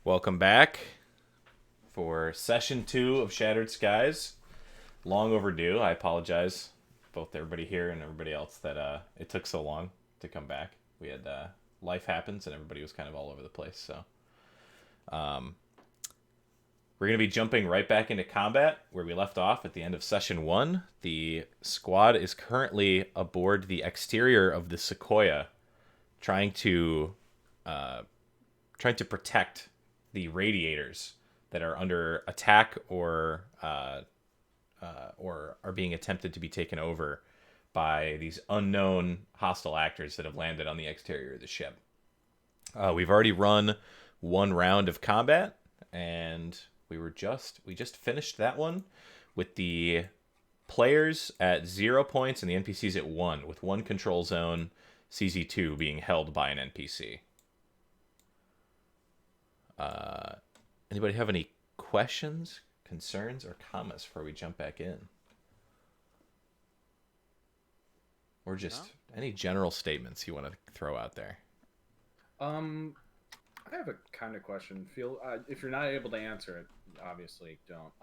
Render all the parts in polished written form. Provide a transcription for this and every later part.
Welcome back for session 2 of Shattered Skies. Long overdue. I apologize, both everybody here and everybody else, that it took so long to come back. We had life happens and everybody was kind of all over the place. So we're going to be jumping right back into combat where we left off at the end of session 1. The squad is currently aboard the exterior of the Sequoia, trying to protect the Radiators that are under attack or are being attempted to be taken over by these unknown hostile actors that have landed on the exterior of the ship. We've already run one round of combat, and we just finished that one with the players at 0 points and the NPCs at 1, with one control zone, CZ2, being held by an NPC. Anybody have any questions, concerns, or comments before we jump back in? Or just any general statements you want to throw out there? I have a kind of question. If you're not able to answer it, obviously don't.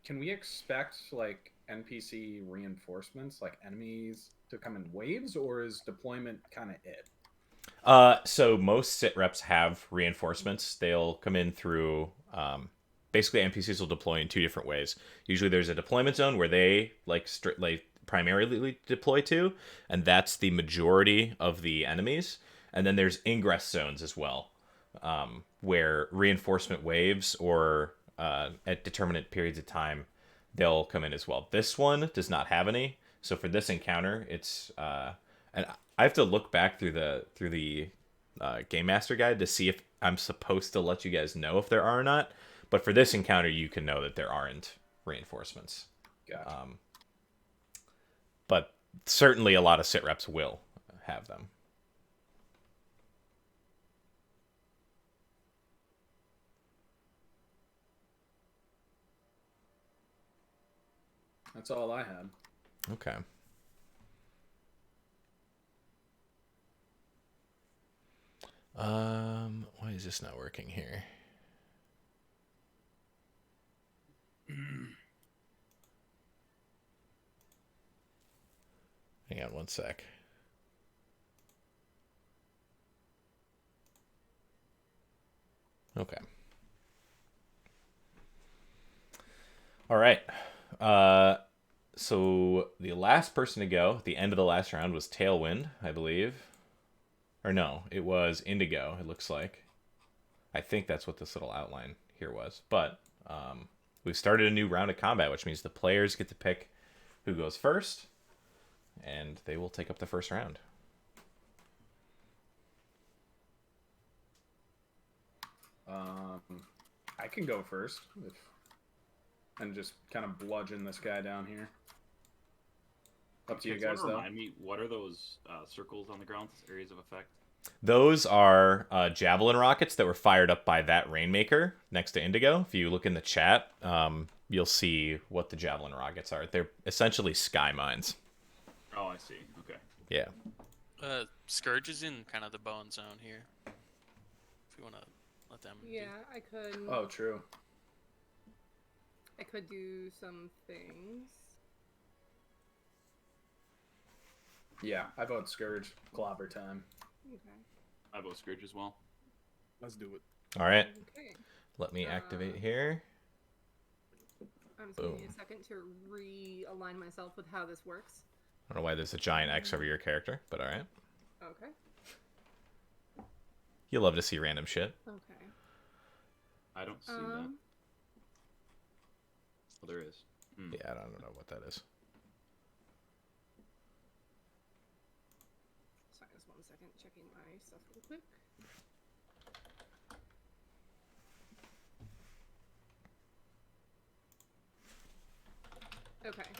Can we expect like NPC reinforcements, like enemies, to come in waves, or is deployment kind of it? So most sit reps have reinforcements. They'll come in through basically NPCs will deploy in two different ways. Usually there's a deployment zone where they primarily deploy to, and that's the majority of the enemies. And then there's ingress zones as well, where reinforcement waves or at determinate periods of time they'll come in as well. This one does not have any. So for this encounter, it's and I have to look back through the game master guide to see if I'm supposed to let you guys know if there are or not. But for this encounter, you can know that there aren't reinforcements. Gotcha. But certainly a lot of sit reps will have them. That's all I had. Okay. Why is this not working here? Hang on one sec. Okay. All right. So the last person to go at the end of the last round was Tailwind, I believe. Or no, it was Indigo, it looks like. I think that's what this little outline here was. But we've started a new round of combat, which means the players get to pick who goes first, and they will take up the first round. I can go first and just kind of bludgeon this guy down here. Up to you guys, though. Remind me, what are those circles on the ground, areas of effect? Those are javelin rockets that were fired up by that Rainmaker next to Indigo. If you look in the chat, you'll see what the javelin rockets are. They're essentially sky mines. Oh, I see. Okay. Yeah. Scourge is in kind of the bone zone here. If you want to let them. Yeah, I could. Oh, true. I could do some things. Yeah, I vote Scourge. Clobber time. Okay. I vote Scourge as well. Let's do it. All right. Okay. Let me activate here. I'm just giving you a second to realign myself with how this works. I don't know why there's a giant X over your character, but all right. Okay. You love to see random shit. Okay. I don't see that. Oh, there is. Yeah, I don't know what that is. Sorry, just 1 second. Checking my stuff real quick. Okay.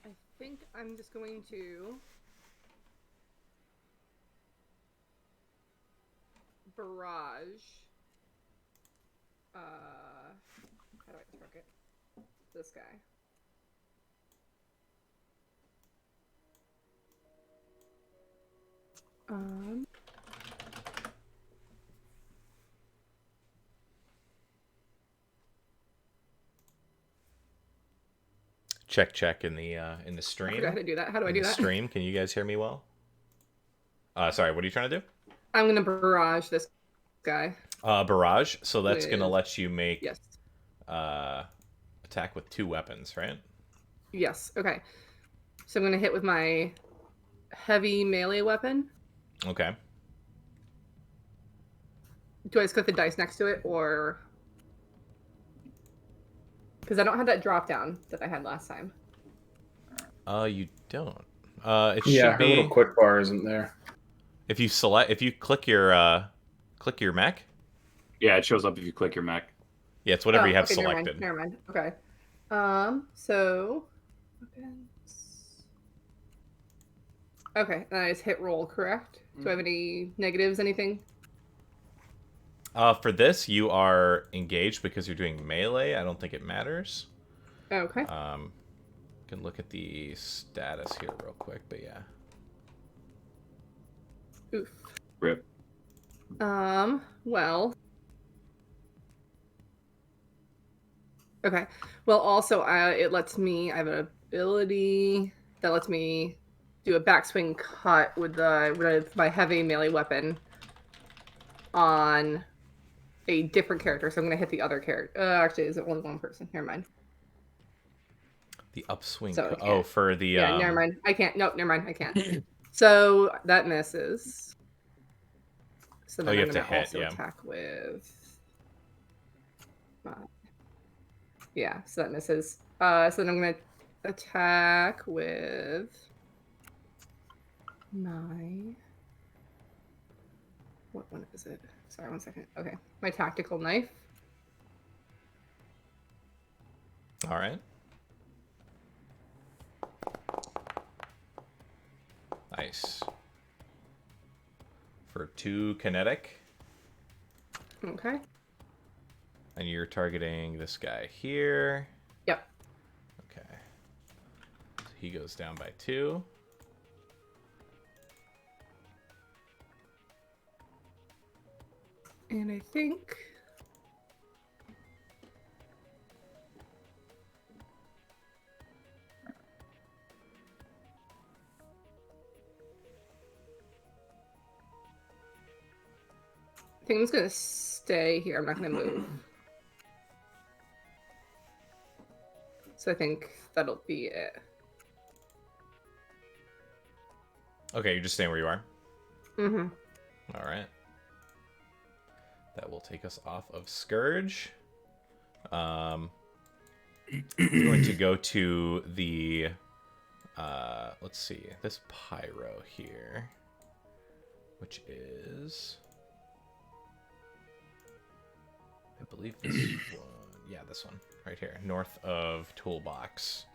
I think I'm just going to barrage. How do I target this guy? Um, Check in the I stream. forgot how to do that. How do I In do the that? stream, can you guys hear me well? Sorry, what are you trying to do? I'm gonna barrage this guy Barrage. So that's gonna with let you make yes, attack with 2 weapons, right? yes. Okay, so I'm gonna hit with my heavy melee weapon. Okay. Do I just click the dice next to it, or because I don't have that drop down that I had last time? You don't. It Yeah, should her little be quick bar isn't there. if you click your mech. Yeah, it shows up if you click your mech. Yeah, it's whatever you have okay, selected. Never mind. Okay. So weapons. Okay, and I just hit roll, correct? Do I have any negatives, anything? For this, you are engaged because you're doing melee. I don't think it matters. Okay. Can look at the status here real quick, but yeah. Oof. Rip. Well. Okay. Well, also, it lets me. I have an ability that lets me do a backswing cut with my heavy melee weapon on a different character. So I'm gonna hit the other character. Actually, is it only one person? Never mind. The upswing. So For the yeah, never mind. I can't. Nope, never mind. I can't. So that misses. So then you I'm have to gonna hit, also yeah. attack with. Yeah, so that misses. So then I'm gonna attack with my. What one is it? Sorry, 1 second. Okay, my tactical knife. All right. Nice. For 2 kinetic. Okay. And you're targeting this guy here. Yep. Okay. So he goes down by 2. And I think. I think I'm just gonna stay here. I'm not gonna move. So I think that'll be it. Okay, you're just staying where you are. Mm-hmm. All right. That will take us off of Scourge. We're going to go to the let's see, this pyro here, which is, I believe this one. Yeah, this one right here, north of Toolbox.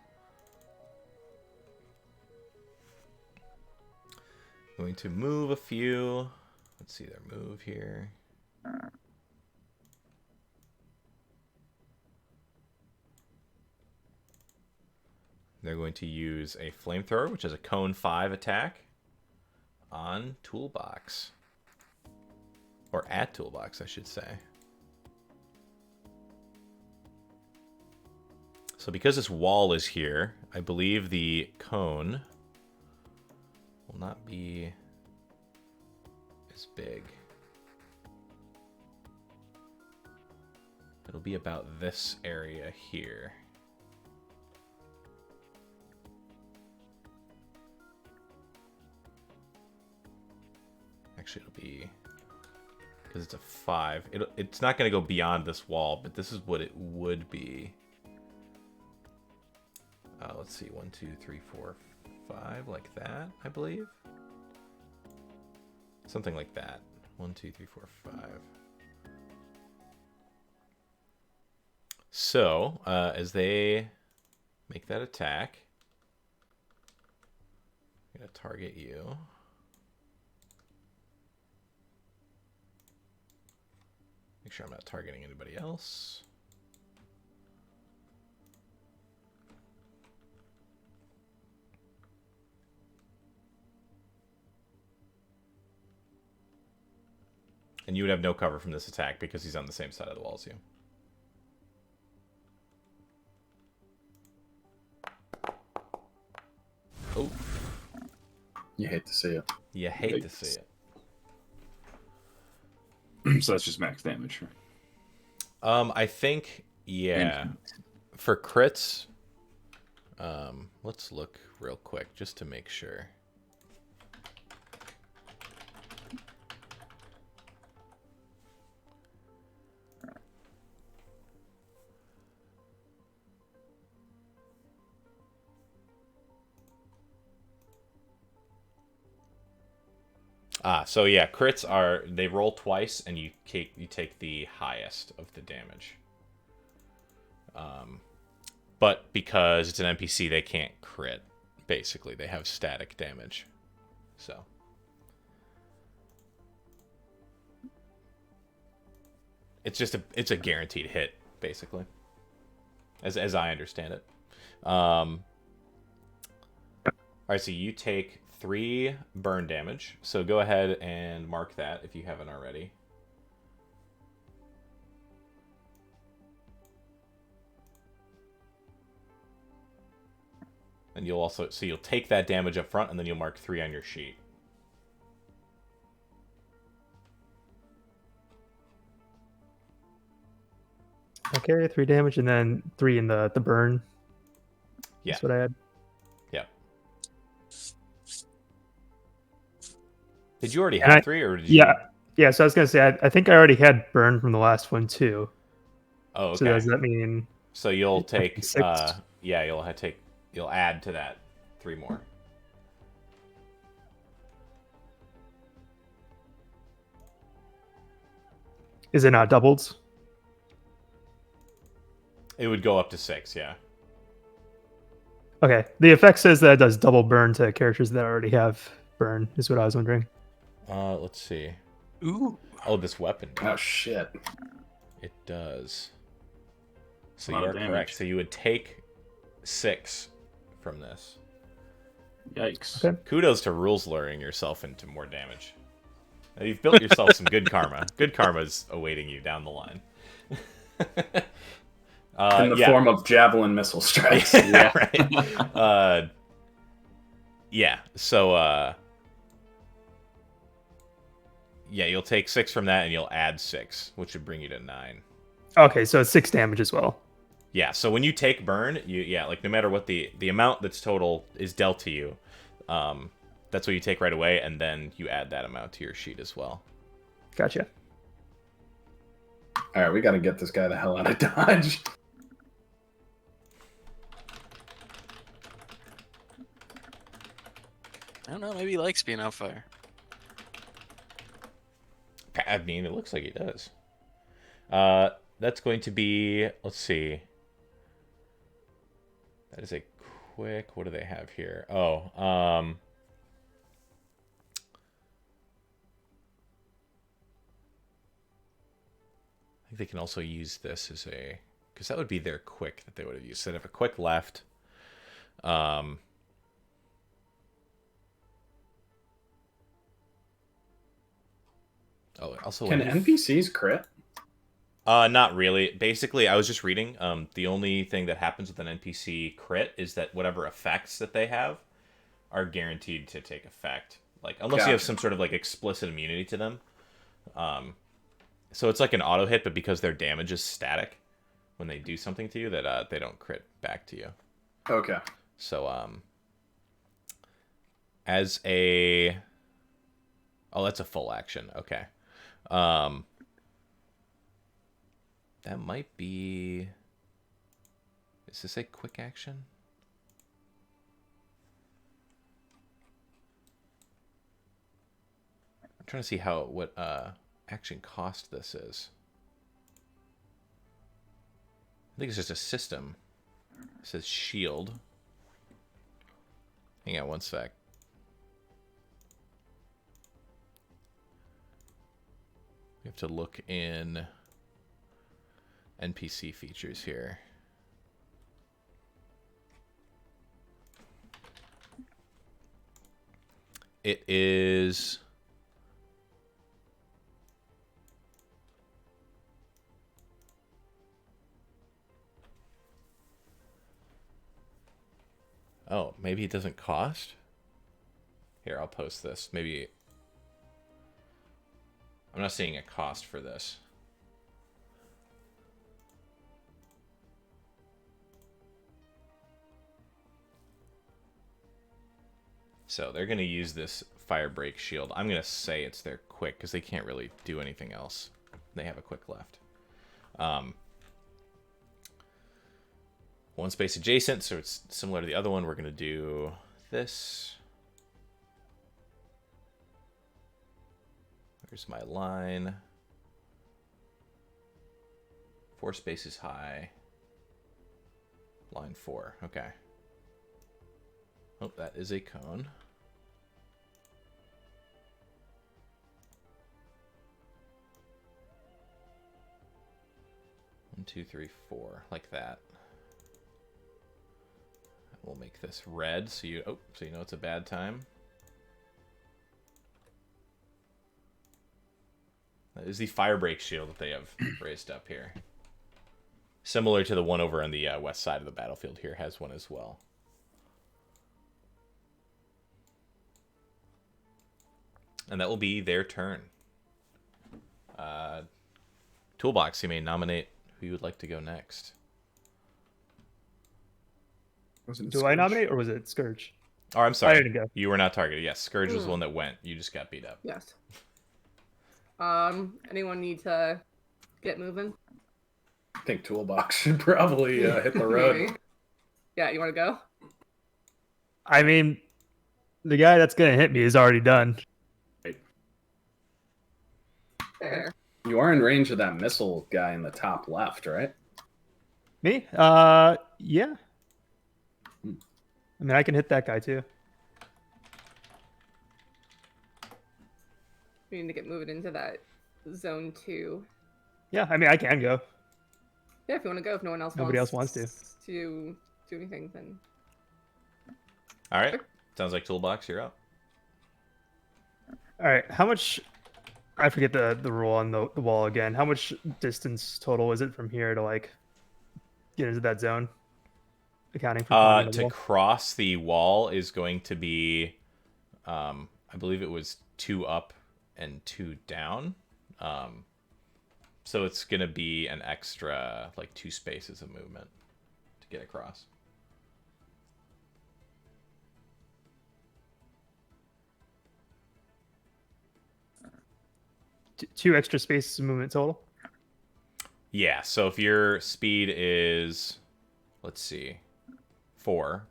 Going to move a few. Let's see their move here. They're going to use a flamethrower, which is a cone 5 attack on Toolbox. Or at Toolbox, I should say. So because this wall is here, I believe the cone will not be as big. It'll be about this area here. Actually, it'll be, because it's a 5. It's not going to go beyond this wall, but this is what it would be. Let's see, 1, 2, 3, 4, 5, like that, I believe. Something like that. 1, 2, 3, 4, 5. So, as they make that attack, I'm going to target you. Make sure I'm not targeting anybody else. And you would have no cover from this attack because he's on the same side of the wall as you. Oh. You hate to see it. You hate to see it. So that's just max damage. I think, yeah. For crits, let's look real quick just to make sure. So yeah, crits they roll twice, and you take the highest of the damage. But because it's an NPC, they can't crit. Basically, they have static damage. So it's a guaranteed hit, basically, as I understand it. All right, so you take 3 burn damage. So go ahead and mark that if you haven't already. And you'll take that damage up front, and then you'll mark 3 on your sheet. Okay, 3 damage, and then 3 in the burn. Yeah. That's what I had. Yeah. Did you already have 3, or did you? Yeah. So I was gonna say, I think I already had burn from the last one too. Oh, okay. So does that mean? So you'll take 6? You'll add to that 3 more. Is it not doubled? It would go up to 6, yeah. Okay. The effect says that it does double burn to characters that already have burn, is what I was wondering. Let's see. Ooh. Oh, this weapon. Oh shit. It does. So A lot you of are damage. correct. So you would take 6 from this. Yikes. Okay. Kudos to rules luring yourself into more damage. Now, you've built yourself some good karma. Good karma's awaiting you down the line. In the form of javelin missile strikes. Yeah, right. Yeah, so, yeah, you'll take 6 from that, and you'll add 6, which would bring you to 9. Okay, so it's 6 damage as well. Yeah, so when you take burn, no matter what the amount that's total is dealt to you, that's what you take right away, and then you add that amount to your sheet as well. Gotcha. All right, we got to get this guy the hell out of Dodge. I don't know. Maybe he likes being on fire. I mean, it looks like he does. That's going to be, let's see. That is a quick, what do they have here? Oh, I think they can also use this as a, because that would be their quick that they would have used. So they have a quick left. Oh, also Can NPCs crit? Not really. Basically, I was just reading. The only thing that happens with an NPC crit is that whatever effects that they have are guaranteed to take effect. Like, unless you have Gotcha. some sort of like explicit immunity to them. So it's like an auto hit, but because their damage is static when they do something to you, that they don't crit back to you. Okay. So as a, oh, that's a full action. Okay. That might be... Is this a quick action? I'm trying to see what action cost this is. I think it's just a system. It says shield. Hang on one sec. We have to look in NPC features here. It is Oh, maybe it doesn't cost? Here, I'll post this. Maybe... I'm not seeing a cost for this. So they're going to use this fire break shield. I'm going to say it's their quick because they can't really do anything else. They have a quick left. One space adjacent, so it's similar to the other one. We're going to do this. There's my line. 4 spaces high. Line 4. Okay. Oh, that is a cone. 1, 2, 3, 4, like that. We'll make this red so you know it's a bad time. That is the fire break shield that they have raised up here. Similar to the one over on the west side of the battlefield here, has one as well. And that will be their turn. Toolbox, you may nominate who you would like to go next. Do I nominate, or was it Scourge? Oh, I'm sorry. I didn't go. You were not targeted. Yes, Scourge was the one that went. You just got beat up. Yes. Anyone need to get moving? I think Toolbox should probably hit the road. Maybe. Yeah, you want to go? I mean, the guy that's gonna hit me is already done. Fair. You are in range of that missile guy in the top left, right? Me? Yeah. I mean, I can hit that guy too. We need to get moving into that zone 2. Yeah, I mean, I can go. Yeah, if you want to go, if no one else Nobody else wants to do anything, then All right. Sounds like Toolbox, you're up. All right, how much? I forget the rule on the wall again. How much distance total is it from here to like get into that zone? Accounting for climbing the To wall? cross the wall is going to be, I believe it was 2 up and 2 down. So it's going to be an extra, like 2 spaces of movement to get across. Two extra spaces of movement total. Yeah, so if your speed is, let's see, 4,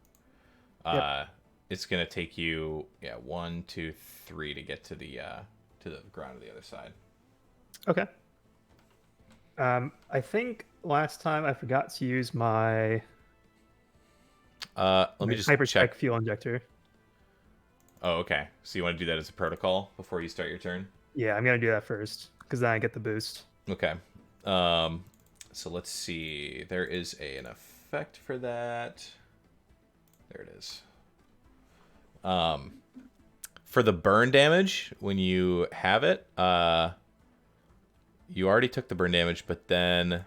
Yep. it's going to take you, 1, 2, 3 to get to the ground of the other side. Okay. I think last time I forgot to use my Let me just hyper check. fuel injector. Oh, okay. So you want to do that as a protocol before you start your turn? Yeah, I'm gonna do that first because then I get the boost. Okay. So let's see. There is an effect for that. There it is. For the burn damage, when you have it, you already took the burn damage, but then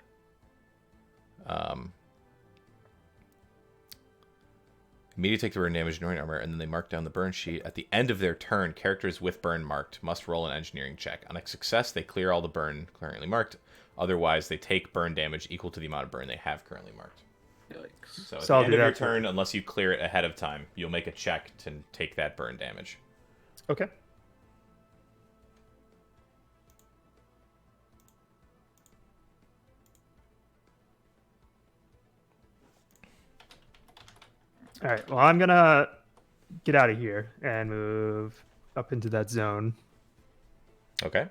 immediately take the burn damage, ignoring armor, and then they mark down the burn sheet. At the end of their turn, characters with burn marked must roll an engineering check. On a success, they clear all the burn currently marked. Otherwise, they take burn damage equal to the amount of burn they have currently marked. Yikes. So at So the I'll end do of your that turn, unless you clear it ahead of time, you'll make a check to take that burn damage. Okay. All right. Well, I'm gonna get out of here and move up into that zone. Okay.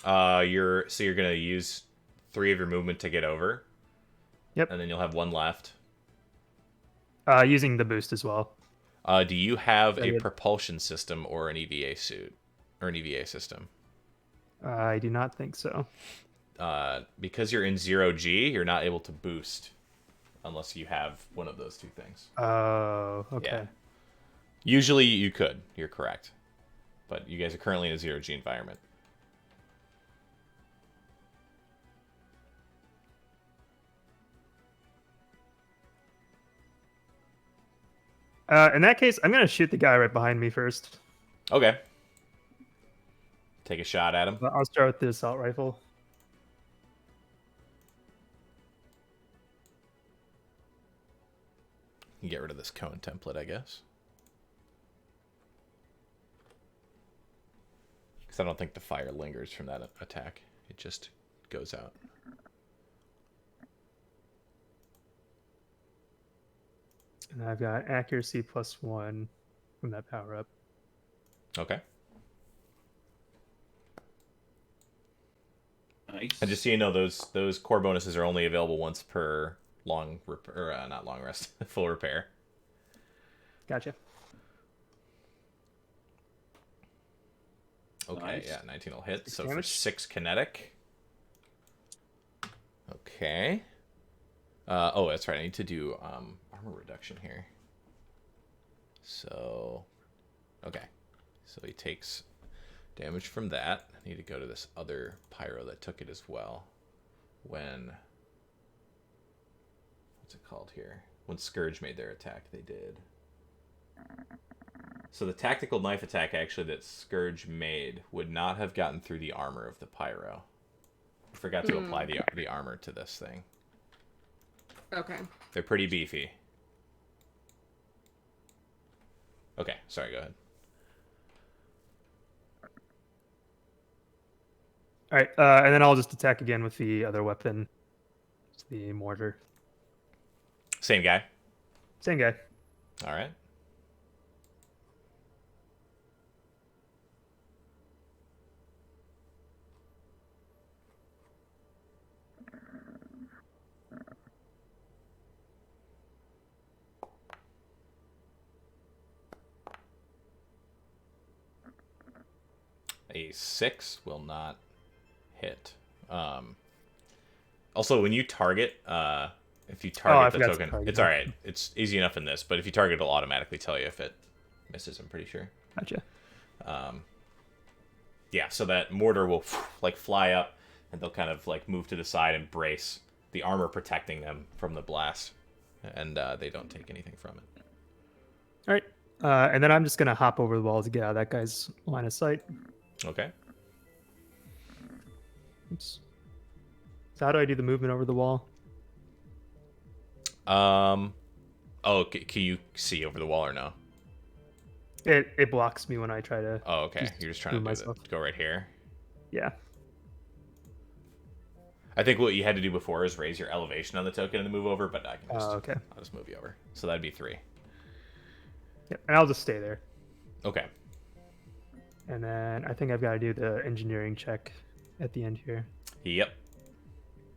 You're gonna use 3 of your movement to get over. Yep. And then you'll have 1 left. Using the boost as well. Do you have I a did. propulsion system or an EVA suit or an EVA system? I do not think so. Because you're in 0G, you're not able to boost unless you have one of those 2 things. Oh, okay. Yeah. Usually you could. You're correct. But you guys are currently in a 0G environment. In that case, I'm gonna shoot the guy right behind me first. Okay. Take a shot at him. I'll start with the assault rifle. You get rid of this cone template, I guess. Because I don't think the fire lingers from that attack. It just goes out. And I've got accuracy +1 from that power up. Okay. Nice. And just so you know, those core bonuses are only available once per long not long rest, full repair. Gotcha. Okay, Nice. yeah, 19 will hit. 6 So damage. for 6 kinetic. Okay. Oh, that's right. I need to do armor reduction here. So, okay. So he takes damage from that. I need to go to this other pyro that took it as well. When, what's it called here? When Scourge made their attack, they did. So the tactical knife attack actually that Scourge made would not have gotten through the armor of the pyro. I forgot to apply the armor to this thing. Okay. They're pretty beefy. Okay, sorry, go ahead. All right, and then I'll just attack again with the other weapon. It's the mortar. Same guy. Same guy. All right. A 6 will not hit. Also, when you target, if you target the forgot to token, target it's it. all right. It's easy enough in this, but if you target, it'll automatically tell you if it misses. I'm pretty sure. Gotcha. Yeah, so that mortar will like fly up, and they'll kind of like move to the side and brace, the armor protecting them from the blast, and they don't take anything from it. All right, and then I'm just gonna hop over the wall to get out of that guy's line of sight. Okay. Oops. So how do I do the movement over the wall? Oh, can you see over the wall or no? It blocks me when I try to. Oh, okay. Just You're just trying to move do myself. go right here. Yeah. I think what you had to do before is raise your elevation on the token and then move over, but I can just, Okay. I'll just move you over. So that'd be 3. Yeah, and I'll just stay there. Okay. And then I think I've got to do the engineering check at the end here. Yep.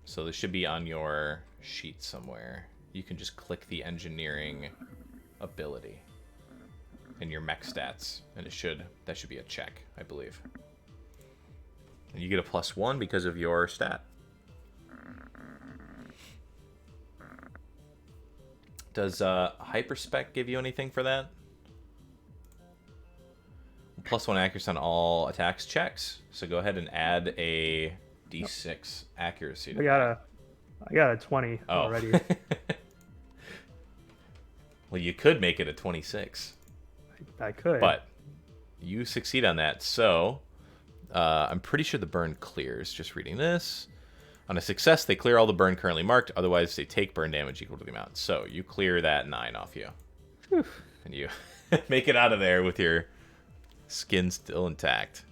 So this should be on your sheet somewhere. You can just click the engineering ability in your mech stats, and that should be a check, I believe. And you get a +1 because of your stat. Does hyperspec give you anything for that? +1 accuracy on all attacks checks. So go ahead and add a d6 accuracy to I got a 20 already. Well, you could make it a 26. I could. But you succeed on that. So I'm pretty sure the burn clears. Just reading this. On a success, they clear all the burn currently marked. Otherwise, they take burn damage equal to the amount. So you clear that 9 off you. Whew. And you make it out of there with your skin still intact.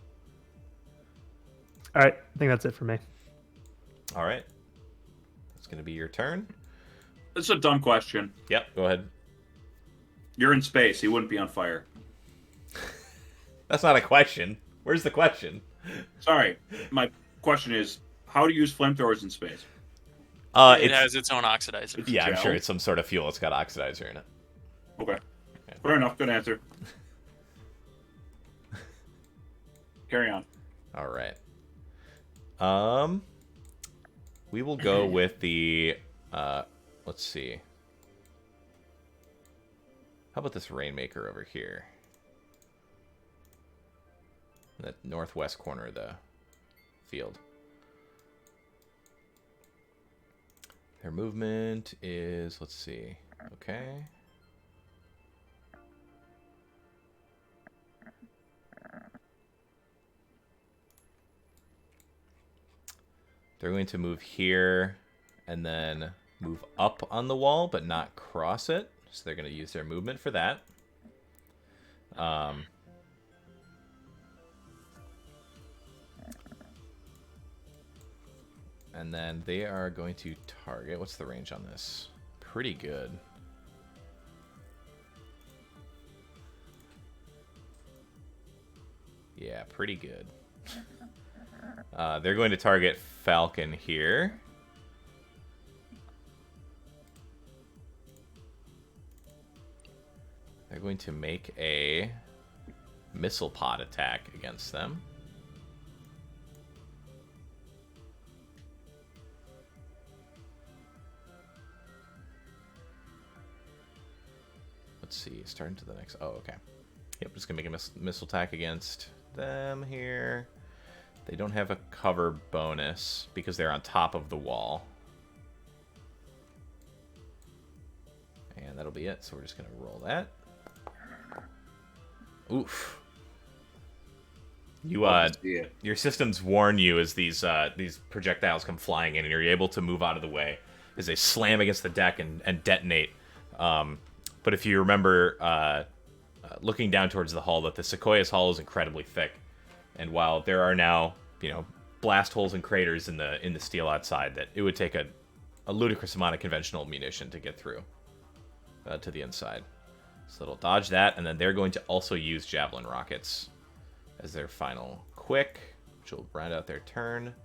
All right, I think that's it for me. All right. It's going to be your turn. This is a dumb question. Yep, go ahead. You're in space. He wouldn't be on fire. That's not a question. Where's the question? Sorry. My question is, how to use flamethrowers in space? It has its own oxidizer. Yeah, I'm gel? sure it's some sort of fuel. It's got oxidizer in it. Okay. Fair enough. Good answer. Carry on. All right. We will go with the let's see. How about this Rainmaker over here? In the northwest corner of the field. Their movement is, let's see. Okay. They're going to move here and then move up on the wall, but not cross it. So they're going to use their movement for that. And then they are going to target... What's the range on this? Pretty good. Yeah, pretty good. They're going to target Falcon here. They're going to make a missile pod attack against them. Let's see, starting to the next... Oh, okay. Yep, just going to make a missile attack against them here. They don't have a cover bonus because they're on top of the wall. And that'll be it, so we're just going to roll that. Oof. You your systems warn you as these projectiles come flying in, and you're able to move out of the way as they slam against the deck and detonate. But if you remember, looking down towards the hull, that the Sequoia's hull is incredibly thick, and while there are now blast holes and craters in the steel outside, that it would take a ludicrous amount of conventional munition to get through to the inside. So it'll dodge that, and then they're going to also use javelin rockets as their final quick, which will round out their turn.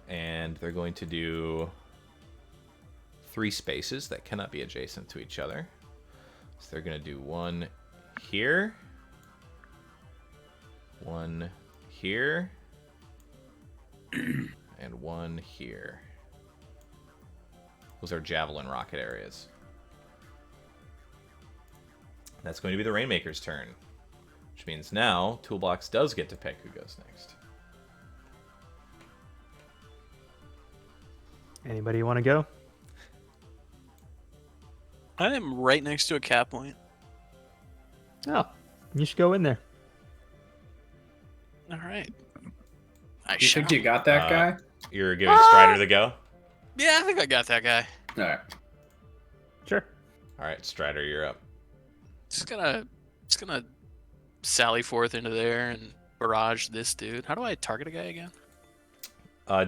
And they're going to do 3 spaces that cannot be adjacent to each other. So they're going to do one here, one here, and one here. Those are javelin rocket areas. That's going to be the Rainmaker's turn, which means now Toolbox does get to pick who goes next. Anybody want to go? I am right next to a cap point. Oh, you should go in there. All right. You think you got that guy? You're giving Strider the go? Yeah, I think I got that guy. All right. Sure. All right, Strider, you're up. Just gonna sally forth into there and barrage this dude. How do I target a guy again?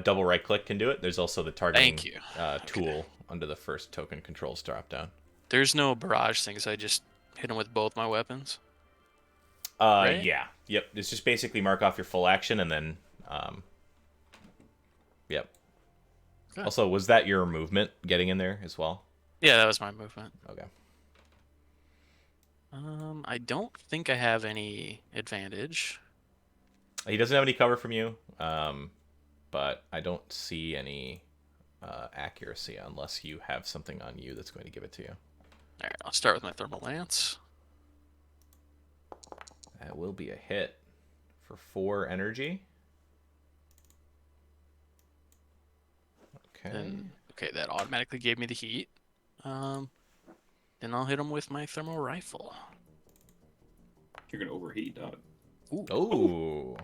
Double right click can do it. There's also the targeting Thank you. tool under the first token controls drop down. There's no barrage thing, so I just hit him with both my weapons. Right? Yeah. Yep. It's just basically mark off your full action and then yep. Okay. Also, was that your movement getting in there as well? Yeah, that was my movement. Okay. I don't think I have any advantage. He doesn't have any cover from you, but I don't see any accuracy unless you have something on you that's going to give it to you. All right, I'll start with my thermal lance. That will be a hit for 4 energy. Okay. Okay, that automatically gave me the heat. Then I'll hit him with my thermal rifle. You're gonna overheat, dog. Oh.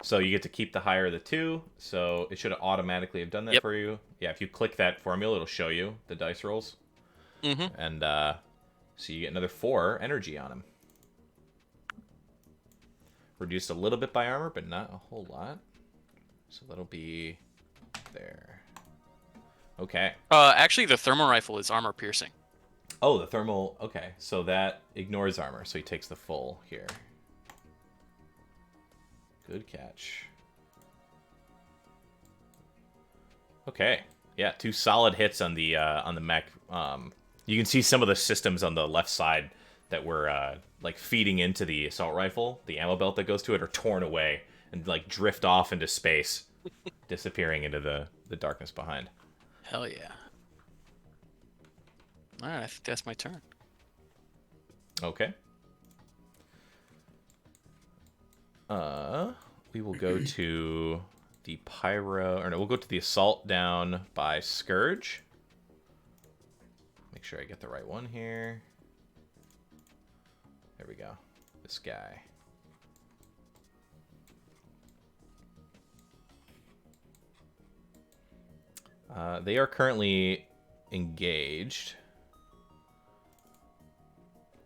So you get to keep the higher of the 2. So it should automatically have done that for you. Yeah, if you click that formula, it'll show you the dice rolls. Mm-hmm. And so you get another 4 energy on him. Reduced a little bit by armor, but not a whole lot. So that'll be there. Okay. Actually, the thermal rifle is armor piercing. Oh, the thermal. Okay, so that ignores armor, so he takes the full here. Good catch. Okay, yeah, 2 solid hits on the mech. You can see some of the systems on the left side that were like feeding into the assault rifle. The ammo belt that goes to it are torn away and like drift off into space, disappearing into the darkness behind. Hell yeah. Alright, I think that's my turn. Okay. We will go to the pyro, or no, we'll go to the assault down by Scourge. Make sure I get the right one here. There we go. This guy. They are currently engaged.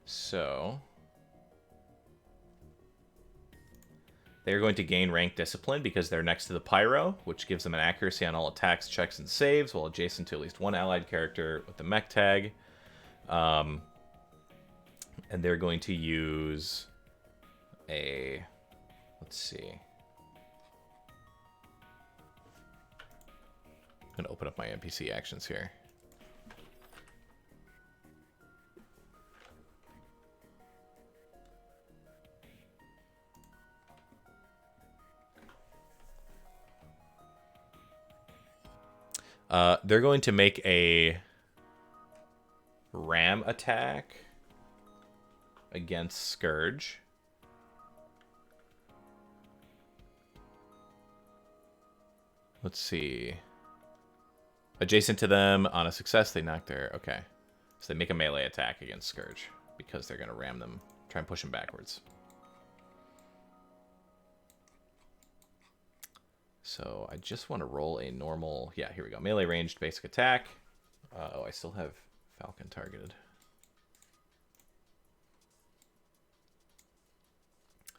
So they're going to gain rank discipline because they're next to the pyro, which gives them an accuracy on all attacks, checks, and saves, while adjacent to at least one allied character with the mech tag. And they're going to use a... Let's see. I'm going to open up my NPC actions here. They're going to make a ram attack against Scourge. Let's see. Adjacent to them, on a success, they knock their... Okay. So they make a melee attack against Scourge because they're going to ram them, try and push them backwards. So I just want to roll a normal... Yeah, here we go. Melee ranged basic attack. Oh, I still have Falcon targeted.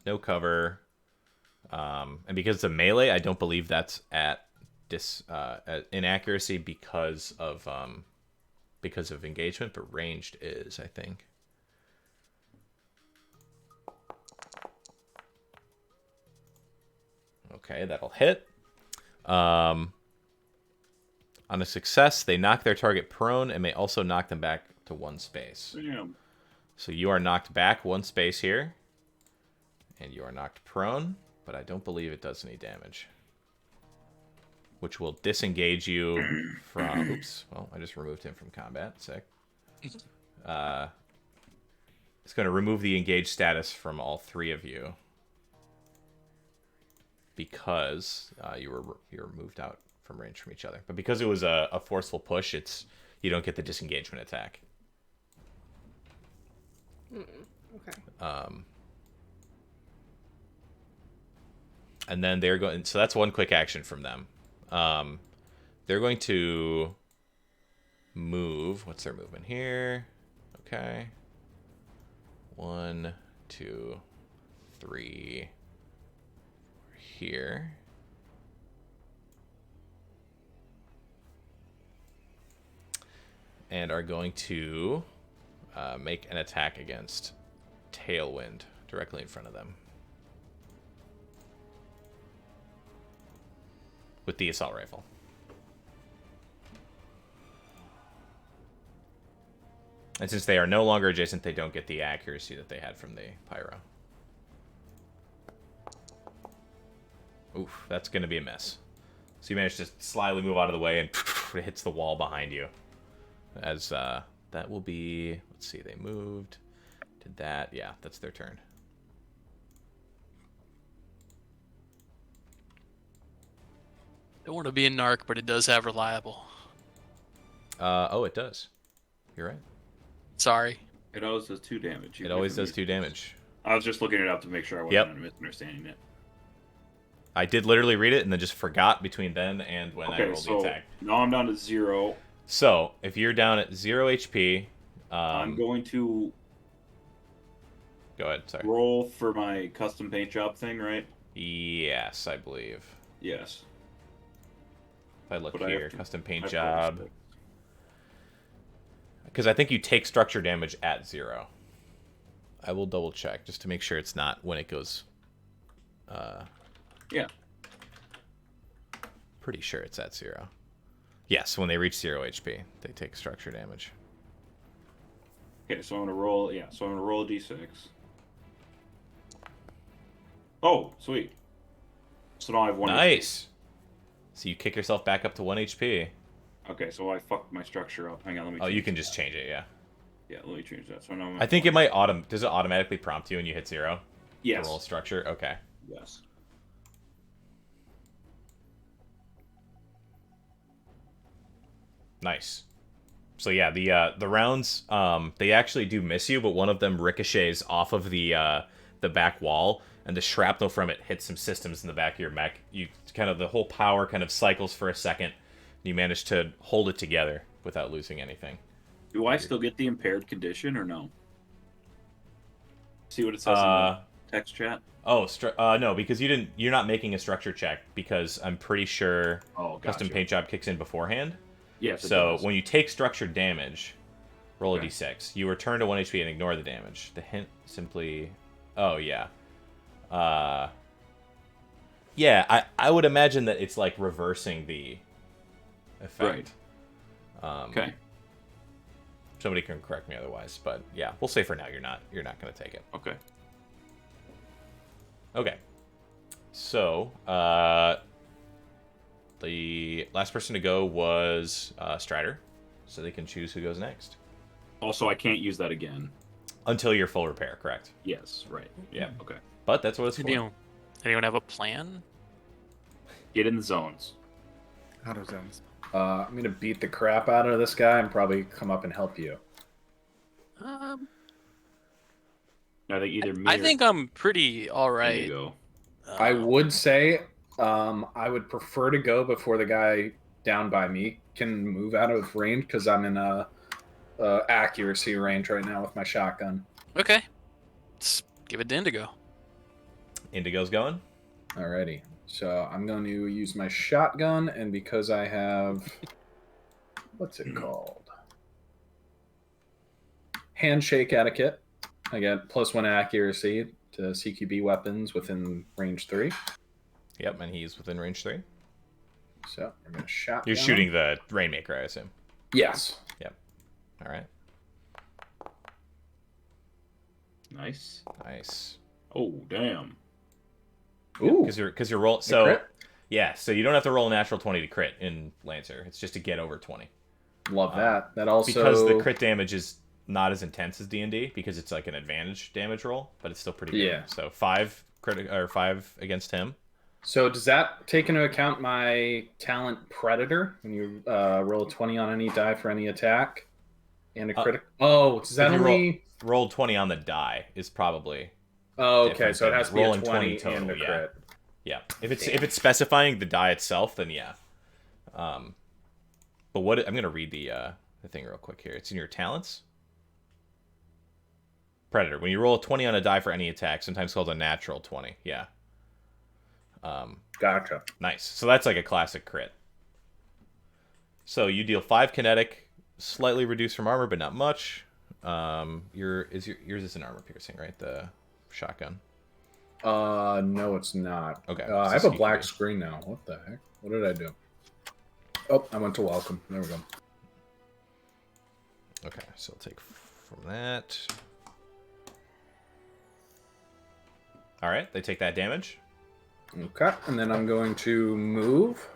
No cover. And because it's a melee, I don't believe that's at inaccuracy because of engagement, but ranged is, I think. Okay, that'll hit. On a success, they knock their target prone and may also knock them back to one space. Damn. So you are knocked back one space here, and you are knocked prone, but I don't believe it does any damage. Which will disengage you from... Oops. Well, I just removed him from combat. Sick. It's going to remove the engaged status from all three of you. Because you're moved out from range from each other. But because it was a forceful push, you don't get the disengagement attack. Okay. And then they're going... So that's one quick action from them. They're going to move. What's their movement here? Okay. 1, 2, 3. Here. And are going to make an attack against Tailwind directly in front of them. With the assault rifle. And since they are no longer adjacent, they don't get the accuracy that they had from the pyro. Oof, that's going to be a miss. So you manage to slyly move out of the way and it hits the wall behind you. As that will be... Let's see, they moved. Did that. Yeah, that's their turn. Don't want to be a narc, but it does have reliable. Oh, it does. You're right. Sorry. It always does 2 damage. It always does 2 damage. I was just looking it up to make sure I wasn't misunderstanding it. I did literally read it and then just forgot between then and when I rolled the attack. Now I'm down to 0. So, if you're down at 0 HP... I'm going to... Go ahead, sorry. Roll for my custom paint job thing, right? Yes, I believe. Yes. If I look But here, custom paint I've job... rolled Because I think you take structure damage at 0. I will double check just to make sure it's not when it goes... Yeah. Pretty sure it's at 0. Yes, when they reach 0 HP, they take structure damage. Okay, so I'm gonna roll. Yeah, so I'm gonna roll a d6. Oh, sweet. So now I have 1. Nice. So you kick yourself back up to 1 HP. Okay, so I fucked my structure up. Hang on, let me. Oh, you change can that. just change it, yeah. Yeah, let me change that. So now I'm I think it might does it automatically prompt you when you hit 0? Yes. To roll structure? Okay. Yes. Nice. So yeah, the rounds they actually do miss you, but one of them ricochets off of the back wall, and the shrapnel from it hits some systems in the back of your mech. You kind of the whole power kind of cycles for a second You managed to hold it together without losing anything. Do I still get the impaired condition or no? See what it says in the text chat? Oh, no, because you're not making a structure check because I'm pretty sure custom paint job kicks in beforehand. Yes. So when you take structured damage, roll a d6. You return to 1 HP and ignore the damage. The hint simply... Oh, yeah. Yeah, I would imagine that it's like reversing the effect. Right. Okay. Somebody can correct me otherwise, but yeah, we'll say for now you're not going to take it. Okay. Okay. So, the last person to go was Strider, so they can choose who goes next. Also, I can't use that again. Until you're full repair, correct? Yes, right. Yeah. Okay. But that's what it's for. Anyone have a plan? Get in the zones. Auto zones. I'm going to beat the crap out of this guy and probably come up and help you. I think either me I or... think I'm pretty all There right. you go. I would say I would prefer to go before the guy down by me can move out of range because I'm in a accuracy range right now with my shotgun. Okay. Let's give it to Indigo. Indigo's going. Alrighty. So I'm going to use my shotgun, and because I have... What's it called? Handshake etiquette. I get +1 accuracy to CQB weapons within range 3. Yep, and he's within range 3. So I'm going to shotgun. You're shooting the Rainmaker, I assume. Yes. Yep. All right. Nice. Nice. Oh, damn. Ooh. Because you're roll. So crit? yeah, so you don't have to roll a natural 20 to crit in Lancer. It's just to get over 20. Love that. That also... Because the crit damage is not as intense as D&D because it's like an advantage damage roll, but it's still pretty good. Yeah. So 5 against him. So does that take into account my talent Predator when you roll a 20 on any die for any attack and a critic? Does that if you only roll 20 on the die is probably... Oh, okay. different So it than has to be a rolling 20 total, and a yeah. crit. Yeah. If it's specifying the die itself, then yeah. But what I'm gonna read the thing real quick here. It's in your talents. Predator. When you roll a 20 on a die for any attack, sometimes called a natural 20. Yeah. Gotcha. Nice. So that's like a classic crit. So you deal 5 kinetic, slightly reduced from armor, but not much. Yours is an armor piercing, right? The shotgun. No, it's not. Okay. I have a black screen now. What the heck? What did I do? Oh, I went to welcome. There we go. Okay, so I'll take from that. All right, they take that damage. Okay, and then I'm going to move.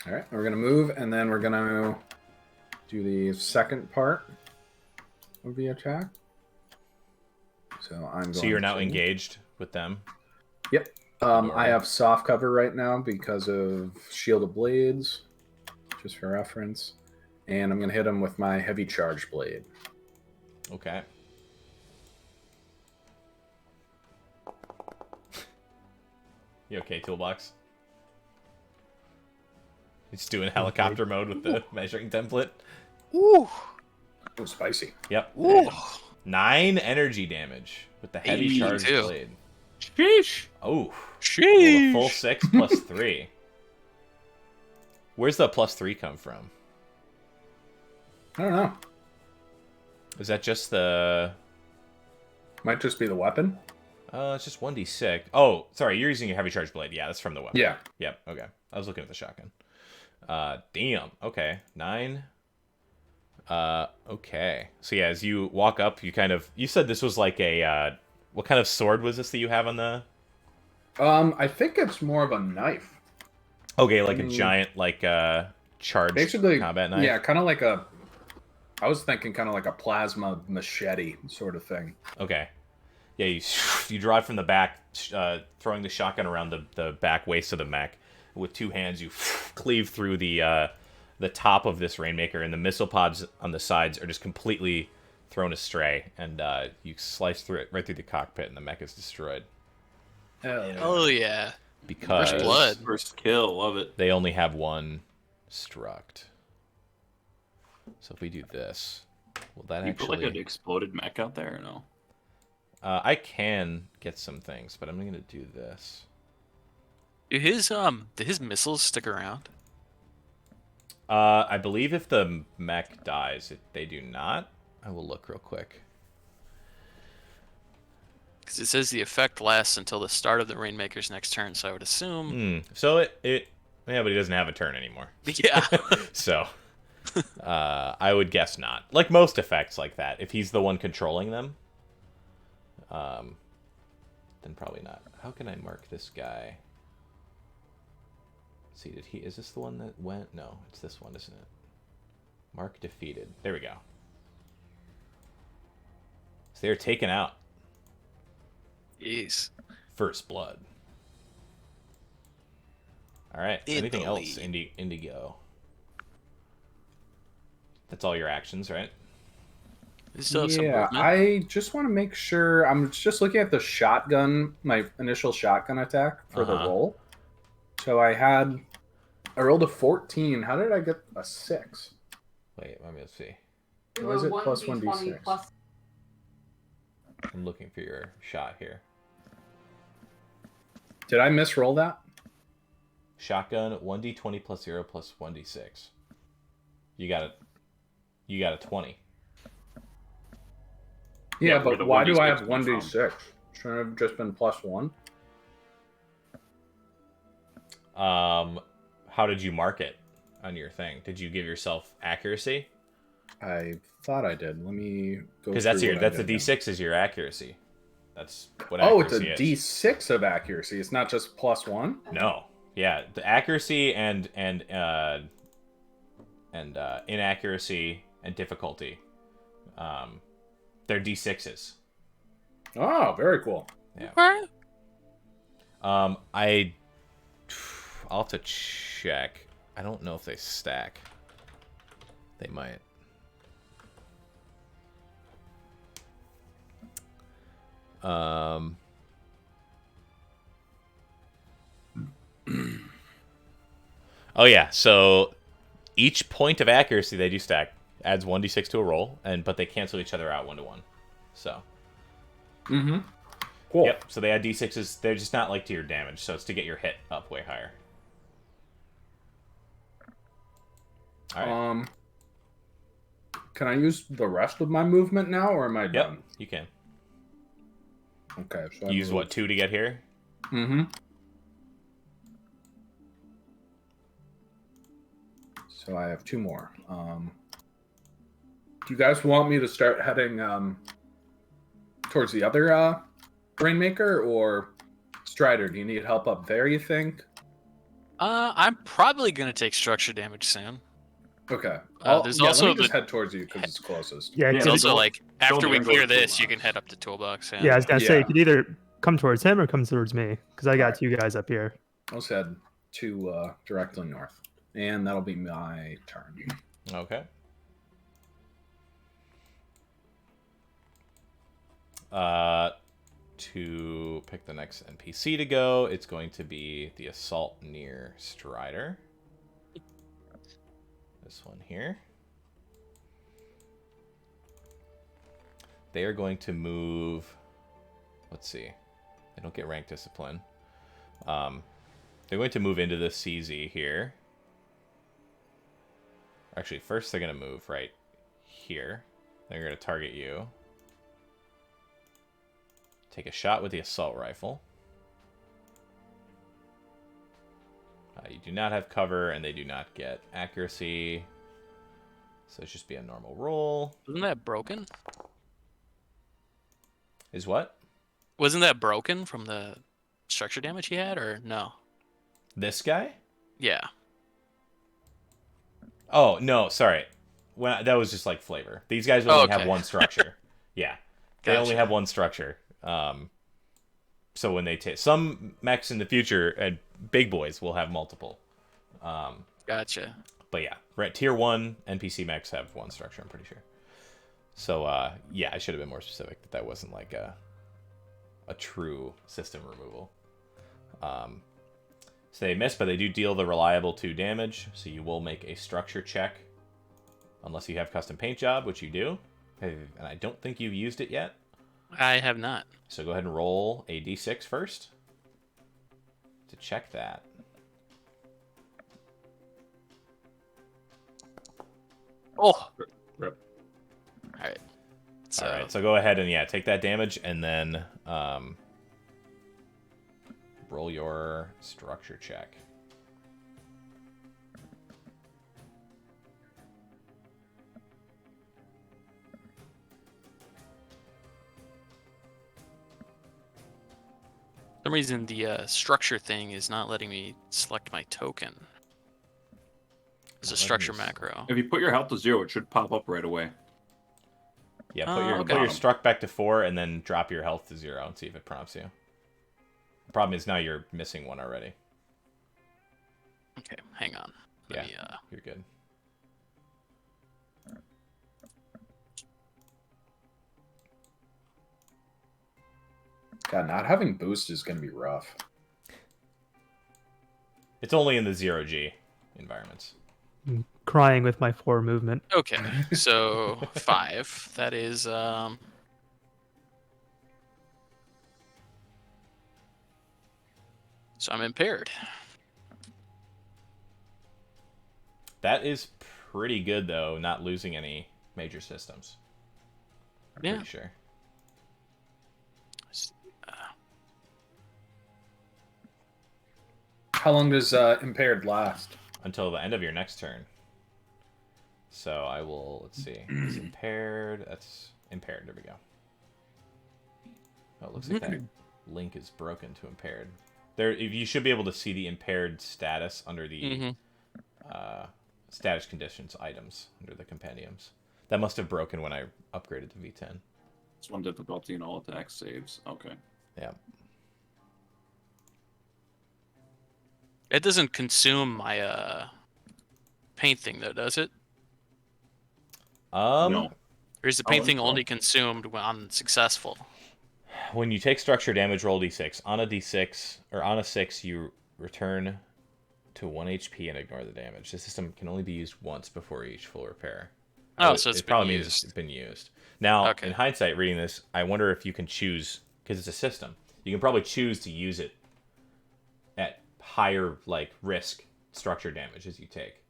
All right, we're going to move, and then we're going to do the second part of the attack. So I'm going So you're now to... engaged with them. Yep. I have soft cover right now because of Shield of Blades, just for reference. And I'm going to hit him with my heavy charge blade. Okay. You okay, Toolbox? He's doing helicopter mode with the measuring template. Ooh. Oh, spicy. Yep. Ooh. 9 energy damage with the heavy Hey, charge too. blade. Sheesh. Oh. Roll a Sheesh. full 6 plus 3. Where's the plus 3 come from? I don't know. Is that just the... Might just be the weapon. It's just 1d6. Oh, sorry, you're using your heavy charge blade. Yeah, that's from the weapon. Yeah. Yep, okay. I was looking at the shotgun. Damn. Okay. 9. Okay. So yeah, as you walk up, you said this was like a, what kind of sword was this that you have on the... I think it's more of a knife. Okay, like a giant, charged Basically, combat knife? yeah, kind of like a... I was thinking kind of like a plasma machete sort of thing. Okay. Yeah, you draw it from the back, throwing the shotgun around the back waist of the mech. With 2 hands, you cleave through the top of this Rainmaker, and the missile pods on the sides are just completely thrown astray, and you slice through it right through the cockpit, and the mech is destroyed Oh yeah. because First blood. First kill. Love it. they only have one struct. So if we do this, will that You put like actually? an exploded mech out there or no? I can get some things, but I'm gonna do this. Do his missiles stick around? I believe if the mech dies, they do not. I will look real quick. Because it says the effect lasts until the start of the Rainmaker's next turn, so I would assume. So yeah, but he doesn't have a turn anymore. Yeah. So, I would guess not. Like most effects like that, if he's the one controlling them, then probably not. How can I mark this guy? Let's see, is this the one that went? No, it's this one, isn't it? Mark defeated. There we go. So they're taken out. Jeez. First blood. All right. In Anything the else? lead. Indigo. That's all your actions, right? You still have some Yeah, movement. I just want to make sure. I'm just looking at the shotgun, my initial shotgun attack for the roll. So I rolled a 14. How did I get a 6? Wait, let me see. Or is it plus 1d6? plus- I'm looking for your shot here. Did I misroll that? Shotgun 1d20 plus 0 plus 1d6. You got a 20. Yeah, Yeah, where but the why do I 1d6 have comes from. 1d6? Shouldn't it have just been plus 1? How did you mark it on your thing? Did you give yourself accuracy? I thought I did. Let me go. Because that's through what I the did again. d6 is your accuracy. That's what Oh, it's a accuracy is. d6 of accuracy. It's not just plus 1. No, yeah, the accuracy and inaccuracy and difficulty, they're d6s. Oh, very cool. Yeah. I'll have to check. I don't know if they stack. They might. Oh yeah, so each point of accuracy they do stack adds 1d6 to a roll, but they cancel each other out 1-to-1. So. Mm-hmm. Cool. Yep. So they add d6s. They're just not like to your damage, so it's to get your hit up way higher. All right. Can I use the rest of my movement now, or am I Yep. done? You can Okay. So I use moved. what 2 to get here. Mm-hmm. So I have 2 more. Do you guys want me to start heading towards the other Rainmaker, or Strider? Do you need help up there, you think? I'm probably gonna take structure damage soon. Okay. There's let also me just the- head towards you because it's closest. Yeah, Yeah, It's could- also like after the we Rainbow clear is this, you toolbox. can head up to toolbox. yeah, I was gonna say Yeah. you could either come towards him or come towards me because I got Alright. 2 guys up here. Let's head to directly north, and that'll be my turn. Okay. To pick the next NPC to go, it's going to be the Assault near Strider. This one here. They are going to move. Let's see. They don't get rank discipline. They're going to move into the CZ here. Actually, first they're going to move right here. They're going to target you. Take a shot with the assault rifle. You do not have cover, and they do not get accuracy. So it's just be a normal roll. Wasn't that broken? Is what? Wasn't that broken from the structure damage he had, or no? This guy? Yeah. Oh, no, sorry. That was just like flavor. These guys only have okay. one structure. Yeah. They only Gotcha. have one structure. So when they take some mechs in the future and big boys will have multiple. Gotcha. But yeah, right, tier 1 NPC mechs have one structure, I'm pretty sure. So yeah, I should have been more specific that wasn't like a true system removal. So they miss, but they do deal the reliable 2 damage. So you will make a structure check, unless you have custom paint job, which you do, and I don't think you've used it yet. I have not. So go ahead and roll a d6 first to check that. Oh. Rip. All right. So, All right, so go ahead and take that damage, and then roll your structure check. for some reason, the structure thing is not letting me select my token. There's a Not letting structure you macro. If you put your health to 0, it should pop up right away. Yeah, Oh, put your okay. struck back to 4, and then drop your health to 0 and see if it prompts you. The problem is now you're missing 1 already. Okay, hang on. Let me, You're good. God, not having boost is gonna be rough. It's only in the 0G environments. I'm crying with my 4 movement. Okay, so 5. That is so I'm impaired. That is pretty good, though, not losing any major systems. I'm Yeah. pretty sure. How long does impaired last? Until the end of your next turn. So I will, let's see. It's impaired. That's impaired. There we go. Oh, it looks like that link is broken to impaired. There, you should be able to see the impaired status under the status conditions items under the compendiums. That must have broken when I upgraded to V10. It's 1 difficulty and all attack saves. Okay. Yeah. It doesn't consume my paint thing though, does it? No. Or is the paint Oh, thing no. only consumed when I'm successful? When you take structure damage, roll d6. On a d6 or on a 6, you return to 1 HP and ignore the damage. The system can only be used once before each full repair. Oh, so it's it been probably means used. it's been used. Now, Okay. in hindsight, reading this, I wonder if you can choose, because it's a system. You can probably choose to use it at higher risk structure damage as you take.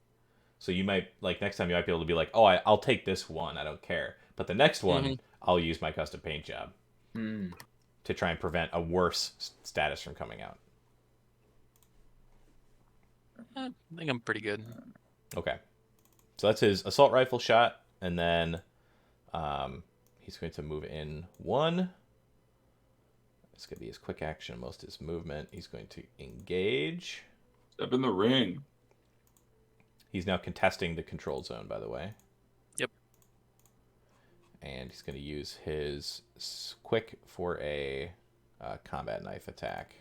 So you might next time you might be able to be like, oh, I'll take this one, I don't care, but the next one I'll use my custom paint job to try and prevent a worse status from coming out. I think I'm pretty good. Okay, so that's his assault rifle shot, and then he's going to move in 1. It's going to be his quick action, most of his movement. He's going to engage. Step in the ring. He's now contesting the control zone, by the way. Yep. And he's going to use his quick for a combat knife attack.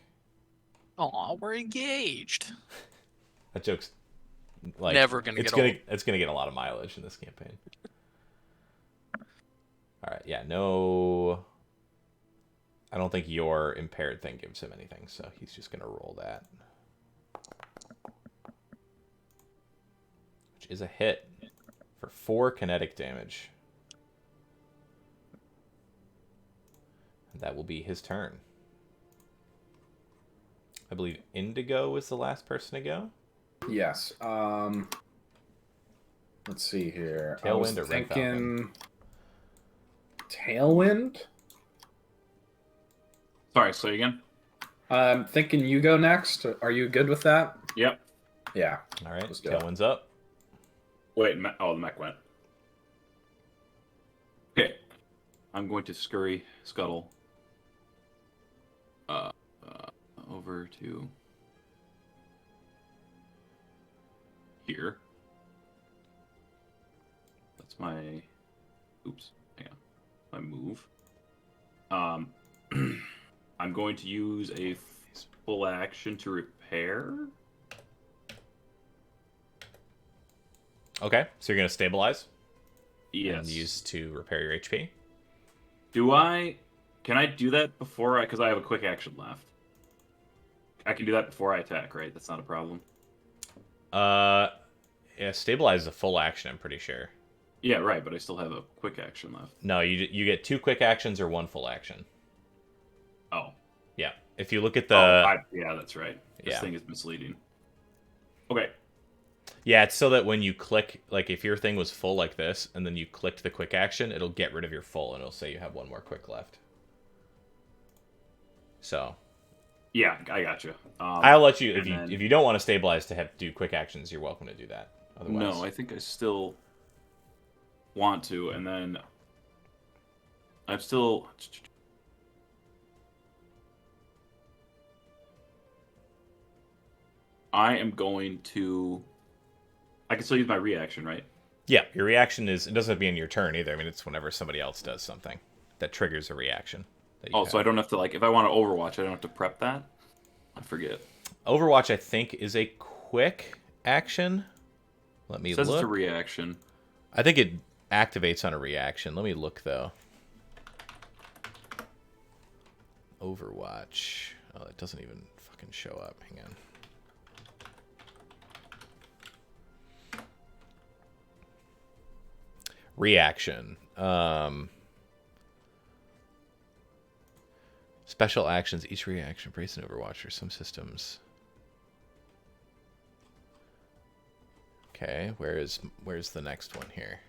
Oh, we're engaged. That joke's Never gonna get old. It's gonna get a lot of mileage in this campaign. All right, yeah, no. I don't think your impaired thing gives him anything, so he's just gonna roll that, which is a hit for 4 kinetic damage. And that will be his turn. I believe Indigo was the last person to go. Yes. Let's see here. I Tailwind was or Red thinking Tailwind. Sorry, say again. I'm thinking you go next. Are you good with that? Yep. Yeah. All right, Let's go. Tailwind's up. Wait, the mech went. Okay. I'm going to scuttle over to here. That's my hang on. My move. I'm going to use a full action to repair. Okay, so you're gonna stabilize. Yes. and use to repair your HP. Can I do that before because I have a quick action left? I can do that before I attack, right? That's not a problem. Yeah, stabilize is a full action, I'm pretty sure. Yeah, right, but I still have a quick action left. No, you get 2 quick actions or 1 full action. Oh. Yeah. If you look at the... yeah, that's right. This Yeah. thing is misleading. Okay. Yeah, it's so that when you click, like if your thing was full like this, and then you clicked the quick action, it'll get rid of your full, and it'll say you have 1 more quick left. So... Yeah, I gotcha. I'll let you, if you don't want to stabilize to have do quick actions, you're welcome to do that. Otherwise... No, I think I still want to, and then I'm still... I am going to... I can still use my reaction, right? Yeah, your reaction is... It doesn't have to be in your turn either. I mean, it's whenever somebody else does something that triggers a reaction. Oh, so I don't have to, like, if I want to Overwatch, I don't have to prep that? I forget. Overwatch, I think, is a quick action. Let me It says look. it's a reaction. I think it activates on a reaction. Let me look, though. Overwatch. Oh, it doesn't even fucking show up. Hang on. Reaction. Special actions. Each reaction brace in Overwatch or some systems. Okay, where's the next one here?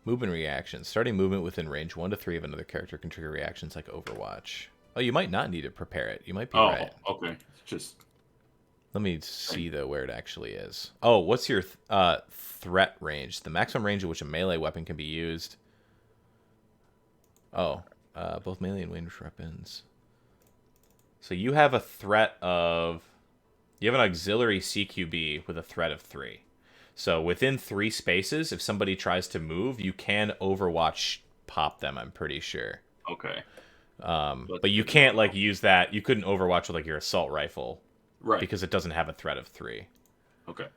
Movement reactions. Starting movement within range 1 to 3 of another character can trigger reactions like Overwatch. Oh, you might not need to prepare it. You might be right. Okay. It's just... Let me see, though, where it actually is. Oh, what's your threat range? The maximum range at which a melee weapon can be used. Oh, both melee and ranged weapons. So you have a threat of... You have an auxiliary CQB with a threat of 3. So within 3 spaces, if somebody tries to move, you can Overwatch pop them, I'm pretty sure. Okay. But you can't, like, use that. You couldn't Overwatch with, like, your assault rifle. Right. Because it doesn't have a threat of 3. Okay.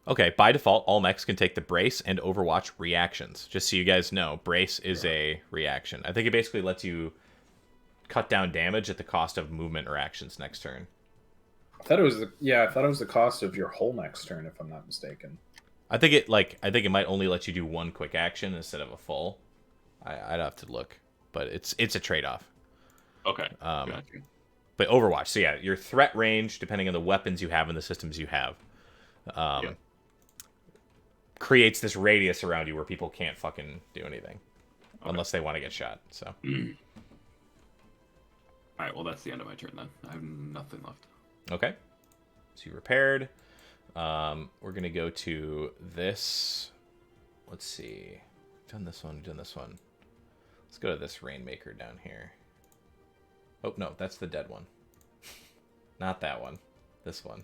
Okay, by default, all mechs can take the Brace and Overwatch reactions. Just so you guys know, Brace is a reaction. I think it basically lets you cut down damage at the cost of movement or actions next turn. I thought it was the cost of your whole next turn, if I'm not mistaken. I think it might only let you do 1 quick action instead of a full. I'd have to look, but it's a trade-off. Okay. Gotcha. But Overwatch, so yeah, your threat range, depending on the weapons you have and the systems you have, creates this radius around you where people can't fucking do anything. Unless they want to get shot, so... Alright, well that's the end of my turn then. I have nothing left. Okay. So you repaired. We're going to go to this. Let's see. Done this one, done this one. Let's go to this Rainmaker down here. Oh, no, that's the dead one. Not that one. This one.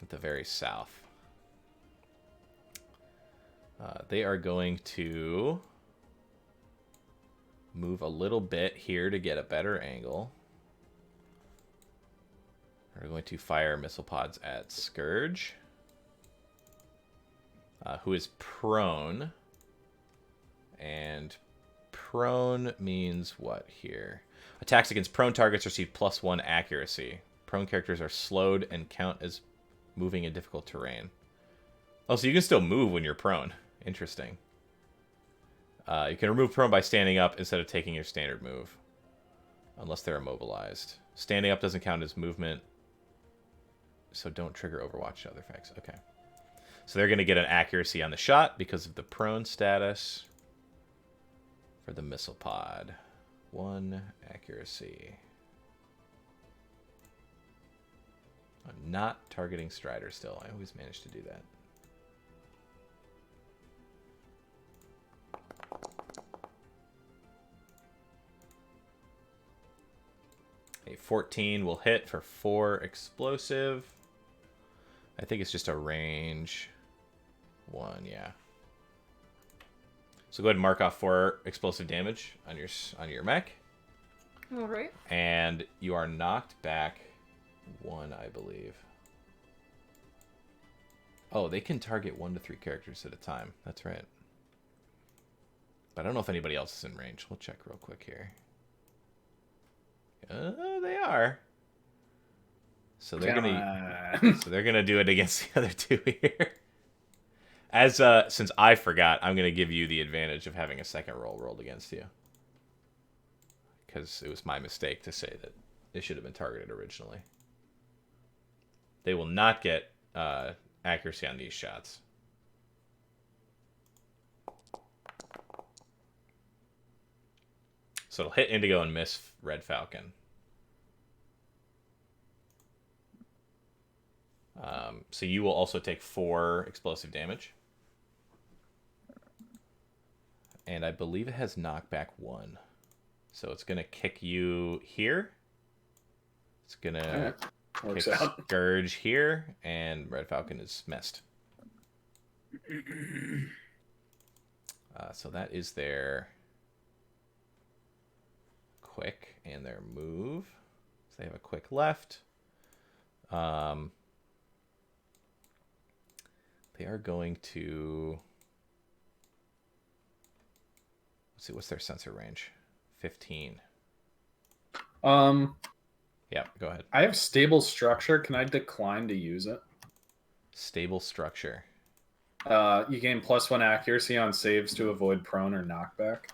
At the very south. They are going to move a little bit here to get a better angle. We're going to fire missile pods at Scourge, who is prone. And prone means what here? Attacks against prone targets receive +1 accuracy. Prone characters are slowed and count as moving in difficult terrain. Oh, so you can still move when you're prone. Interesting. You can remove prone by standing up instead of taking your standard move. Unless they're immobilized. Standing up doesn't count as movement. So don't trigger Overwatch to other effects. Okay. So they're going to get an accuracy on the shot because of the prone status. For the missile pod. 1 accuracy. I'm not targeting Strider still. I always manage to do that. A 14 will hit for 4 explosive. I think it's just a range 1, yeah. So go ahead and mark off 4 explosive damage on your mech. All right. And you are knocked back 1, I believe. Oh, they can target 1 to 3 characters at a time. That's right. But I don't know if anybody else is in range. We'll check real quick here. They are. So they're gonna do it against the other 2 here. As since I forgot, I'm gonna give you the advantage of having a second roll rolled against you, because it was my mistake to say that they should have been targeted originally. They will not get accuracy on these shots. So it'll hit Indigo and miss Red Falcon. So you will also take 4 explosive damage. And I believe it has knockback 1. So it's going to kick you here. It's going to Works kick out. Scourge here. And Red Falcon is missed. So that is their quick and their move. So they have a quick left. They are going to... Let's see, what's their sensor range? 15. Yeah, go ahead. I have stable structure. Can I decline to use it? Stable structure. You gain +1 accuracy on saves to avoid prone or knockback.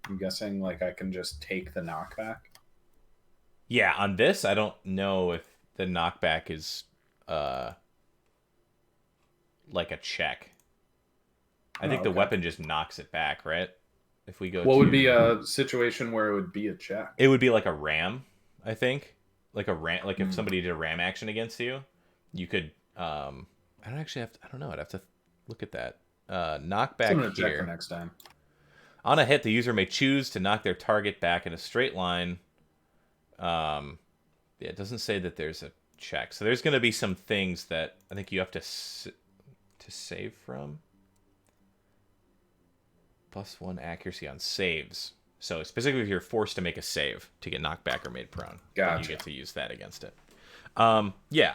I'm guessing like I can just take the knockback. Yeah, on this, I don't know if the knockback is like a check. I think the weapon just knocks it back, right? If we go What would be a situation where it would be a check? It would be like a ram, I think. Like a ram, like if somebody did a ram action against you, you could I don't know, I'd have to look at that. Knockback I'm gonna check here. for next time. On a hit, the user may choose to knock their target back in a straight line. Yeah, it doesn't say that there's a check. So there's going to be some things that I think you have to save from. +1 accuracy on saves. So specifically if you're forced to make a save to get knocked back or made prone, then you get to use that against it. Yeah,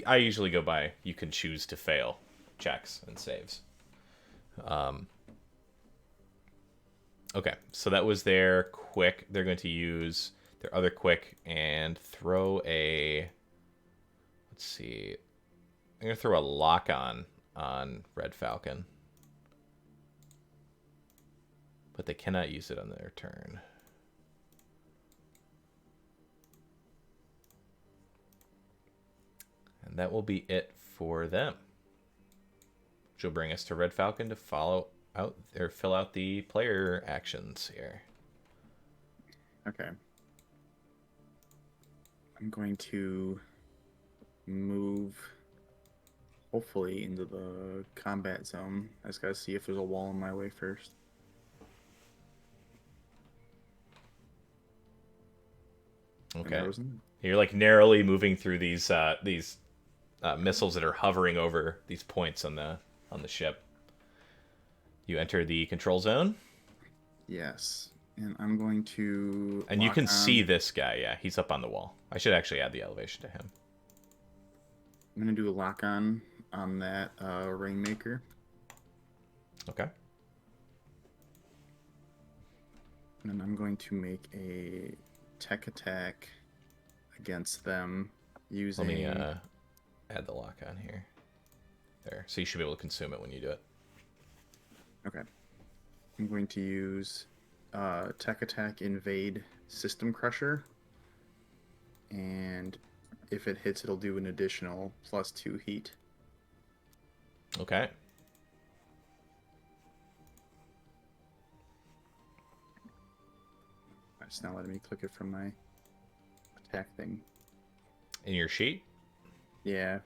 I usually go by you can choose to fail checks and saves. Okay, so that was their quick. They're going to use their other quick and throw a... Let's see. I'm going to throw a lock on Red Falcon. But they cannot use it on their turn. And that will be it for them. Which will bring us to Red Falcon to follow out or fill out the player actions here. Okay. I'm going to move hopefully into the combat zone. I just gotta see if there's a wall in my way first. Okay. You're like narrowly moving through these missiles that are hovering over these points on the ship. You enter the control zone. Yes. And I'm going to... And you can see this guy, yeah. He's up on the wall. I should actually add the elevation to him. I'm going to do a lock-on that Rainmaker. Okay. And then I'm going to make a tech attack against them using... Let me add the lock on here. There. So you should be able to consume it when you do it. Okay. I'm going to use tech attack invade system crusher. And if it hits, it'll do an additional +2 heat. Okay. It's not letting me click it from my attack thing. In your sheet? Yeah.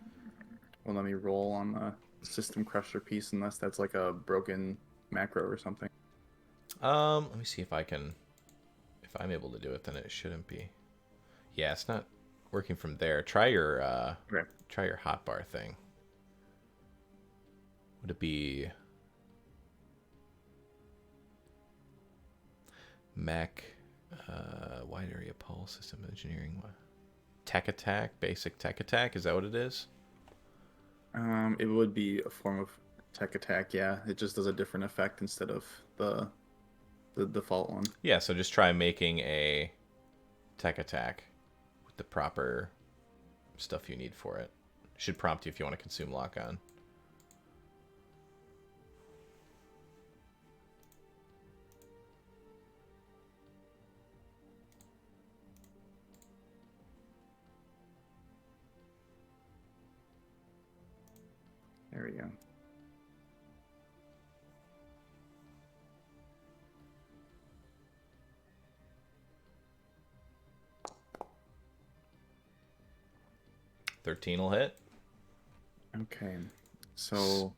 Well, let me roll on the system crusher piece unless that's like a broken macro or something. Let me see if I'm able to do it, then it shouldn't be. Yeah, it's not working from there. Try your hotbar thing. Would it be Mac wide area pulse system engineering? tech attack, basic tech attack. Is that what it is? It would be a form of tech attack, yeah. It just does a different effect instead of the default one. Yeah, so just try making a tech attack with the proper stuff you need for it. Should prompt you if you want to consume lock on. There we go. $13 will hit. Okay. So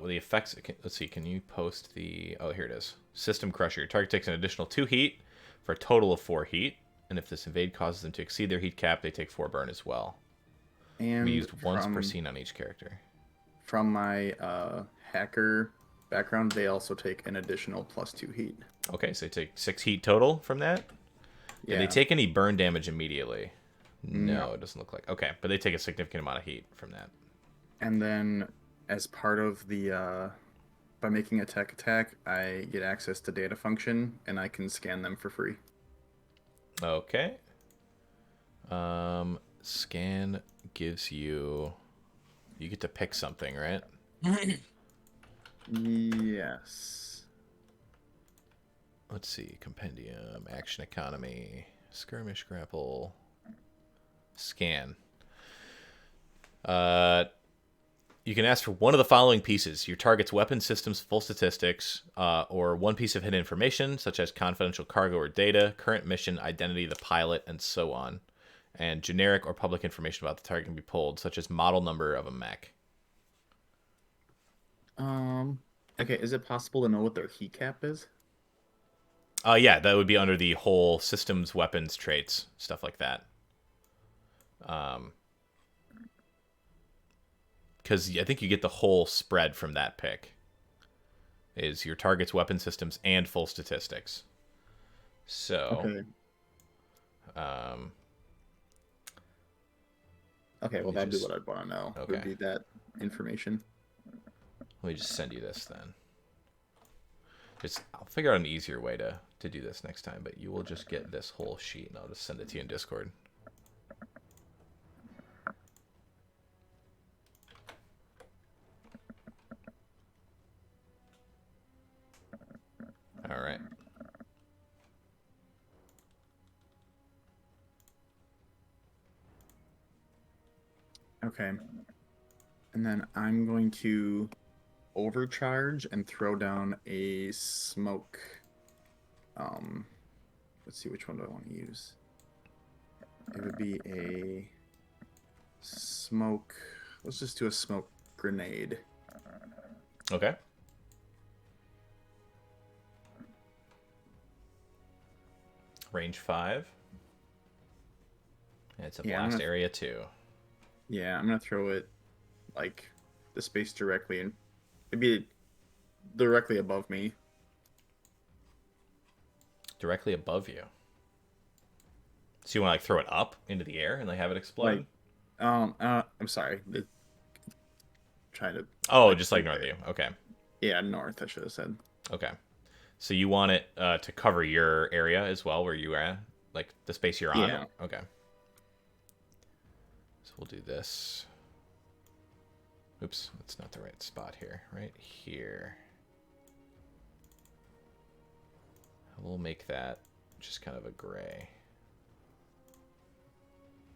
With the effects, let's see, can you post the... Oh, here it is. System Crusher. Your target takes an additional 2 heat for a total of 4 heat. And if this invade causes them to exceed their heat cap, they take 4 burn as well. and We used once per scene on each character. from my hacker background, they also take an additional +2 heat. Okay, so they take 6 heat total from that. Yeah. Did they take any burn damage immediately? No, No. it doesn't look like. Okay, but they take a significant amount of heat from that. And then, as part of the, by making a tech attack, I get access to data function, and I can scan them for free. Okay. Scan gives you... You get to pick something, right? Yes. Let's see. Compendium, Action Economy, Skirmish Grapple, Scan. You can ask for one of the following pieces: your target's weapon systems, full statistics, or one piece of hidden information, such as confidential cargo or data, current mission, identity of the pilot, and so on. And generic or public information about the target can be pulled, such as model number of a mech. Okay, is it possible to know what their heat cap is? Yeah, that would be under the whole systems, weapons, traits, stuff like that. Because I think you get the whole spread from that pick. Is your target's weapon systems and full statistics. So, Okay. Okay, well, me that'd be just- what I'd want to know. Okay. Would be that information. let me just send you this then. I'll figure out an easier way to do this next time, but you will just get this whole sheet, and I'll just send it to you in Discord. All right. Okay. And then I'm going to overcharge and throw down a smoke. Let's see, which one do I want to use? It would be a smoke. Let's just do a smoke grenade. Okay. Range 5. And it's a Yeah, I'm blast gonna- area 2. Yeah, I'm gonna throw it like the space directly in. It'd be directly above me. Directly above you. So you want to like throw it up into the air and like have it explode? Like, I'm sorry. Trying to. Oh, just like north of you. Okay. Yeah, north. I should have said. Okay. So you want it to cover your area as well, where you are, like the space you're on? Yeah. Okay. So we'll do this. Oops, that's not the right spot here. Right here. We'll make that just kind of a gray.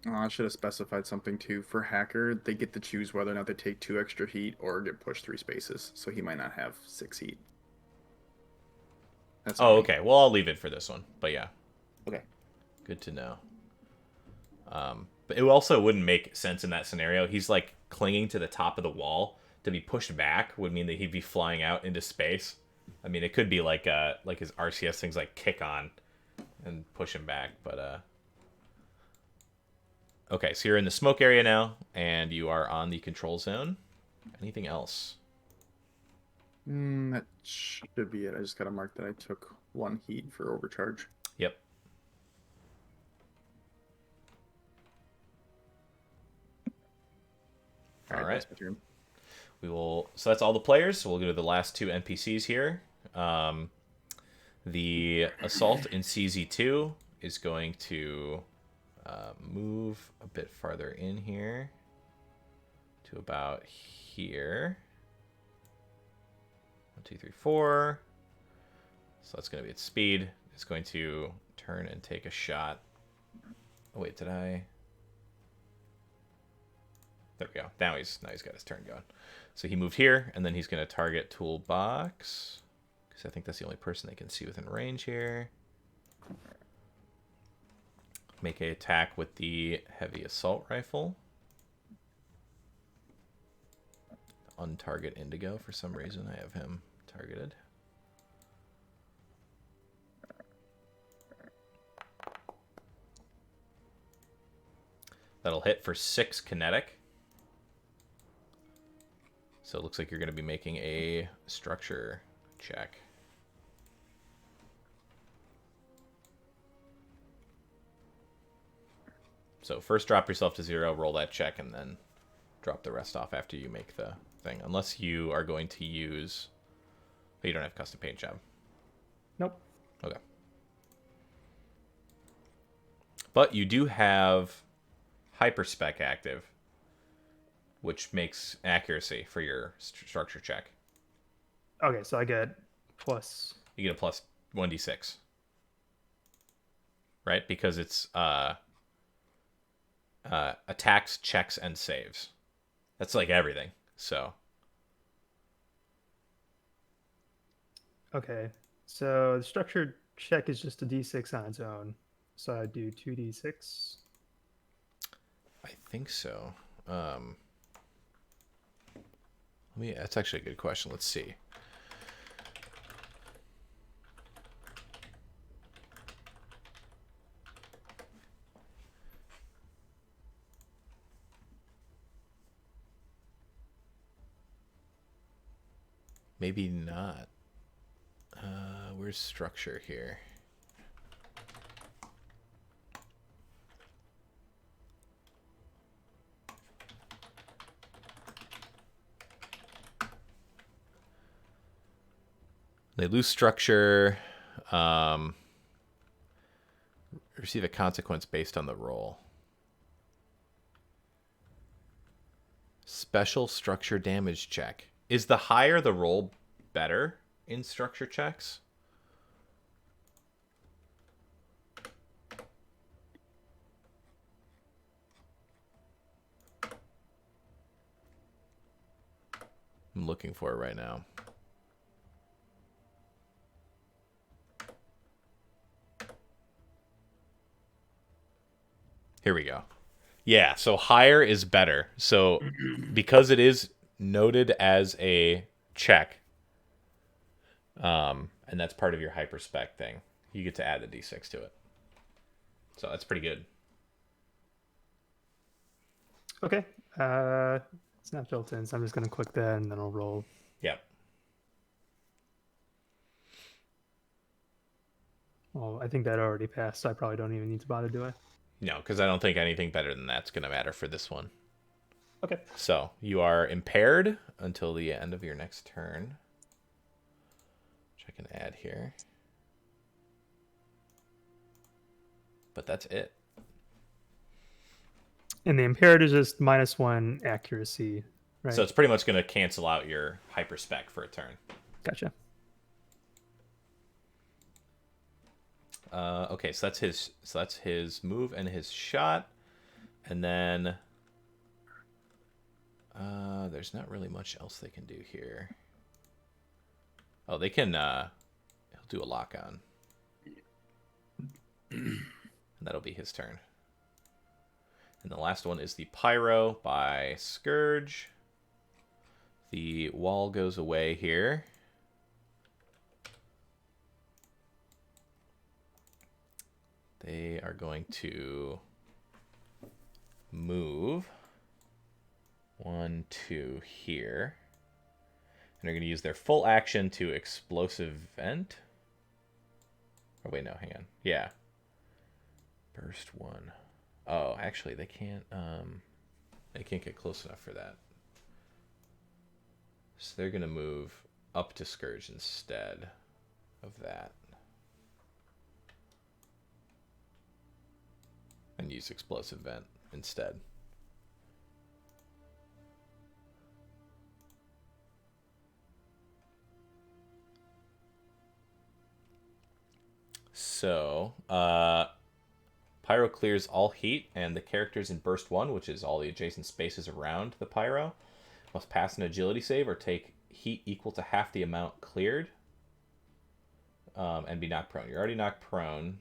Oh, I should have specified something too. For hacker, they get to choose whether or not they take 2 extra heat or get pushed 3 spaces. So he might not have 6 heat. That's Oh, fine. okay. Well, I'll leave it for this one. But yeah. Okay. Good to know. But it also wouldn't make sense in that scenario. He's like clinging to the top of the wall. To be pushed back would mean that he'd be flying out into space. I mean, it could be like his RCS things like kick on and push him back. But okay, so you're in the smoke area now, and you are on the control zone. Anything else? That should be it. I just gotta mark that I took 1 heat for overcharge. Yep. All right. that's my turn. We will. So that's all the players. So we'll go to the last two NPCs here. The assault in CZ2 is going to move a bit farther in here to about here. 1, 2, 3, 4. So that's going to be its speed. It's going to turn and take a shot. Oh wait, did I? There we go. Now he's got his turn going. So he moved here, and then he's going to target toolbox, because I think that's the only person they can see within range here. Make an attack with the heavy assault rifle. Untarget Indigo. For some reason, I have him targeted. That'll hit for 6 kinetic. So it looks like you're going to be making a structure check. So first drop yourself to 0, roll that check, and then drop the rest off after you make the thing. Unless you are going to use... Oh, you don't have custom paint job. Nope. Okay. But you do have hyperspec active, which makes accuracy for your structure check. Okay, so I get plus. You get a plus 1d6. Right? Because it's attacks, checks, and saves. That's like everything. So. Okay, so the structured check is just a d6 on its own. So I do 2d6. I think so. That's actually a good question. Let's see. Maybe not. Where's structure here? They lose structure. Receive a consequence based on the roll. Special structure damage check. Is the higher the roll better in structure checks? I'm looking for it right now. Here we go. Yeah, so higher is better. So because it is noted as a check, and that's part of your hyperspec thing, you get to add the d6 to it. So that's pretty good. Okay, it's not built in, so I'm just going to click that and then I'll roll. Yep. Well, I think that already passed, so I probably don't even need to bother, do I? No, because I don't think anything better than that's going to matter for this one. Okay. So you are impaired until the end of your next turn. Which I can add here. But that's it. And the impaired is just -1 accuracy, right? So it's pretty much going to cancel out your hyperspec for a turn. Gotcha. Okay, so that's his move and his shot, and then there's not really much else they can do here. Oh, they can he'll do a lock on, and that'll be his turn. And the last one is the Pyro by Scourge. The wall goes away here. They are going to move 1, 2 here. And they're going to use their full action to explosive vent. Oh, wait, no, hang on. Yeah. Burst 1. Oh, actually, they can't get close enough for that. So they're going to move up to Scourge instead of that. And use Explosive Vent instead. So, Pyro clears all heat, and the characters in Burst 1, which is all the adjacent spaces around the Pyro, must pass an agility save or take heat equal to half the amount cleared, and be knocked prone. You're already knocked prone,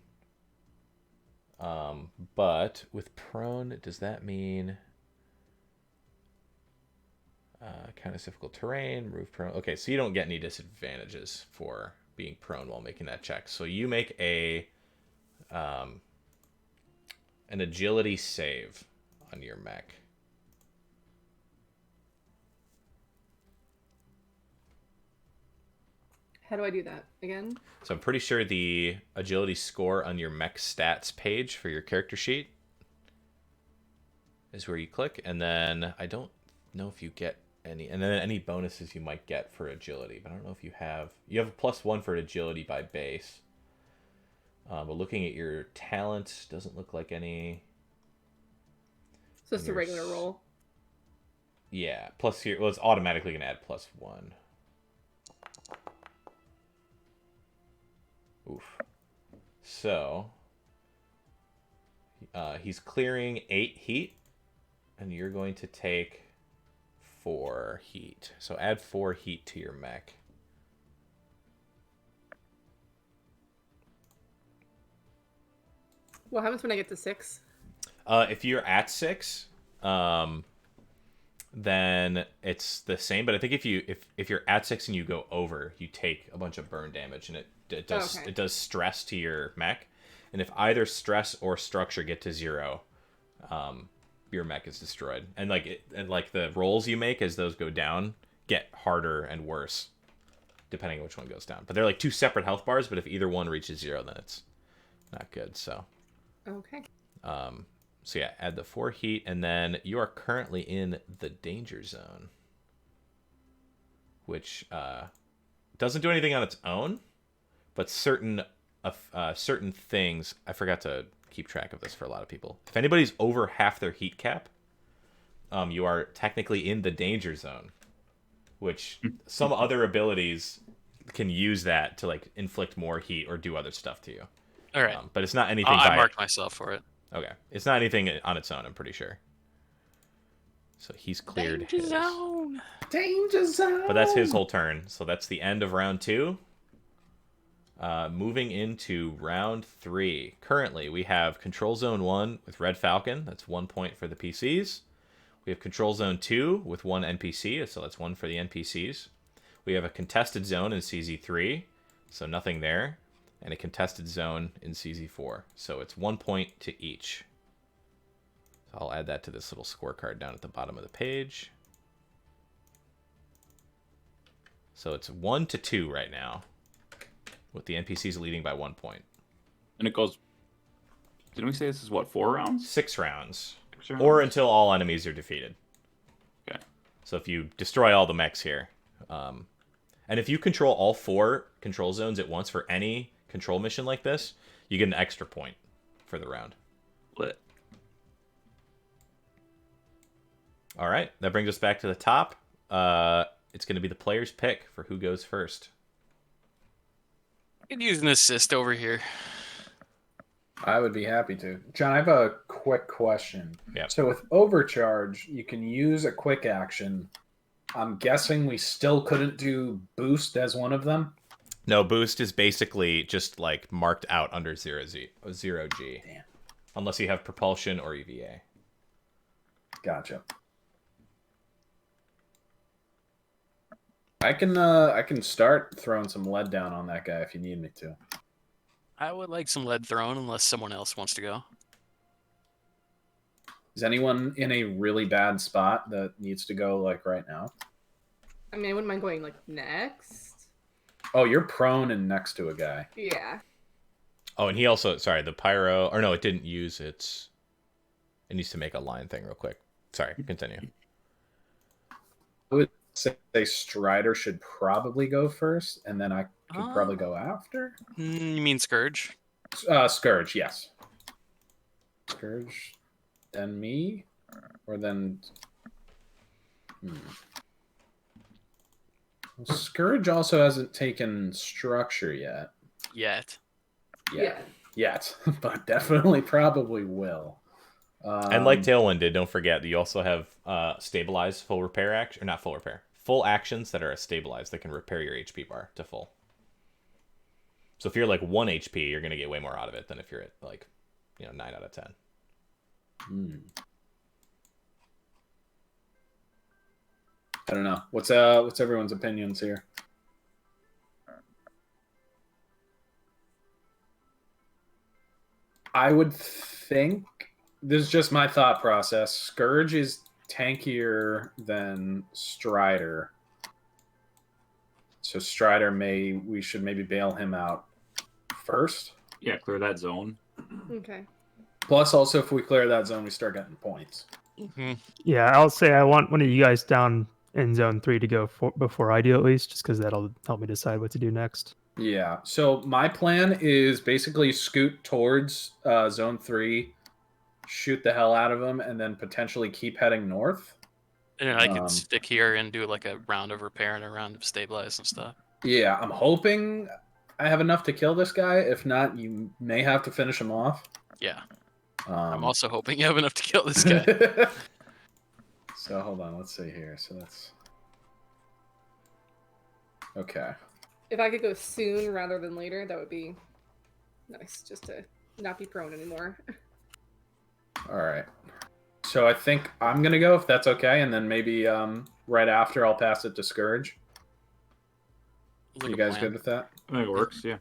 but with prone, does that mean kind of difficult terrain, roof prone? Okay, so you don't get any disadvantages for being prone while making that check. So you make an agility save on your mech. How do I do that again? So I'm pretty sure the agility score on your mech stats page for your character sheet is where you click, and then I don't know if you get any, and then any bonuses you might get for agility, but I don't know if you have a +1 for agility by base. But looking at your talent, doesn't look like any. So it's a regular roll. Yeah, plus here, well, it's automatically gonna add +1. Oof. So he's clearing 8 heat, and you're going to take 4 heat. So add 4 heat to your mech. What happens when I get to 6? If you're at 6, then it's the same. But I think if you're at 6 and you go over, you take a bunch of burn damage, and it does stress to your mech. And if either stress or structure get to 0, your mech is destroyed. And the rolls you make as those go down get harder and worse, depending on which one goes down. But they're like 2 separate health bars. But if either one reaches 0, then it's not good. So. Okay. So yeah, add the 4 heat, and then you are currently in the danger zone, which doesn't do anything on its own, but certain things. I forgot to keep track of this for a lot of people. If anybody's over half their heat cap, you are technically in the danger zone, which some other abilities can use that to like inflict more heat or do other stuff to you. All right. But it's not anything. I marked myself for it. Okay. It's not anything on its own, I'm pretty sure. So he's cleared Danger his. zone. Danger zone. But that's his whole turn. So that's the end of round 2. Moving into round 3. Currently, we have Control Zone 1 with Red Falcon. That's 1 point for the PCs. We have Control Zone 2 with 1 NPC. So that's 1 for the NPCs. We have a contested zone in CZ3. So nothing there. And a contested zone in CZ4. So it's 1 point to each. So I'll add that to this little scorecard down at the bottom of the page. So it's 1 to 2 right now, with the NPCs leading by 1 point. And it goes. Didn't we say this is what, 4 rounds? 6 rounds. 6 rounds? Or until all enemies are defeated. Okay. So if you destroy all the mechs here. And if you control all 4 control zones at once for any control mission like this, you get an extra point for the round. Lit. All right, that brings us back to the top. It's going to be the player's pick for who goes first. I could use an assist over here. I would be happy to. John, I have a quick question. Yeah. So with Overcharge, you can use a quick action. I'm guessing we still couldn't do Boost as one of them? No, Boost is basically just like marked out under 0G. Damn. Unless you have Propulsion or EVA. Gotcha. I can start throwing some lead down on that guy if you need me to. I would like some lead thrown unless someone else wants to go. Is anyone in a really bad spot that needs to go like right now? I mean, I wouldn't mind going like next. Oh, you're prone and next to a guy. Yeah. Oh, and he also, sorry, the Pyro, or no, it didn't use its, it needs to make a line thing real quick. Sorry, continue. say Strider should probably go first, and then I could probably go after. You mean Scourge? Scourge, yes. Scourge, then me, or then. Well, Scourge also hasn't taken structure yet. Yet. Yet, but definitely probably will. And like Tailwind did, don't forget that you also have stabilize full repair action, or not full repair, full actions that are stabilized that can repair your HP bar to full. So if you're like 1 HP, you're gonna get way more out of it than if you're at like, 9 out of 10. I don't know. What's everyone's opinions here? I would think, this is just my thought process, Scourge is tankier than Strider. So Strider we should maybe bail him out first. Yeah, clear that zone. Okay. Plus, also, if we clear that zone, we start getting points. Yeah, I'll say I want one of you guys down in zone 3 to go before I do, at least, just because that'll help me decide what to do next. Yeah. So my plan is basically scoot towards zone 3, shoot the hell out of them, and then potentially keep heading north. And then I can stick here and do like a round of repair and a round of stabilize and stuff. Yeah, I'm hoping I have enough to kill this guy. If not, you may have to finish him off. Yeah. I'm also hoping you have enough to kill this guy. So hold on, let's see here. So that's okay. If I could go soon rather than later, that would be nice, just to not be prone anymore. All right. So I think I'm gonna go if that's okay, and then maybe right after I'll pass it to Scourge. Like You a guys plan. good with that? I think it works, yeah.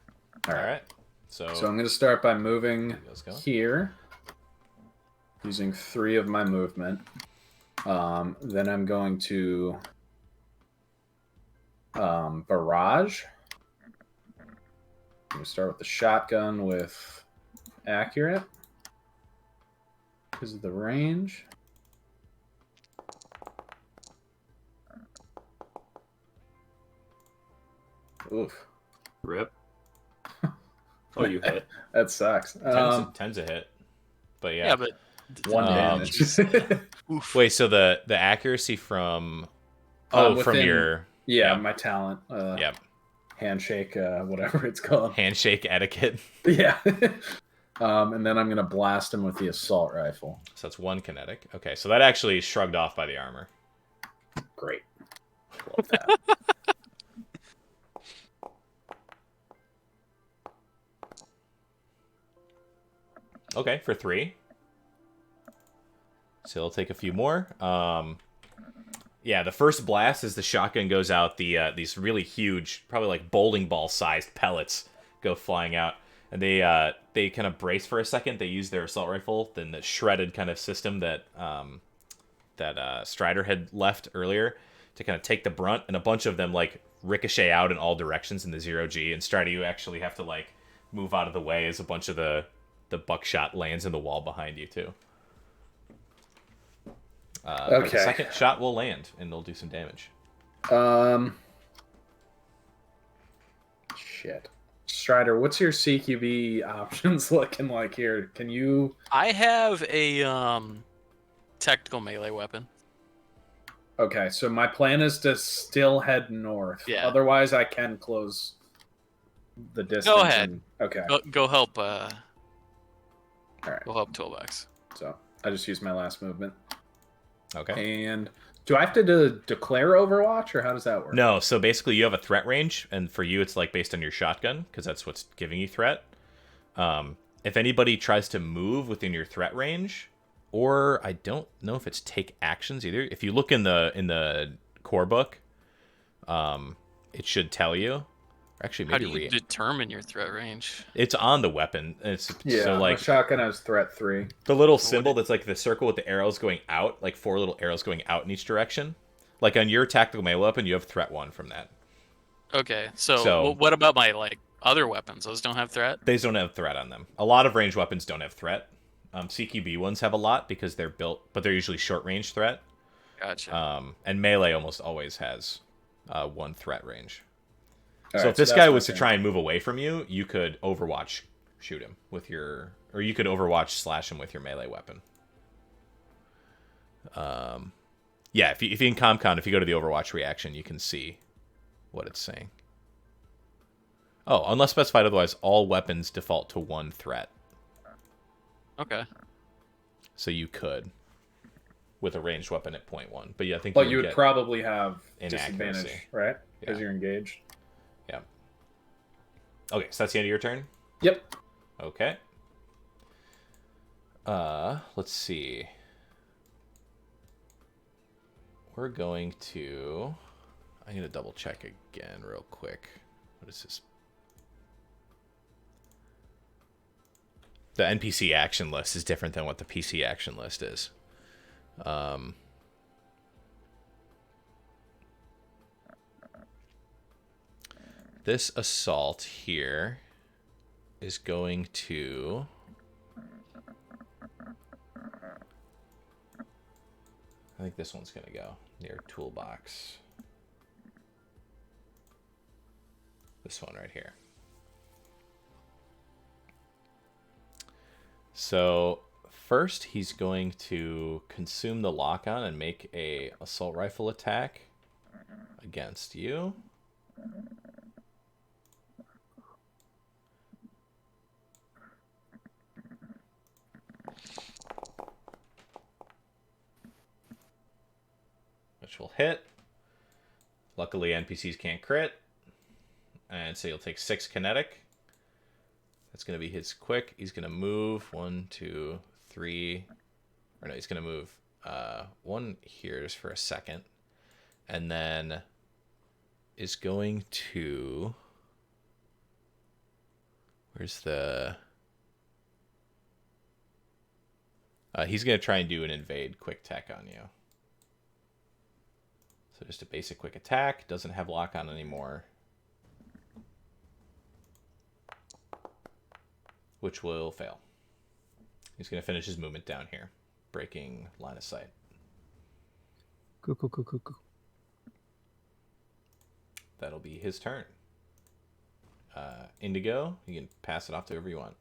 All All right. right. So So I'm gonna start by moving let's go. here, using 3 of my movement. Then I'm going to barrage. I'm gonna start with the shotgun with accurate because of the range. Oof. Rip. Oh, you hit. That sucks. Tens a hit. But Yeah, but 1 damage. oof. wait, so the accuracy from from within- your Yeah, my talent. Yep. Handshake, whatever it's called. handshake etiquette. Yeah. And then I'm going to blast him with the assault rifle. So that's 1 kinetic. Okay, so that actually is shrugged off by the armor. Great. Love that. Okay, for 3. So it'll take a few more. Yeah, the first blast as the shotgun goes out, these really huge, probably like bowling ball sized pellets go flying out, and they kind of brace for a second. They use their assault rifle, then the shredded kind of system that Strider had left earlier to kind of take the brunt, and a bunch of them like ricochet out in all directions in the 0G, and Strider, you actually have to like move out of the way as a bunch of the buckshot lands in the wall behind you too. But Okay. the second shot will land and it'll do some damage. Shit. Strider, what's your CQB options looking like here? Can you... I have a tactical melee weapon. Okay, so my plan is to still head north. Yeah. Otherwise, I can close the distance. Go ahead. Okay. Go help. All right. Go help Toolbox. So I just used my last movement. Okay. And do I have to declare Overwatch, or how does that work? No, so basically you have a threat range, and for you it's like based on your shotgun, because that's what's giving you threat. If anybody tries to move within your threat range, or I don't know if it's take actions either. If you look in the core book, it should tell you. Actually, How maybe do you determine your threat range? it's on the weapon. It's Yeah, so my like shotgun has threat 3. the little symbol that's like the circle with the arrows going out, like 4 little arrows going out in each direction. Like on your tactical melee weapon, you have threat 1 from that. Okay, so So- what about my like other weapons? Those don't have threat. They don't have threat on them. A lot of ranged weapons don't have threat. CQB ones have a lot because they're built, but they're usually short range threat. Gotcha. And melee almost always has 1 threat range. All So right, if this that's guy my was to turn. try and move away from you, you could Overwatch shoot him with your, or you could Overwatch slash him with your melee weapon. Yeah, if you in ComCon, if you go to the Overwatch reaction, you can see what it's saying. Oh, unless specified otherwise, all weapons default to 1 threat. Okay. So you could with a ranged weapon at 0.1, but yeah, I think But you would get probably have inaccuracy. disadvantage, right? Because Yeah. you're engaged. Yeah. Okay, so that's the end of your turn. Yep. Okay. Let's see. We're going to. I'm gonna double check again real quick. What is this? The NPC action list is different than what the PC action list is. This assault here is going to. I think this one's going to go near toolbox. This one right here. So first he's going to consume the lock-on and make a assault rifle attack against you. Which will hit. Luckily NPCs can't crit. And so you'll take 6 kinetic. That's going to be his quick. He's going to move 1, 2, 3. Or no, he's going to move 1 here just for a second. And then is going to... Where's the... he's going to try and do an invade quick tech on you. So just a basic quick attack. Doesn't have lock on anymore. Which will fail. He's going to finish his movement down here. Breaking line of sight. Cool. That'll be his turn. Indigo, you can pass it off to whoever you want.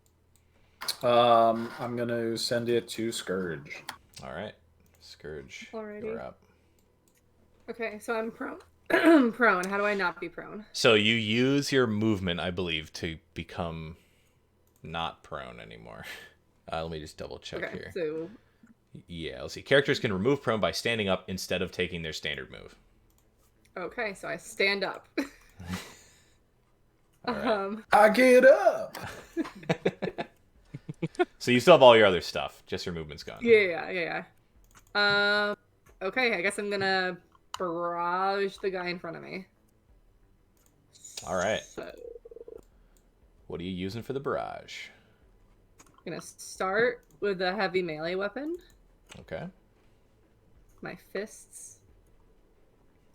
I'm going to send it to Scourge. All right. Scourge, Alrighty. you're up. Okay, so I'm prone. Prone. How do I not be prone? So you use your movement, I believe, to become not prone anymore. Let me just double check Okay, here. so Yeah, let's see. Characters can remove prone by standing up instead of taking their standard move. okay, so I stand up. All right. I get up! So you still have all your other stuff, just your movement's gone. Yeah. Okay, I guess I'm gonna barrage the guy in front of me. All right. So What are you using for the barrage? I'm gonna start with a heavy melee weapon. Okay. My fists.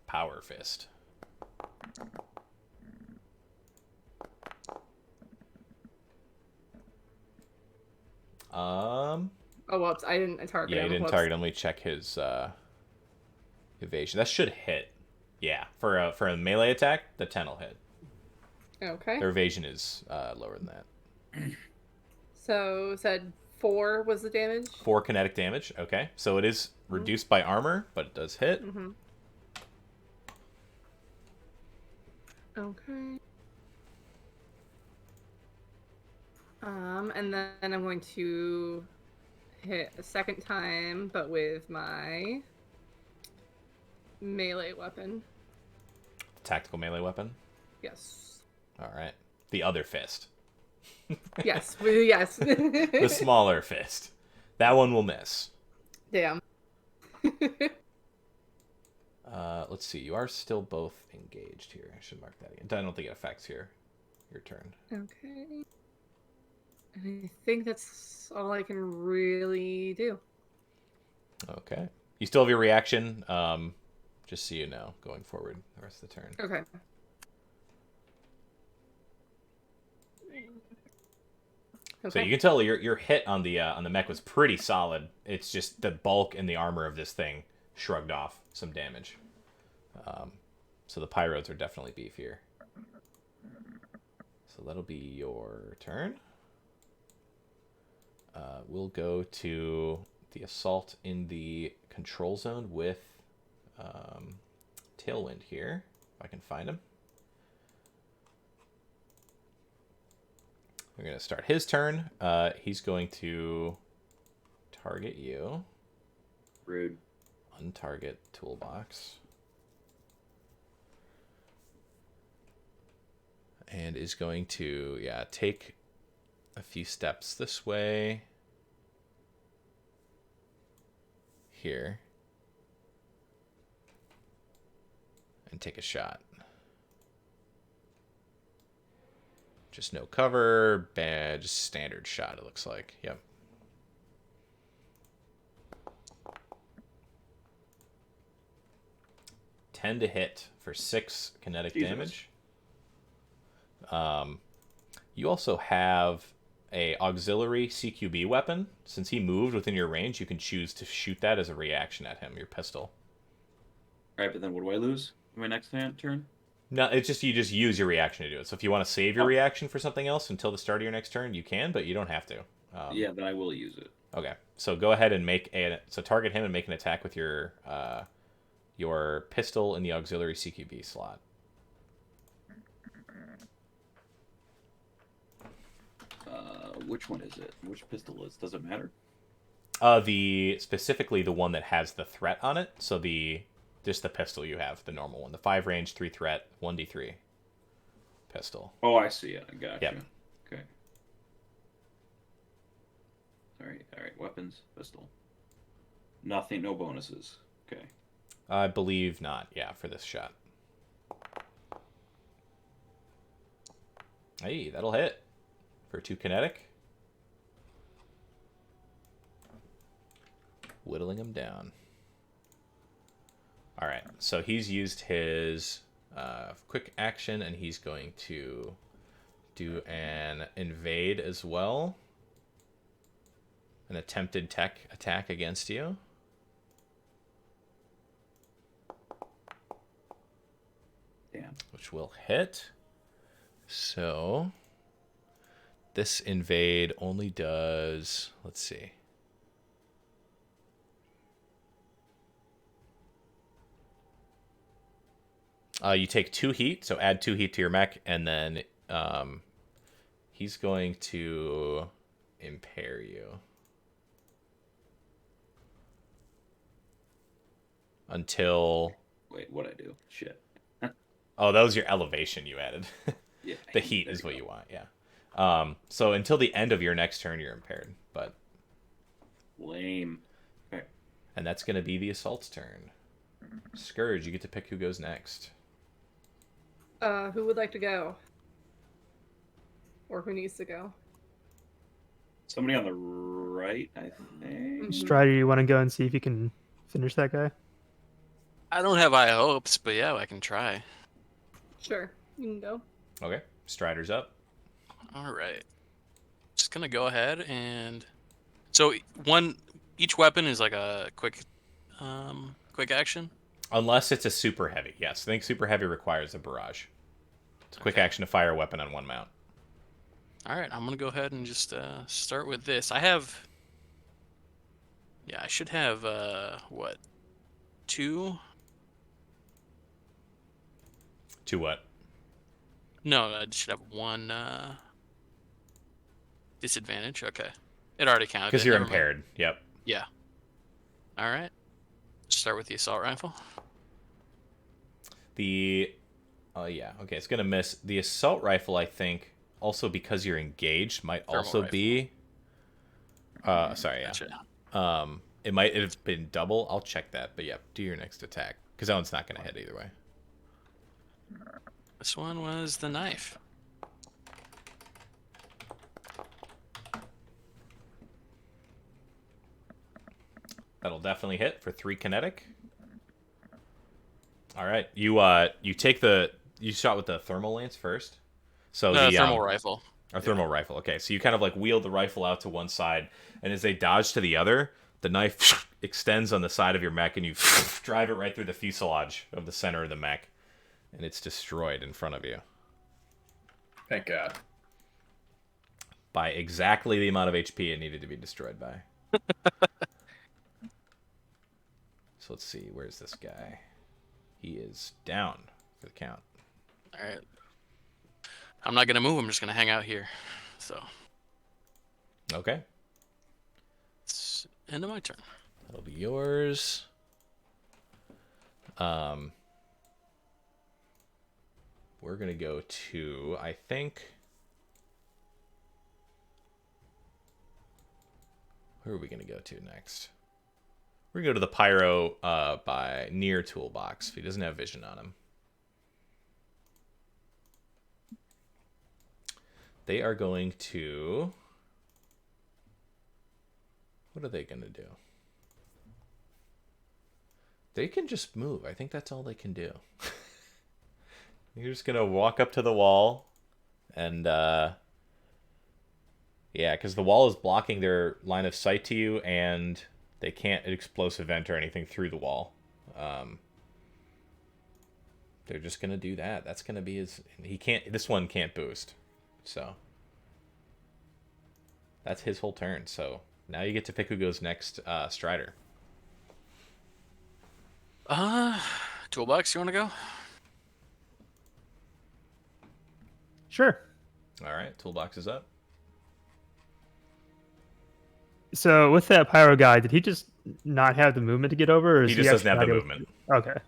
Power fist. Oh, whoops! I didn't target Yeah, him. you didn't Whoops. target him. Let me check his evasion. That should hit. Yeah, for a melee attack, the 10 will hit. Okay. Their evasion is lower than that. So said 4 was the damage. 4 kinetic damage. Okay, so it is reduced by armor, but it does hit. Mm-hmm. Okay. And then I'm going to hit a second time, but with my melee weapon. Tactical melee weapon. Yes. All right. The other fist. Yes. Yes. The smaller fist. That one will miss. Damn. Let's see. You are still both engaged here. I should mark that again. I don't think it affects your turn. Okay. I think that's all I can really do. Okay. You still have your reaction. Just so you know, going forward the rest of the turn. Okay. So you can tell your hit on the mech was pretty solid. It's just the bulk and the armor of this thing shrugged off some damage. So the pyrodes are definitely beefier. So that'll be your turn. We'll go to the assault in the control zone with Tailwind here, if I can find him. We're going to start his turn. He's going to target you. Rude. Untarget toolbox. And is going to, take a few steps this way. Here. And take a shot. Just no cover, bad, just standard shot, it looks like. Yep. $10 to hit for 6 kinetic damage. You also have a auxiliary CQB weapon. Since he moved within your range, you can choose to shoot that as a reaction at him, your pistol. Alright, but then what do I lose in my next turn? No, it's just you just use your reaction to do it. So if you want to save your reaction for something else until the start of your next turn, you can, but you don't have to. Yeah, then I will use it. Okay, so go ahead and target him and make an attack with your pistol in the auxiliary CQB slot. Which one is it? Which pistol is? Does it matter? Specifically the one that has the threat on it. So just the pistol you have, the normal one, the 5 range, 3 threat, 1d3 pistol. Oh, I see it. I got Yep. you. Okay. All right. Weapons, pistol. Nothing, no bonuses. Okay. I believe not. Yeah, for this shot. Hey, that'll hit for 2 kinetic. Whittling him down. All right, so he's used his quick action, and he's going to do an invade as well. An attempted tech attack against you. Damn. Which will hit. So this invade only does, let's see. You take 2 heat, so add 2 heat to your mech, and then he's going to impair you. Until... Wait, what'd I do? Shit. Oh, that was your elevation you added. Yeah. The heat is what you want, yeah. So until the end of your next turn, you're impaired, but... Lame. Okay. And that's going to be the assault's turn. Scourge, you get to pick who goes next. Who would like to go? Or who needs to go? Somebody on the right, I think. Strider, you want to go and see if you can finish that guy? I don't have high hopes, but yeah, I can try. Sure, you can go. Okay, Strider's up. All right. Just gonna go ahead and so each weapon is like a quick action. Unless it's a super heavy. Yes, I think super heavy requires a barrage. It's a quick action to fire a weapon on one mount. All right, I'm gonna go ahead and just start with this. I should have what? 2? 2 what? No, I should have 1 disadvantage. Okay, it already counted. Because you're Never mind. impaired. Yep. Yeah. All right. Start with the assault rifle. Okay, it's gonna miss. The assault rifle, I think, also because you're engaged, might Thermal also rifle. be. Sorry, yeah. Gotcha. It might have been double. I'll check that, but yeah, do your next attack because that one's not gonna hit either way. This one was the knife. That'll definitely hit for 3 kinetic. All right, you shot with the thermal lance first. So No, the thermal rifle. Or thermal rifle. Okay, so you kind of like wheel the rifle out to one side, and as they dodge to the other, the knife extends on the side of your mech, and you drive it right through the fuselage of the center of the mech, and it's destroyed in front of you Thank God. by exactly the amount of HP it needed to be destroyed by. So let's see, where's this guy? He is down for the count. All right. I'm not gonna move. I'm just gonna hang out here. So Okay, it's end of my turn. that'll be yours. We're gonna go to, I think. Where are we gonna go to next? We're gonna go to the pyro by near toolbox. If he doesn't have vision on him, they are going to. What are they gonna do? They can just move. I think that's all they can do. You're just gonna walk up to the wall, and yeah, because the wall is blocking their line of sight to you, and they can't explosive vent or anything through the wall. They're just gonna do that. That's gonna be his. He can't. This one can't boost, so that's his whole turn. So now you get to pick who goes next. Strider. Toolbox, you want to go? Sure. All right, toolbox is up. So with that pyro guy, did he just not have the movement to get over? Or is He just doesn't actually have the not able- movement. Okay.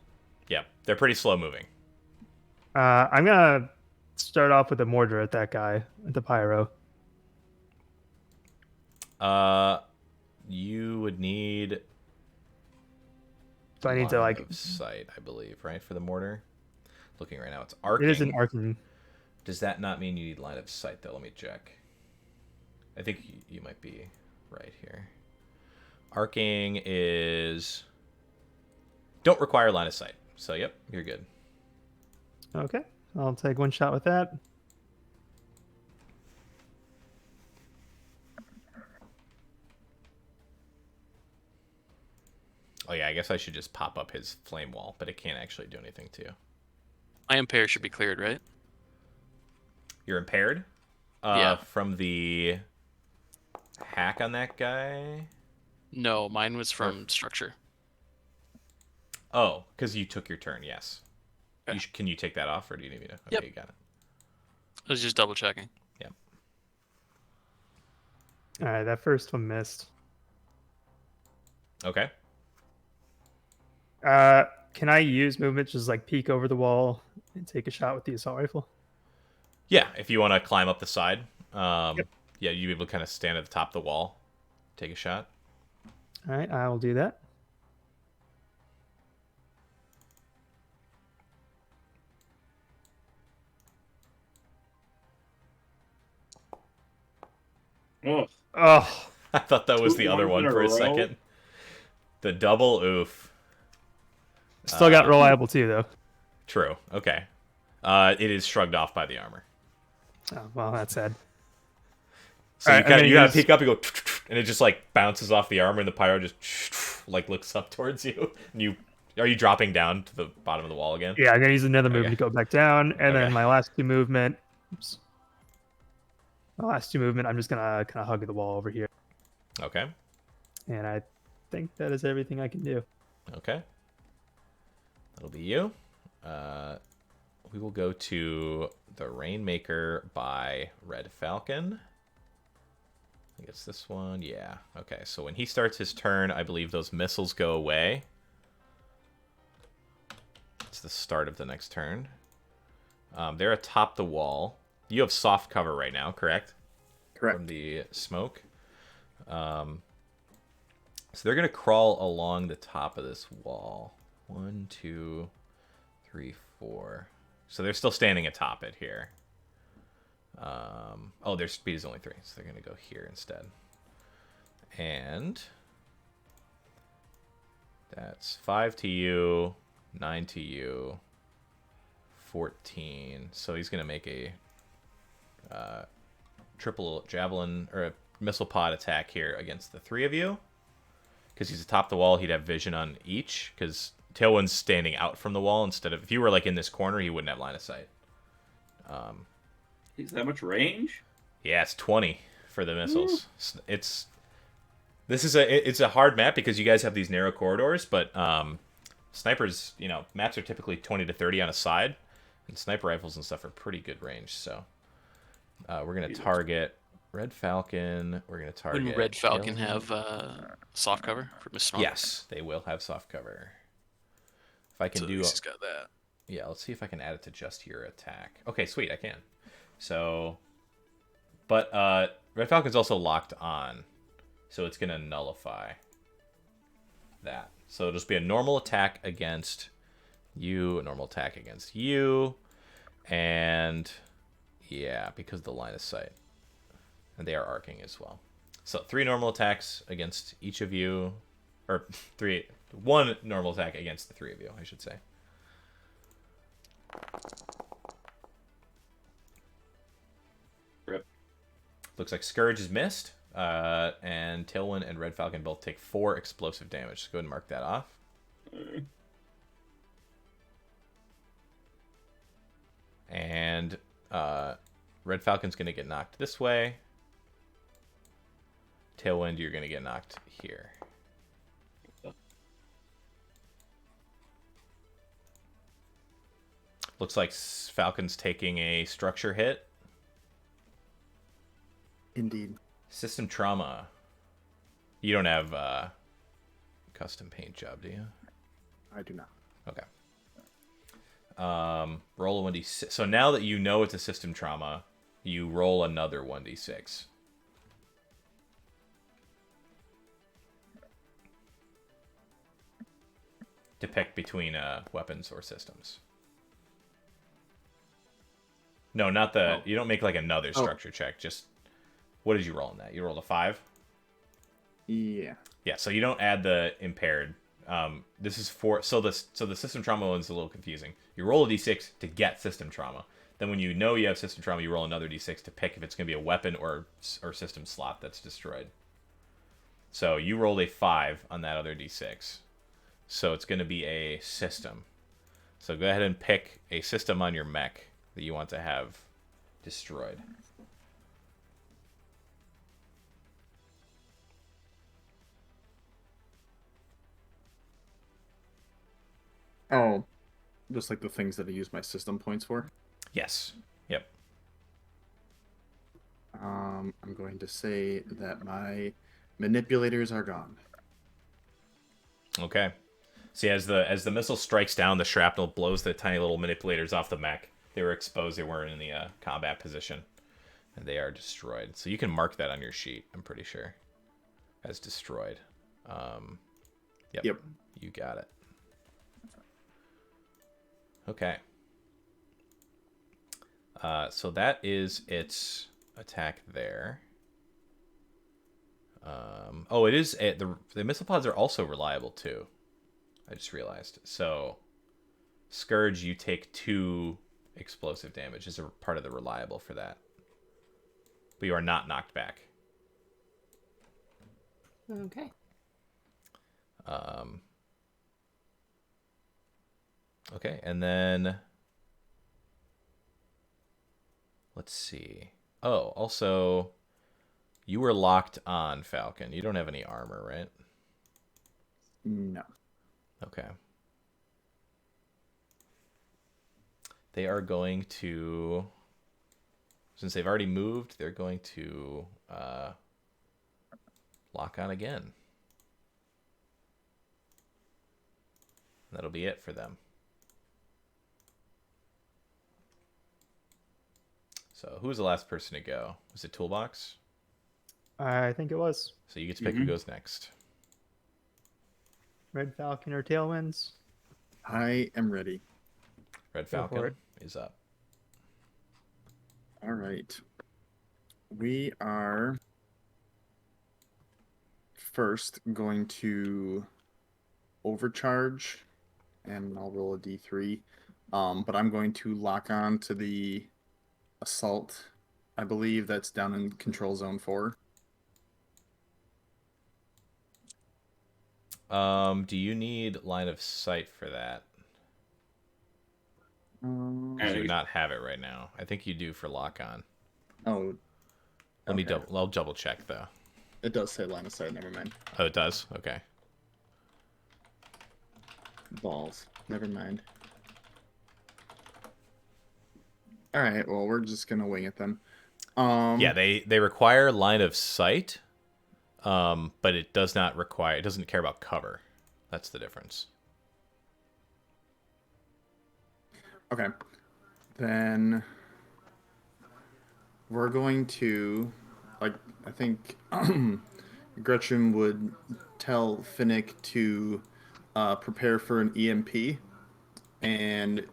Yeah, they're pretty slow moving. I'm gonna start off with a mortar at that guy at the pyro. You would need. So I need to line like. of sight, I believe, right, for the mortar. Looking right now, it's arcing. It is an arcing. Does that not mean you need line of sight, though? Let me check. I think you might be right here. Arcing is... Don't require line of sight. So, yep, you're good. Okay. I'll take one shot with that. Oh, yeah, I guess I should just pop up his flame wall, but it can't actually do anything to you. My impair should be cleared, right? You're impaired? Yeah. From the hack on that guy? No, mine was from structure. Oh, because you took your turn, yes. Okay. Can you take that off, or do you need me to? Okay, Yep. you got it. I was just double checking. Yep. All right, that first one missed. Okay. Can I use movement just like peek over the wall and take a shot with the assault rifle? Yeah, if you want to climb up the side, Yep. yeah, you'd be able to kind of stand at the top of the wall, take a shot. All right, I will do that. Oh, Oh, I thought that was Two the other ones one in a for a row? second. The double oof. still got reliable too, though. True. Okay. It is shrugged off by the armor. Oh, well, that's sad. So Alright, you I'm you gonna gotta use- peek up, you go, and it just like bounces off the armor, and the pyro just like looks up towards you. And are you dropping down to the bottom of the wall again? Yeah, I'm gonna use another movement Okay. to go back down, and Okay. then my last two movement. Oops. My last two movement, I'm just gonna kind of hug the wall over here, Okay. and I think that is everything I can do. Okay. That'll be you. We will go to the Rainmaker by Red Falcon. I think it's this one. Yeah. Okay, so when he starts his turn, I believe those missiles go away. It's the start of the next turn. They're atop the wall. You have soft cover right now, correct? Correct. From the smoke. So they're going to crawl along the top of this wall. 1, 2, 3, 4. So they're still standing atop it here. Oh, their speed is only 3, so they're going to go here instead. And that's 5 to you, 9 to you, 14. So he's going to make a triple javelin or a missile pod attack here against the 3 of you. because he's atop the wall, he'd have vision on each, because Tailwind's standing out from the wall instead of... If you were, like, in this corner, he wouldn't have line of sight. He's that much range? Yeah, it's 20 for the missiles. It's a hard map because you guys have these narrow corridors, but snipers, maps are typically 20 to 30 on a side, and sniper rifles and stuff are pretty good range. So we're gonna target Red Falcon. We're gonna target. Wouldn't Red Falcon have soft cover for Miss Snark? Yes, they will have soft cover. If I can So do, he's got that. yeah, let's see if I can add it to just your attack. Okay, sweet, I can. So, but Red Falcon's also locked on, so it's gonna nullify that. So it'll just be a normal attack against you, a normal attack against you, and yeah, because of the line of sight. And they are arcing as well. So 3 normal attacks against each of you, or 1 normal attack against the 3 of you, I should say. Rip. Looks like Scourge is missed, and Tailwind and Red Falcon both take 4 explosive damage. So go ahead and mark that off. And Red Falcon's going to get knocked this way. Tailwind, you're going to get knocked here. Looks like Falcon's taking a structure hit. Indeed. System trauma. You don't have custom paint job, do you? I do not. Okay. Roll a 1d6. So now that you know it's a system trauma, you roll another 1d6. To pick between weapons or systems. No, not the... Oh. You don't make like another structure check. Just... What did you roll in that? You rolled a 5? Yeah. Yeah, so you don't add the impaired. This is for... So the system trauma one's a little confusing. You roll a d6 to get system trauma. Then when you know you have system trauma, you roll another d6 to pick if it's going to be a weapon or system slot that's destroyed. So you rolled a 5 on that other d6. So it's going to be a system. So go ahead and pick a system on your mech that you want to have destroyed. Oh, just like the things that I use my system points for. Yes. Yep. I'm going to say that my manipulators are gone. Okay. See, as the missile strikes down, the shrapnel blows the tiny little manipulators off the mech. They were exposed. They weren't in the combat position. And they are destroyed. So you can mark that on your sheet, I'm pretty sure. As destroyed. Yep. Yep. You got it. Okay. So that is its attack there. Oh, it is... The missile pods are also reliable, too. I just realized. So, Scourge, you take 2 explosive damage as a part of the reliable for that. But you are not knocked back. Okay. Okay, and then... Let's see. Oh, also... You were locked on, Falcon. You don't have any armor, right? No. Okay. They are going to... Since they've already moved, they're going to lock on again. That'll be it for them. So, who was the last person to go? Was it Toolbox? I think it was. So you get to pick who goes next. Red Falcon or Tailwinds? I am ready. Red Go for Falcon it. is up. All right. We are first going to overcharge, and I'll roll a d3. But I'm going to lock on to the assault. I believe that's down in control zone 4. Do you need line of sight for that? I do not have it right now. I think you do for lock on. Oh, Let me okay. I'll double check though. It does say line of sight. Never mind. Oh, it does. Okay. Balls. Never mind. All right. Well, we're just gonna wing it then. Yeah, they require line of sight, but it does not require. It doesn't care about cover. That's the difference. Okay. Then we're going to, like, I think Gretchen would tell Finnick to prepare for an EMP, and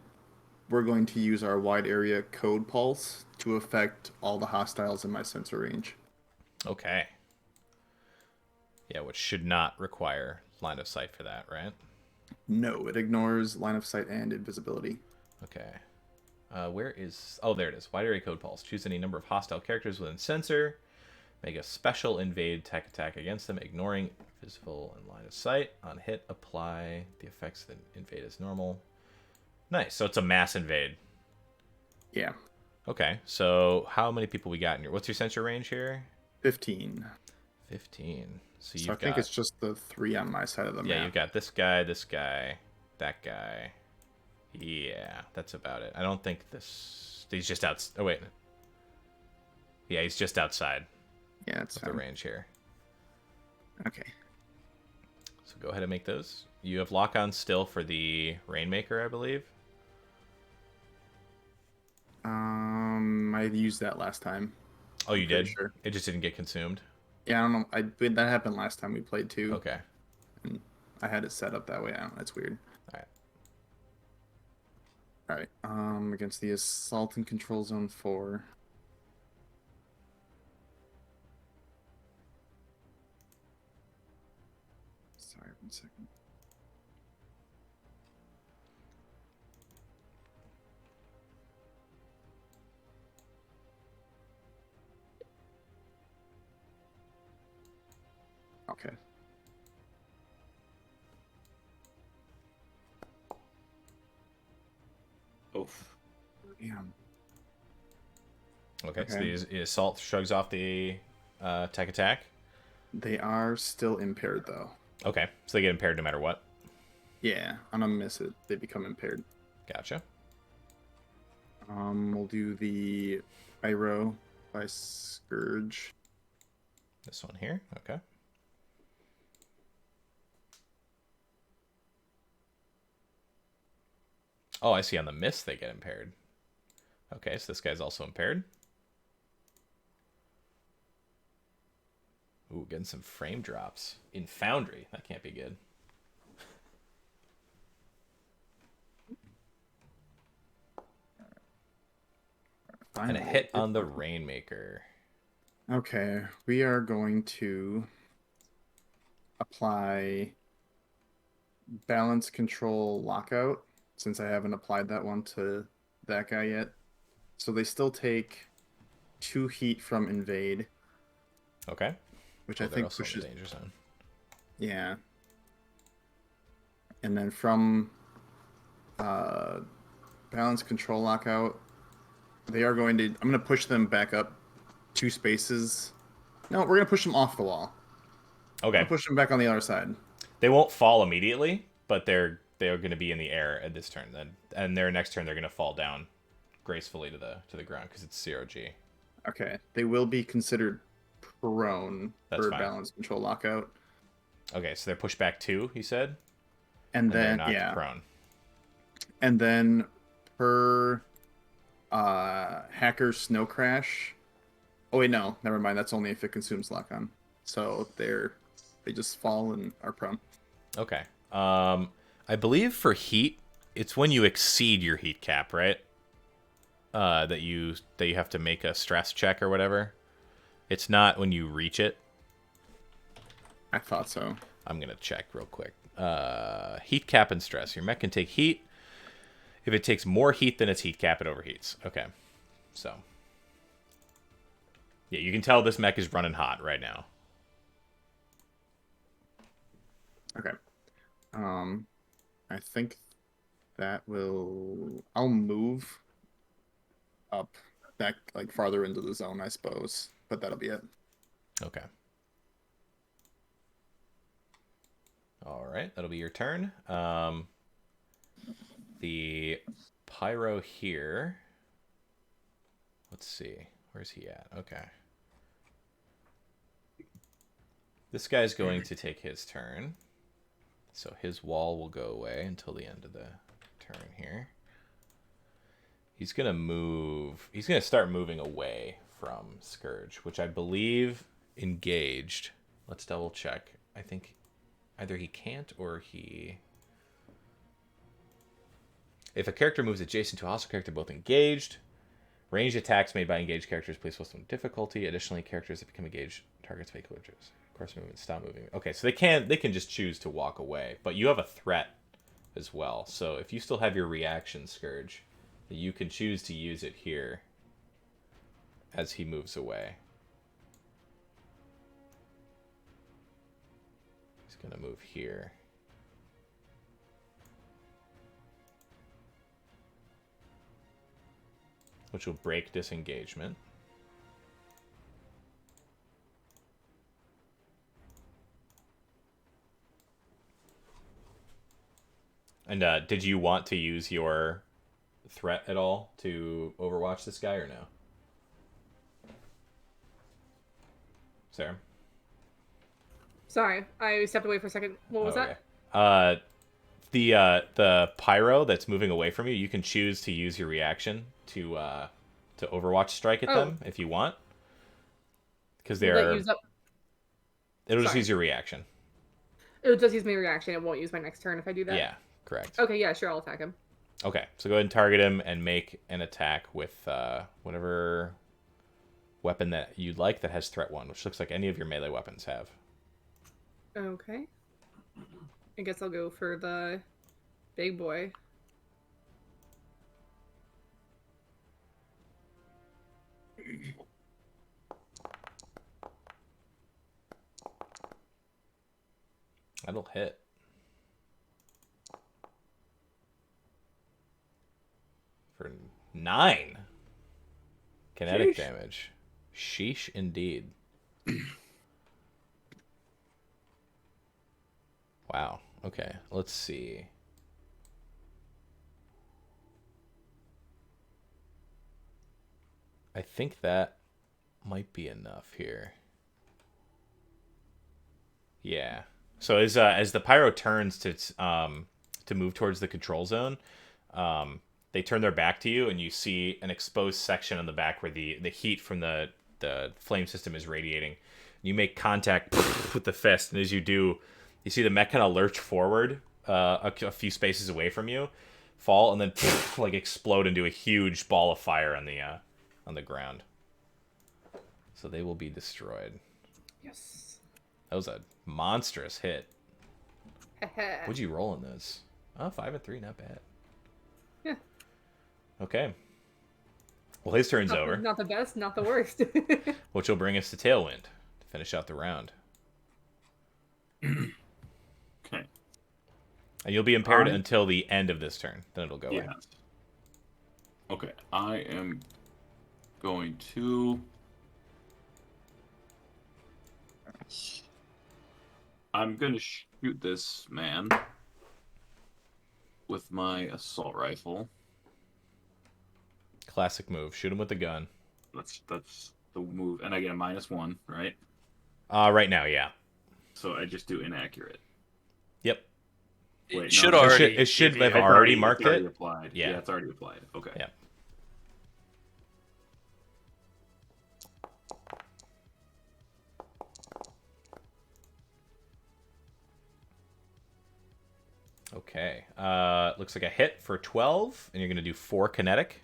we're going to use our wide area code pulse to affect all the hostiles in my sensor range. Okay. Yeah, which should not require line of sight for that, right? No, it ignores line of sight and invisibility. Okay. Where is... Oh, there it is. Wide area code pulse. Choose any number of hostile characters within sensor. Make a special invade tech attack against them, ignoring visible and line of sight. On hit, apply the effects that invade as normal. Nice. So it's a mass invade. Yeah. Okay. So how many people we got in your... What's your sensor range here? 15. 15. So I think it's just the 3 on my side of the map. Yeah, you've got this guy, that guy. Yeah, that's about it. I don't think this... He's just out... Oh, wait. Yeah, he's just outside Yeah, it's of the range here. Okay. So go ahead and make those. You have lock-on still for the Rainmaker, I believe. I used that last time. Oh, you I'm pretty did? sure. It just didn't get consumed? Yeah, I don't know. That happened last time we played too. Okay. And I had it set up that way. I don't know. That's weird. Alright. Alright. Against the Assault and Control Zone 4. Sorry, 1 second. Okay. Oof. Damn. Okay, so Okay. the Assault shrugs off the tech attack. They are still impaired though. Okay, so they get impaired no matter what. Yeah, on a miss it, they become impaired. Gotcha. We'll do the Pyro by Scourge. This one here. Okay. Oh, I see. On the miss, they get impaired. Okay, so this guy's also impaired. Ooh, getting some frame drops in Foundry. That can't be good. And a hit on the Rainmaker. Okay, we are going to apply balance control lockout since I haven't applied that one to that guy yet. So they still take 2 heat from invade, Okay. which Oh, I they're think also in the pushes. danger zone. Yeah. And then from balance control lockout, they are going to. I'm going to push them back up 2 spaces. No, we're going to push them off the wall. Okay. I'll push them back on the other side. They won't fall immediately, but they're going to be in the air at this turn. Then, and their next turn they're going to fall down gracefully to the ground because it's CRG. Okay, they will be considered prone That's for fine. balance control lockout, Okay, so they're pushed back 2, you said, and they're then knocked prone. and then per hacker snow crash. Oh wait, no, never mind. That's only if it consumes lock on. So they just fall and are prone. Okay. I believe for heat, it's when you exceed your heat cap, right? That you have to make a stress check or whatever. It's not when you reach it. I thought so. I'm gonna check real quick. Heat cap and stress. Your mech can take heat. If it takes more heat than its heat cap, it overheats. Okay. So. Yeah, you can tell this mech is running hot right now. Okay. I think that will. I'll move up back like farther into the zone, I suppose. But that'll be it. Okay. All right, that'll be your turn. The pyro here. Let's see. Where's he at? Okay. This guy's going to take his turn. So his wall will go away until the end of the turn here. He's going to move. He's going to start moving away from Scourge, which I believe engaged. Let's double check. I think either he can't or he... If a character moves adjacent to a hostile character both engaged, ranged attacks made by engaged characters place plus one difficulty. Additionally, characters that become engaged targets make glitches. Of course, movement, stop moving. Okay, so they can just choose to walk away, but you have a threat as well. So if you still have your reaction Scourge, you can choose to use it here as he moves away. He's gonna move here. Which will break disengagement. And did you want to use your threat at all to overwatch this guy or no? Sarah? Sorry, I stepped away for a second. What was that? The pyro that's moving away from you, you can choose to use your reaction to Overwatch strike at them if you want. Because they're... It'll just use your reaction. It'll just use my reaction. It won't use my next turn if I do that? Yeah, correct. Okay, yeah, sure, I'll attack him. Okay, so go ahead and target him and make an attack with whatever weapon that you'd like that has threat 1, which looks like any of your melee weapons have. Okay. I guess I'll go for the big boy. That'll hit. For 9 kinetic damage. Sheesh indeed. Wow. Okay, let's see. I think that might be enough here. Yeah. So as the pyro turns to move towards the control zone, they turn their back to you, and you see an exposed section on the back where the heat from the flame system is radiating. You make contact with the fist, and as you do, you see the mech kind of lurch forward a few spaces away from you, fall, and then like explode into a huge ball of fire on the ground. So they will be destroyed. Yes. That was a monstrous hit. What'd you roll in this? Oh, 5 and 3, not bad. Yeah. Okay. Well, his turn's over. Not the best, not the worst. Which will bring us to Tailwind to finish out the round. Okay. And you'll be impaired until the end of this turn. Then it'll go away. Yes. Okay, I am going to... I'm going to shoot this man with my assault rifle. Classic move. Shoot him with the gun. That's the move. And I get a -1, right? Right now, yeah. So I just do inaccurate. Yep. Wait, It should no, already. It should give have you- already marked it's already it. applied. Yeah. Yeah, it's already applied. Okay. Yeah. Okay. Looks like a hit for 12, and you're going to do 4 kinetic.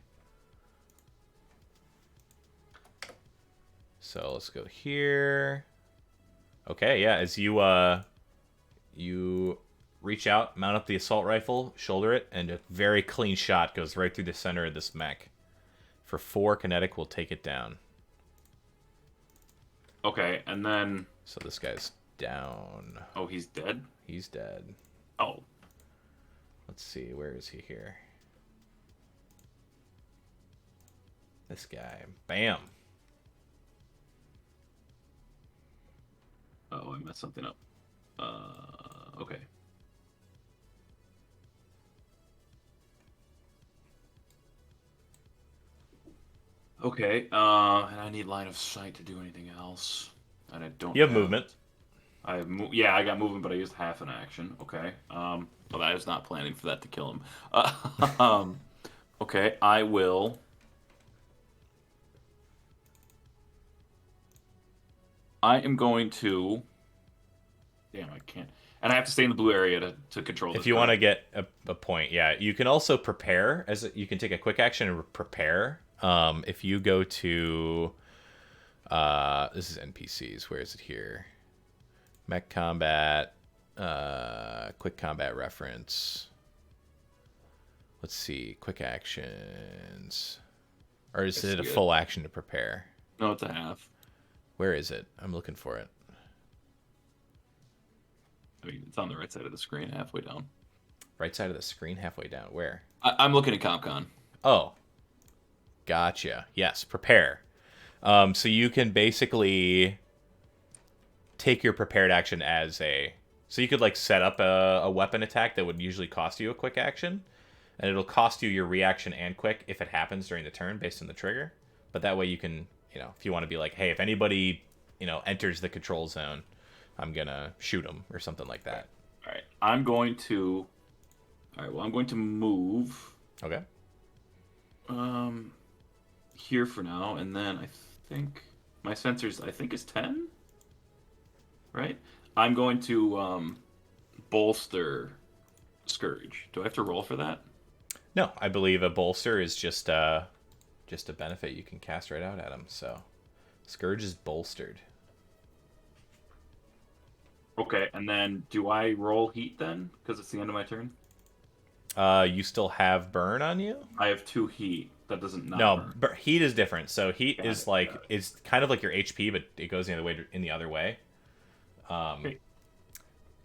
So let's go here. Okay, yeah, as you reach out, mount up the assault rifle, shoulder it, and a very clean shot goes right through the center of this mech. For 4 kinetic, we'll take it down. Okay, and then... So this guy's down. Oh, he's dead? He's dead. Oh, Let's see, where is he here? This guy. Bam. oh, I messed something up. Okay. Okay. And I need line of sight to do anything else, and I don't. You have movement. I have yeah, I got movement, but I used half an action. Okay. Well, I was not planning for that to kill him. Okay, I will. I am going to. Damn, I can't. And I have to stay in the blue area to control this. If you want to get a point, yeah. You can also prepare, you can take a quick action and prepare. If you go to... this is NPCs. Where is it here? Mech combat. Quick combat reference. Let's see. Quick actions. Or is it a full action to prepare? No, it's a half. Where is it? I'm looking for it. I mean, it's on the right side of the screen, halfway down. Right side of the screen, halfway down. Where? I'm looking at CompCon. Oh. Gotcha. Yes, prepare. So you can basically take your prepared action as a... So you could like set up a weapon attack that would usually cost you a quick action. And it'll cost you your reaction and quick if it happens during the turn based on the trigger. But that way you can, if you want to be like, hey, if anybody, enters the control zone, I'm going to shoot them or something like that. All right. I'm going to move. Okay. Here for now, and then I think my sensors, is 10. Right? I'm going to bolster Scourge. Do I have to roll for that? No, I believe a bolster is just a benefit you can cast right out at him. So, Scourge is bolstered. Okay, and then do I roll heat then? Because it's the end of my turn? You still have burn on you? I have 2 heat. That doesn't not No, burn. but heat is different. So heat Got is it, like got it. it's kind of like your HP, but it goes the other way. Okay.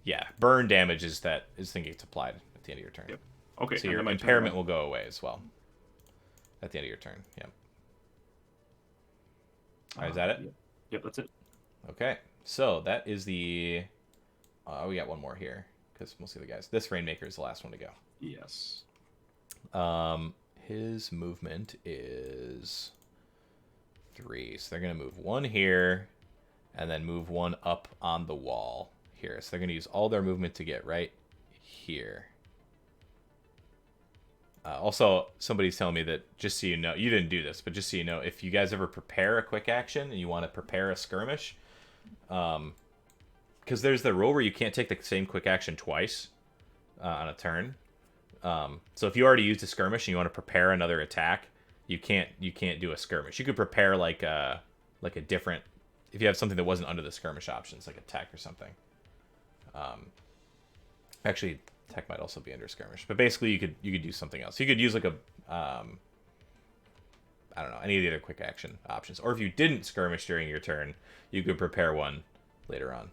Yeah, burn damage is thing gets applied at the end of your turn. Yep. Okay. So and your then my impairment turn. will go away as well at the end of your turn. Yep. All right, is that it? Yep, that's it. Okay, so that is the. We got one more here because most of the guys. This Rainmaker is the last one to go. Yes. His movement is 3, so they're gonna move 1 here, and then move 1 up on the wall here. So they're gonna use all their movement to get right here. Also, somebody's telling me that, just so you know, you didn't do this, but just so you know, if you guys ever prepare a quick action and you want to prepare a skirmish, because there's the rule where you can't take the same quick action twice on a turn. So if you already used a skirmish and you want to prepare another attack, you can't do a skirmish. You could prepare like a different, if you have something that wasn't under the skirmish options, like a tech or something. Actually, tech might also be under skirmish, but basically you could do something else. You could use like a I don't know, any of the other quick action options. Or if you didn't skirmish during your turn, you could prepare one later on.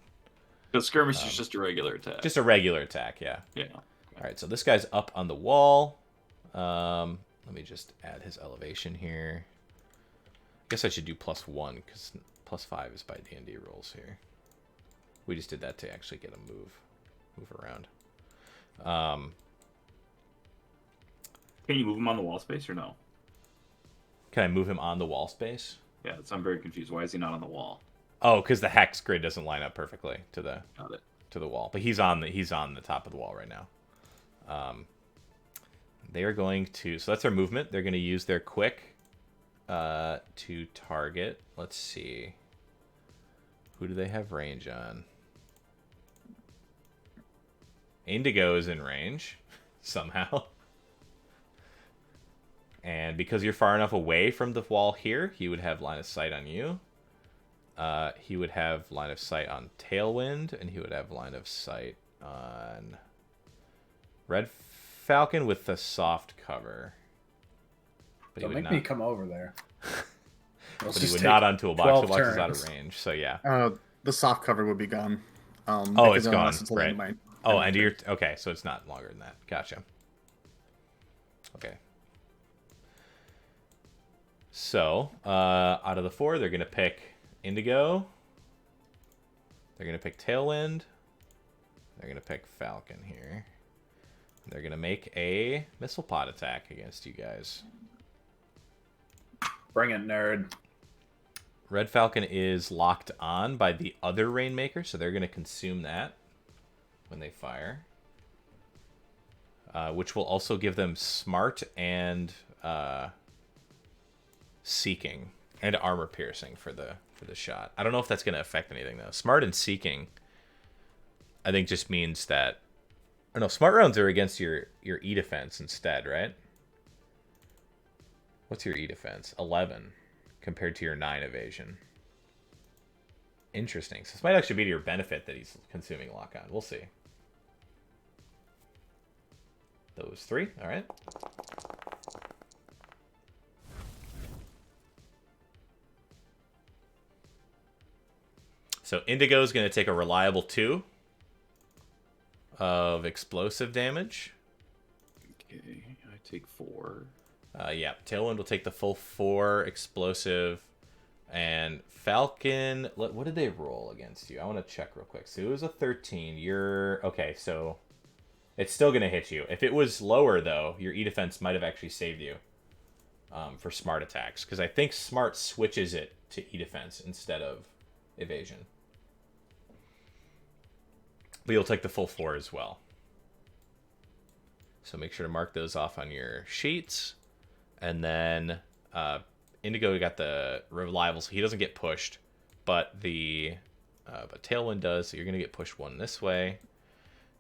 The skirmish is just a regular attack. Just a regular attack, yeah. Yeah. All right, so this guy's up on the wall. Let me just add his elevation here. I guess I should do +1 because +5 is by D&D rules here. We just did that to actually get him move around. Can you move him on the wall space or no? Can I move him on the wall space? Yeah, I'm very confused. Why is he not on the wall? Oh, because the hex grid doesn't line up perfectly to the Got it. wall. But he's on the top of the wall right now. They are going to, so that's their movement. They're going to use their quick to target. Let's see. Who do they have range on? Indigo is in range somehow. And because you're far enough away from the wall here, he would have line of sight on you. He would have line of sight on Tailwind, and he would have line of sight on Red Falcon with the soft cover. But Don't make me come over there. But he would not on Toolbox. 12 Toolbox is out turns. of range, so yeah. The soft cover would be gone. Oh, it's gone, unless it's a right. landmine. Oh, and you're okay. So it's not longer than that. Gotcha. Okay. So out of the 4, they're gonna pick Indigo. They're gonna pick Tailwind. They're gonna pick Falcon here. They're gonna make a missile pod attack against you guys. Bring it, nerd. Red Falcon is locked on by the other Rainmaker, so they're gonna consume that when they fire. Which will also give them Smart and Seeking and Armor Piercing for the shot. I don't know if that's gonna affect anything though. Smart and Seeking, I think, just means that. Or no, Smart rounds are against your E defense instead, right? What's your E defense? 11 compared to your 9 evasion. Interesting. So this might actually be to your benefit that he's consuming lock on. We'll see. Those 3, all right. So Indigo is going to take a reliable 2 of explosive damage. Okay, I take 4. Yeah, Tailwind will take the full 4 explosive. And Falcon, what did they roll against you? I want to check real quick. So it was a 13. You're okay, so it's still going to hit you. If it was lower, though, your E defense might have actually saved you for smart attacks. Because I think smart switches it to E defense instead of evasion. But you'll take the full 4 as well. So make sure to mark those off on your sheets. And then Indigo got the reliable, so he doesn't get pushed. But but Tailwind does, so you're going to get pushed 1 this way.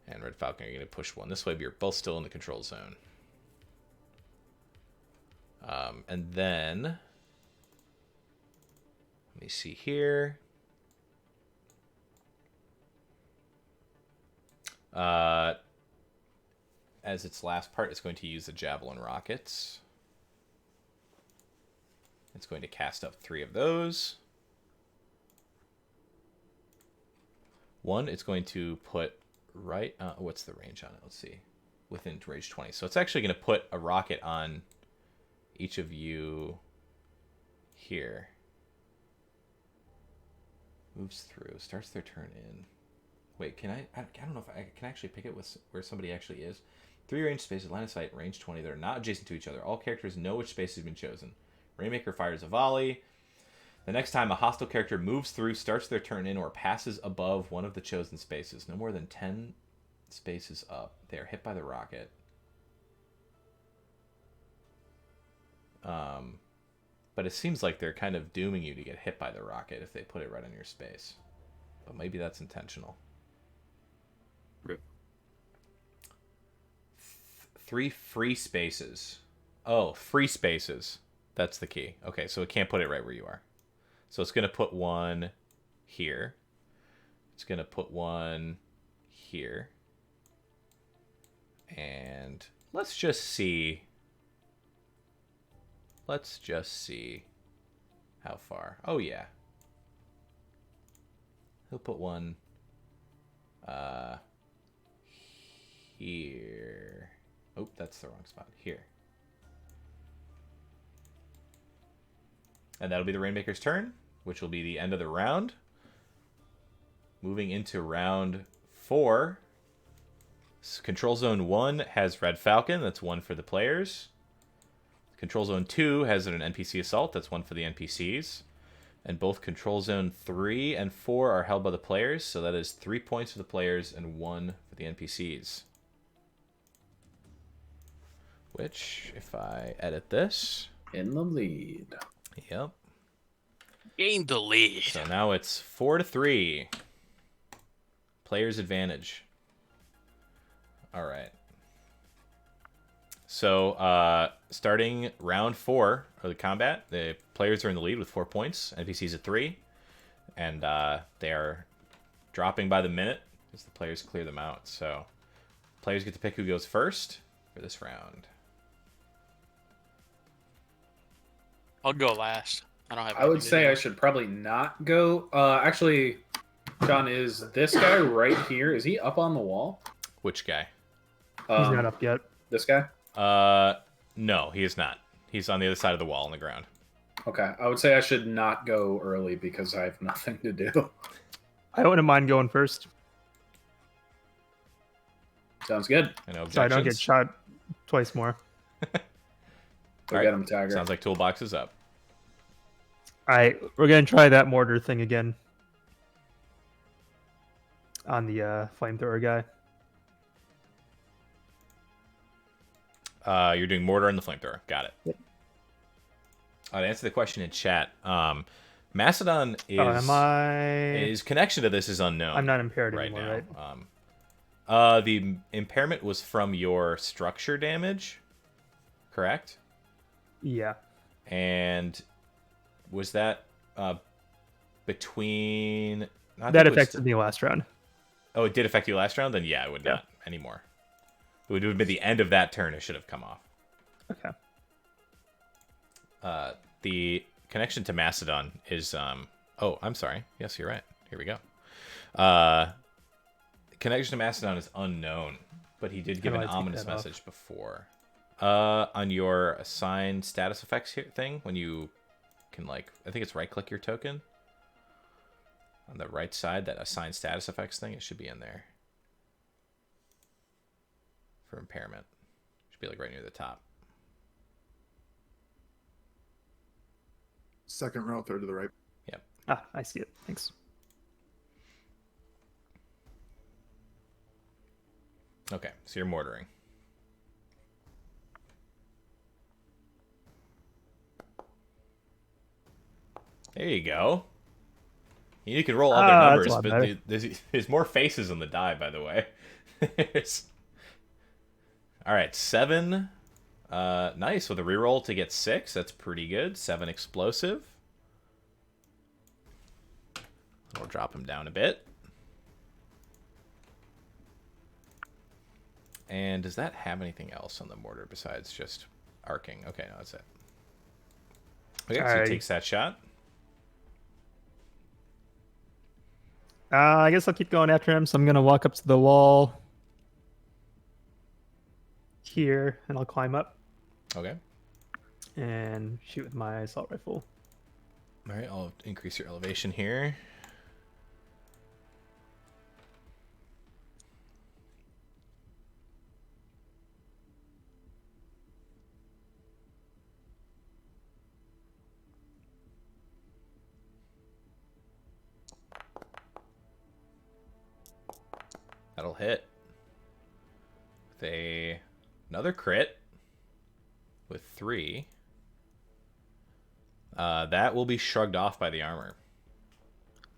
And Red Falcon, you're going to push 1 this way, but you're both still in the control zone. And then, let me see here. As its last part, it's going to use the Javelin Rockets. It's going to cast up 3 of those. 1, it's going to put right... what's the range on it? Let's see. Within range 20. So it's actually going to put a rocket on each of you here. Moves through. Starts their turn in. Wait, can I don't know if I can actually pick it with where somebody actually is. 3 range spaces, line of sight, range 20. They're not adjacent to each other. All characters know which space has been chosen. Rainmaker fires a volley. The next time a hostile character moves through, starts their turn in, or passes above one of the chosen spaces, no more than 10 spaces up, they are hit by the rocket. But it seems like they're kind of dooming you to get hit by the rocket if they put it right on your space. But maybe that's intentional. Rip. 3 free spaces. Oh, free spaces. That's the key. Okay, so it can't put it right where you are. So it's going to put 1 here. It's going to put 1 here. And let's just see. Let's just see how far. Oh, yeah. He'll put 1 here. Oh, that's the wrong spot. Here. And that'll be the Rainmaker's turn, which will be the end of the round. Moving into round 4. Control Zone 1 has Red Falcon. That's 1 for the players. Control Zone 2 has an NPC Assault. That's 1 for the NPCs. And both Control Zone 3 and 4 are held by the players. So that is 3 points for the players and 1 for the NPCs. Which, if I edit this... In the lead. Yep. Gained the lead. So now it's 4-3. Players advantage. All right. So starting round 4 of the combat, the players are in the lead with 4 points. NPCs at 3, and they are dropping by the minute as the players clear them out. So players get to pick who goes first for this round. I'll go last. I don't have. I would say I should probably not go. Actually, John, is this guy right here? Is he up on the wall? Which guy? He's not up yet. This guy? No, he is not. He's on the other side of the wall on the ground. Okay. I would say I should not go early because I have nothing to do. I wouldn't mind going first, Sounds good. No objections. so I don't get shot twice more. Go get him, Tiger. Sounds like toolbox is up. All right, we're gonna try that mortar thing again on the flamethrower guy. You're doing mortar and the flamethrower. Got it. Yep. To answer the question in chat, Macedon is Am I? his connection to this is unknown. I'm not impaired right anymore, now. right? The impairment was from your structure damage, correct? Yeah. And was that between? I think That it was- affected me last round. Oh, it did affect you last round. Then yeah, it would Yeah. not anymore. It would have been the end of that turn. It should have come off. Okay. The connection to Macedon is oh, I'm sorry. Yes, you're right. Here we go. Connection to Macedon is unknown, but he did give How an do I take ominous that off? message before. On your assign status effects here thing, when you can I think it's right click your token on the right side, that assign status effects thing, it should be in there for impairment. Should be right near the top. Second row, third to the right. Ah, I see it. Thanks. Okay, so you're mortaring. There you go. You can roll other That's a numbers, lot but better. there's more faces on the die, by the way. All right, 7. Nice, with a reroll to get 6. That's pretty good. 7 explosive. We'll drop him down a bit. And does that have anything else on the mortar besides just arcing? Okay, no, that's it. Okay, so he Alright. takes that shot. I guess I'll keep going after him. So I'm gonna walk up to the wall here, and I'll climb up Okay. and shoot with my assault rifle. All right, I'll increase your elevation here. That'll hit with another crit with 3. That will be shrugged off by the armor,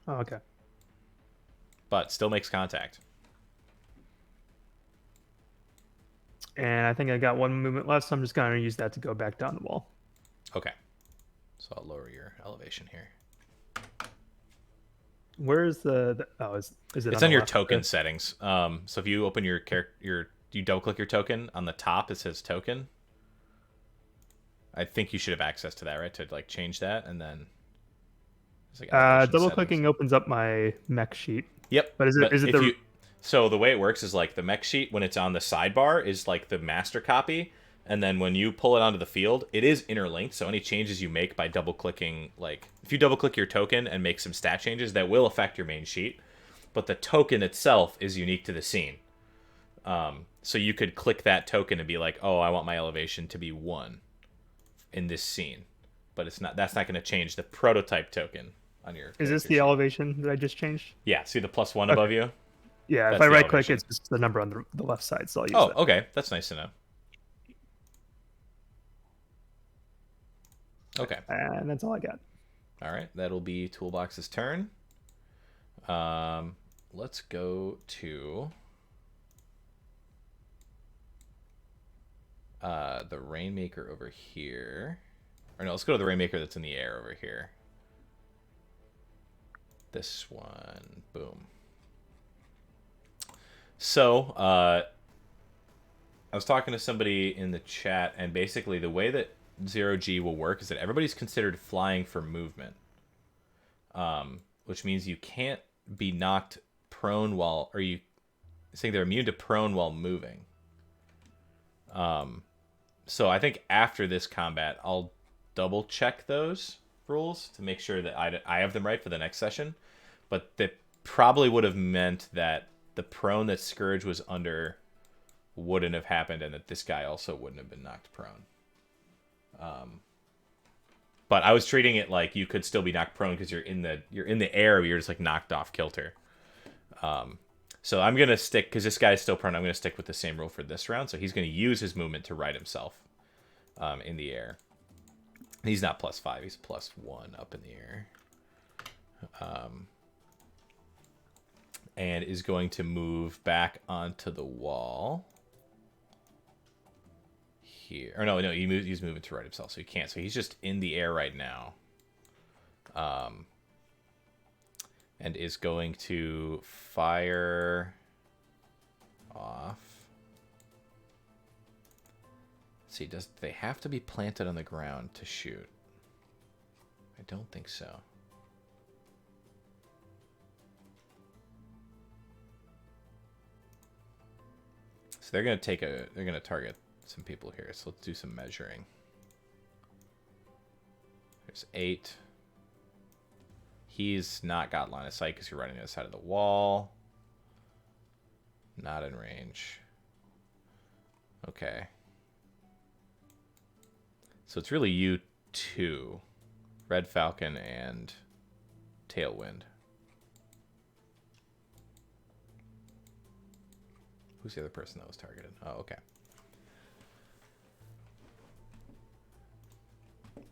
Oh, okay. but still makes contact. And I think I got one movement left, so I'm just gonna use that to go back down the wall. Okay, so I'll lower your elevation here. Where is the oh is it? It's on on the your left? token settings. So if you open your you double click your token on the top, it says token. I think you should have access to that, right? To change that, and then there's, elevation Double settings. clicking opens up my mech sheet. Yep. But is it if the you, so the way it works is the mech sheet when it's on the sidebar is the master copy, and then when you pull it onto the field, it is interlinked. So any changes you make by double clicking, if you double click your token and make some stat changes, that will affect your main sheet. But the token itself is unique to the scene. So you could click that token and be like, oh, I want my elevation to be 1 in this scene, but it's not. That's not going to change the prototype token on your. Is this character the sheet. elevation that I just changed? Yeah. See the +1 above you. Yeah, if That's I the right click, elevation. it's just the number on the left side, so I'll use Oh, that. okay. That's nice to know. Okay. And that's all I got. All right. That'll be Toolbox's turn. Let's go to the Rainmaker over here. Or no, let's go to the Rainmaker that's in the air over here. This one. Boom. So, I was talking to somebody in the chat, and basically the way that 0G will work is that everybody's considered flying for movement. Which means you can't be knocked prone saying they're immune to prone while moving. So I think after this combat, I'll double check those rules to make sure that I have them right for the next session. But that probably would have meant that the prone that Scourge was under wouldn't have happened, and that this guy also wouldn't have been knocked prone. But I was treating it like you could still be knocked prone because you're in the air, but you're just like knocked off kilter. So I'm gonna stick, because this guy is still prone. I'm gonna stick with the same rule for this round. So he's gonna use his movement to right himself in the air. He's not +5. He's +1 up in the air. And is going to move back onto the wall here. Or no, he's moving to right himself, so he can't. So he's just in the air right now. And is going to fire off. Let's see, do they have to be planted on the ground to shoot? I don't think so. So they're gonna target some people here. So let's do some measuring. There's 8. He's not got line of sight because you're running to the side of the wall. Not in range. Okay. So it's really you two. Red Falcon and Tailwind. Who's the other person that was targeted? Oh, okay.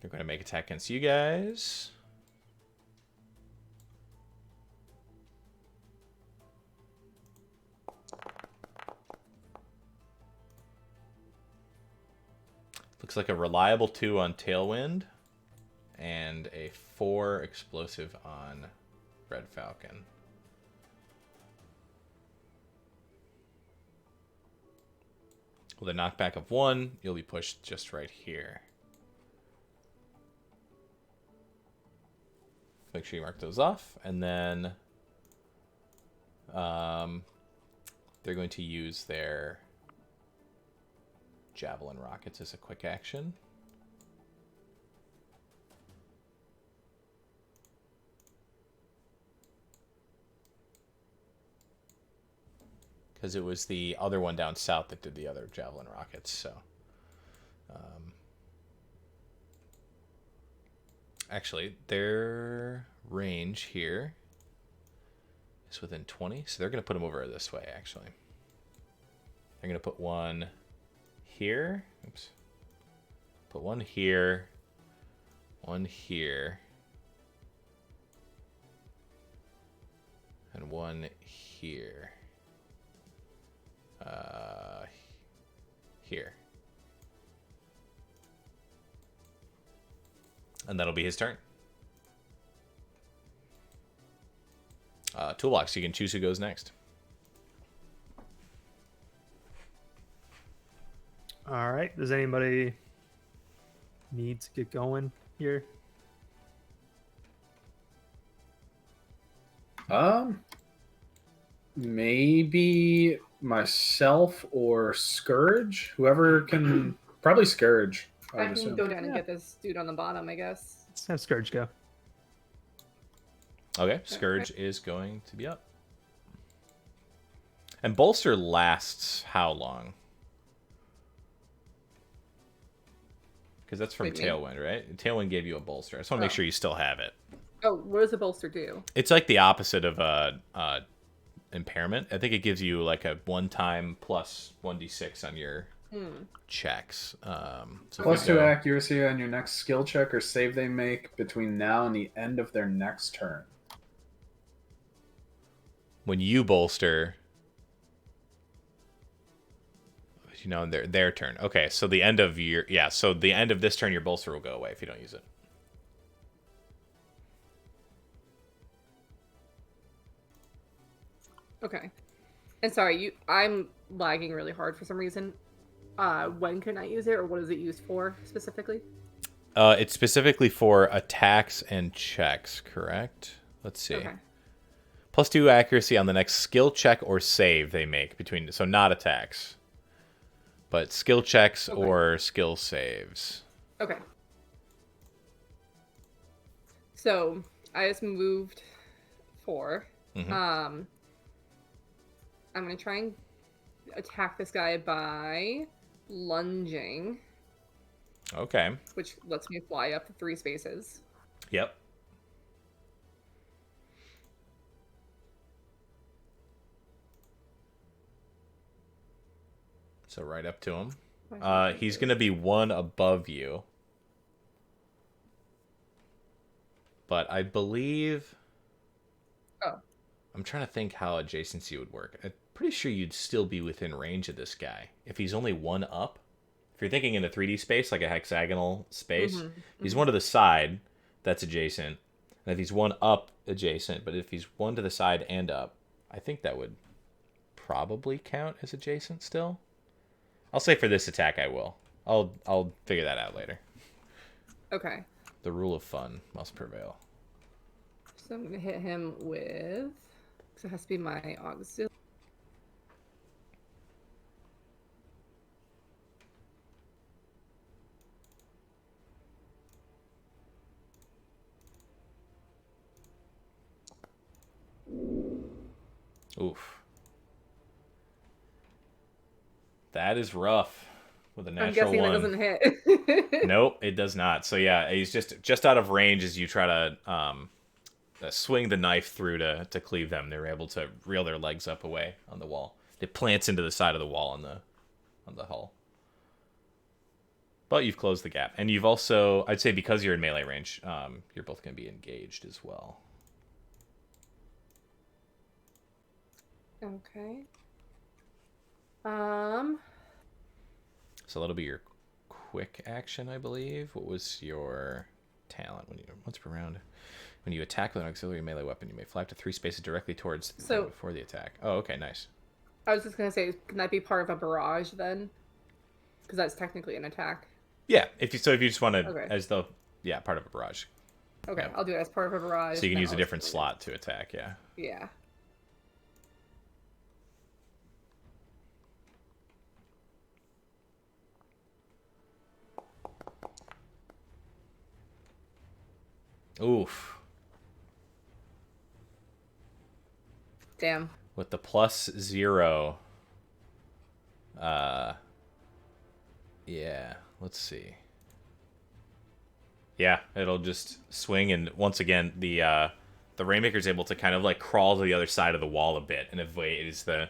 They're going to make attack against you guys. Looks like a reliable 2 on Tailwind and a 4 explosive on Red Falcon. With a knockback of 1, you'll be pushed just right here. Make sure you mark those off, and then they're going to use their Javelin rockets as a quick action. Because it was the other one down south that did the other Javelin rockets, so. Actually, their range here is within 20, so they're going to put them over this way, actually. They're going to put one here. Oops. Put one here. One here. And one here. Here. And that'll be his turn. Toolbox, you can choose who goes next. All right. Does anybody need to get going here? Maybe myself or Scourge. Whoever can. Probably Scourge. I I would can assume. go down and get this dude on the bottom, I guess. Let's have Scourge go. Okay, Scourge is going to be up. And Bolster lasts how long? Because that's from Wait, me? Tailwind, right? Tailwind gave you a bolster. I just want to make Oh. sure you still have it. Oh, what does a bolster do? It's like the opposite of impairment. I think it gives you like a one-time plus 1d6 on your checks. So if Plus we 2 go- accuracy on your next skill check or save they make between now and the end of their next turn. when you bolster, their turn. Okay, so the end of so the end of this turn, your bolster will go away if you don't use it. Okay. And sorry, I'm lagging really hard for some reason. When can I use it, or what is it used for specifically? It's specifically for attacks and checks, correct? Let's see. Okay. +2 accuracy on the next skill check or save they make between. So not attacks, but skill checks Okay. or skill saves. Okay. So I just moved 4. Mhm. I'm gonna try and attack this guy by lunging, Okay. which lets me fly up to 3 spaces. Yep. So right up to him. He's going to be 1 above you. But I believe... Oh. I'm trying to think how adjacency would work. I'm pretty sure you'd still be within range of this guy. If he's only 1 up. If you're thinking in a 3D space, like a hexagonal space, he's 1 to the side, that's adjacent. And if he's 1 up, adjacent. But if he's 1 to the side and up, I think that would probably count as adjacent still. I'll say for this attack I will. I'll figure that out later. Okay. The rule of fun must prevail. So I'm gonna hit him with. So it has to be my auxiliary. Oof. That is rough with a natural I'm guessing 1. that doesn't hit. Nope, it does not. So yeah, he's just out of range as you try to swing the knife through to cleave them. They're able to reel their legs up away on the wall. It plants into the side of the wall on the hull. But you've closed the gap, and you've also, I'd say, because you're in melee range, you're both going to be engaged as well. Okay. So that'll be your quick action, I believe. What was your talent once per round? When you attack with an auxiliary melee weapon, you may fly up to 3 spaces directly towards the thing before the attack. Oh, okay, nice. I was just gonna say, can that be part of a barrage then? Because that's technically an attack. Yeah, if you just want to, Okay. as the part of a barrage. Okay, Yeah. I'll do it as part of a barrage. So you can then use a I'll different just- slot to attack. Yeah. Yeah. Oof. Damn. With the +0. Yeah. Let's see. Yeah, it'll just swing, and once again, the Rainmaker's able to kind of like crawl to the other side of the wall a bit, and avoid as the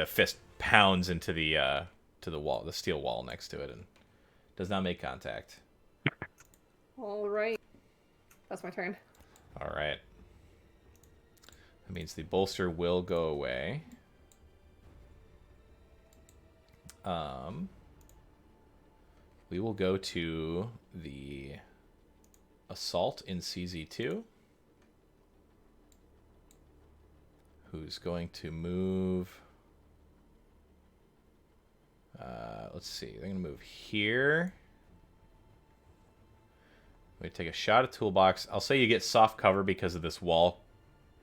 fist pounds into the to the wall, the steel wall next to it, and does not make contact. All right. That's my turn. All right. That means the bolster will go away. We will go to the assault in CZ2. Who's going to move? Let's see. They're going to move here. We take a shot at toolbox. I'll say you get soft cover because of this wall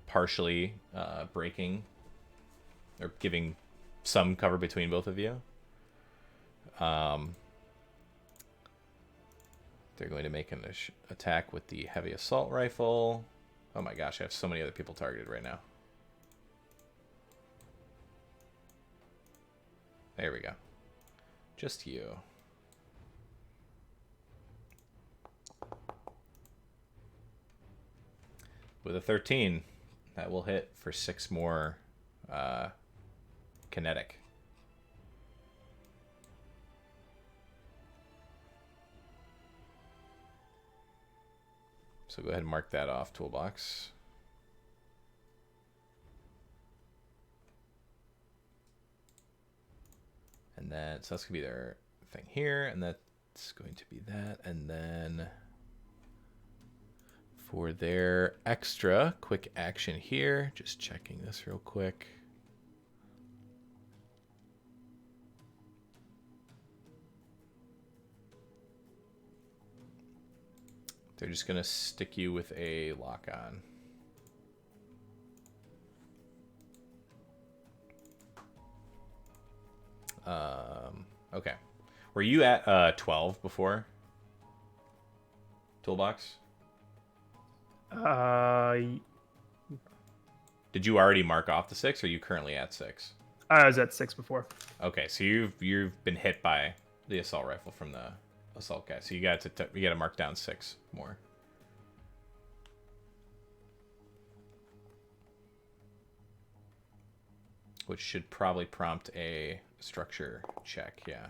partially breaking or giving some cover between both of you. They're going to make an attack with the heavy assault rifle. Oh my gosh, I have so many other people targeted right now. There we go. Just you. With a 13, that will hit for 6 more kinetic. So go ahead and mark that off, toolbox. And then, so that's going to be their thing here, and that's going to be that. And then for their extra quick action here, just checking this real quick. They're just going to stick you with a lock on. Okay. Were you at 12 before? Toolbox? I Did you already mark off the 6, or are you currently at 6? was at 6 before. Okay, so you've been hit by the assault rifle from the assault guy. So you got to mark down 6 more. Which should probably prompt a structure check, yeah.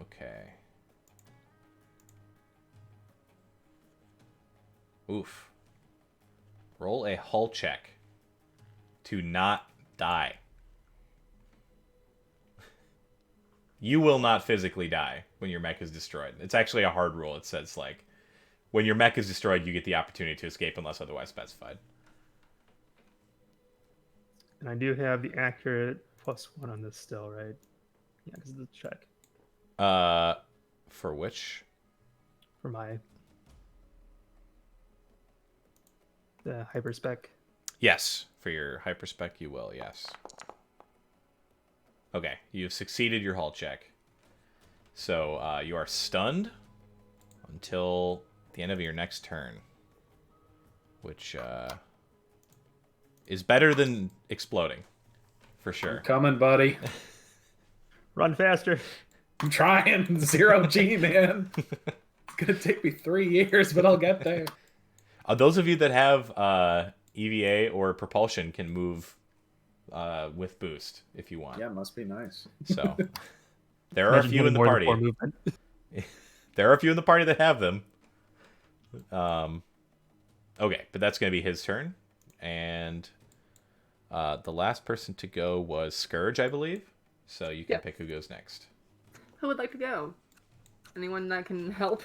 Okay. Oof. Roll a hull check to not die. You will not physically die when your mech is destroyed. It's actually a hard rule. It says, like, when your mech is destroyed, you get the opportunity to escape unless otherwise specified. And I do have the accurate +1 on this still, right? Yeah, because of the check For which? for my the hyperspec. Yes, for your hyperspec, you will. Yes. Okay, you've succeeded your hull check. So you are stunned until the end of your next turn, which is better than exploding, for sure. I'm coming, buddy. Run faster. I'm trying. 0 G, man. It's gonna take me 3 years, but I'll get there. Those of you that have EVA or propulsion can move with boost if you want. Yeah, must be nice. So there are a few in the party. There are a few in the party that have them. Okay, but that's going to be his turn. And the last person to go was Scourge, I believe. So you can pick who goes next. Who would like to go? Anyone that can help?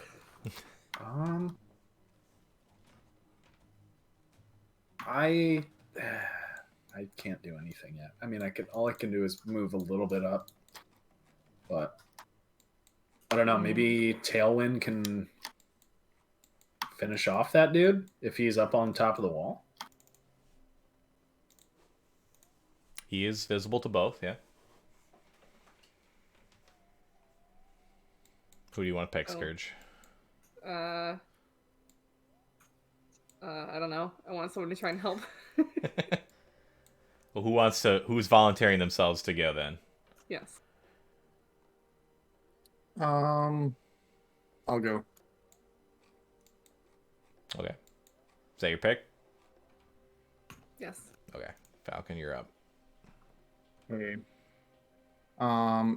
I can't do anything yet. I mean, all I can do is move a little bit up, but I don't know. Maybe Tailwind can finish off that dude if he's up on top of the wall. He is visible to both, yeah. Who do you want to pick, Scourge? I don't know. I want someone to try and help. Well, who's volunteering themselves to go then? Yes. I'll go. Okay. Is that your pick? Yes. Okay. Falcon, you're up. Okay.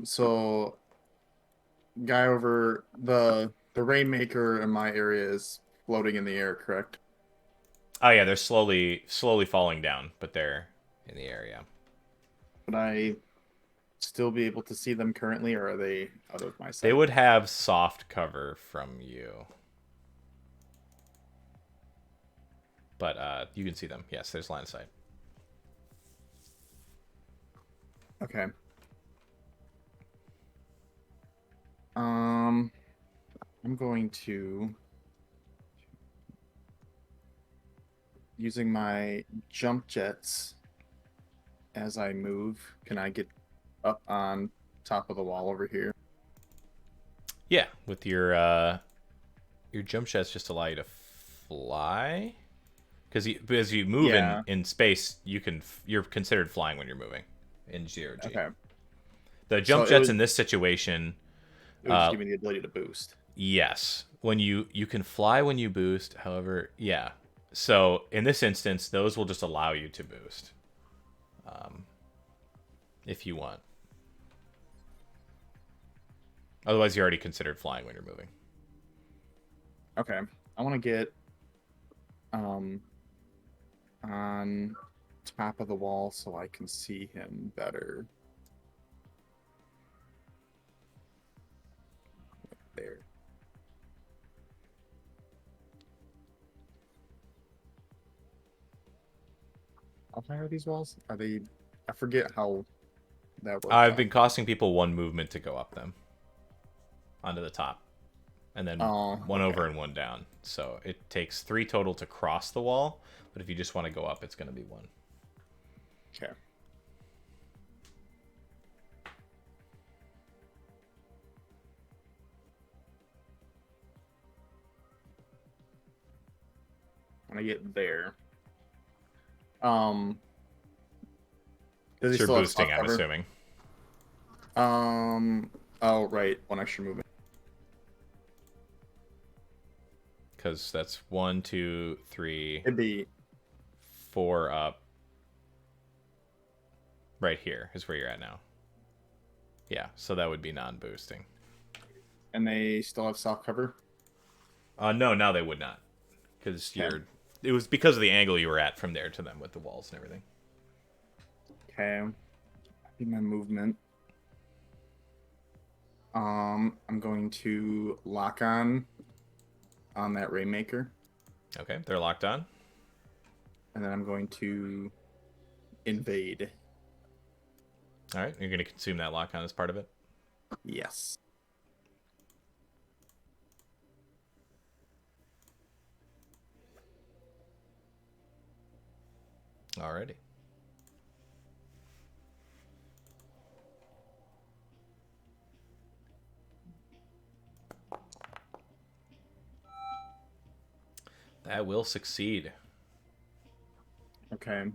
So guy over the Rainmaker in my area is floating in the air, correct? Oh yeah, they're slowly falling down, but they're in the area. Would I still be able to see them currently, or are they out of my sight? They would have soft cover from you. But you can see them. Yes, there's line of sight. Okay. I'm going to, using my jump jets as I move, can I get up on top of the wall over here? Yeah, with your jump jets just allow you to fly. Because as you move in space, you're considered flying when you're moving in 0 G. Okay. The jump jets in this situation, it would just give me the ability to boost. Yes, when you can fly when you boost. However, yeah. So in this instance, those will just allow you to boost, if you want. Otherwise, you're already considered flying when you're moving. Okay, I want to get on top of the wall so I can see him better. There. How high are these walls? Are they? I forget how that works. I've been costing people 1 movement to go up them onto the top, and then one over and 1 down. So it takes 3 total to cross the wall. But if you just want to go up, it's going to be 1. Okay. when I get there. Does he So you're still have boosting, soft I'm cover? assuming. Oh right, one extra movement. Because that's 1, 2, 3, It'd be 4 up. Right here is where you're at now. Yeah, so that would be non-boosting. and they still have soft cover. No, now they would not. Because Okay. it was because of the angle you were at from there to them with the walls and everything. Okay. I think my movement. I'm going to lock on that Rainmaker, Okay, they're locked on. and then I'm going to invade. All right, you're going to consume that lock on as part of it. Yes. Alrighty. That will succeed. Okay.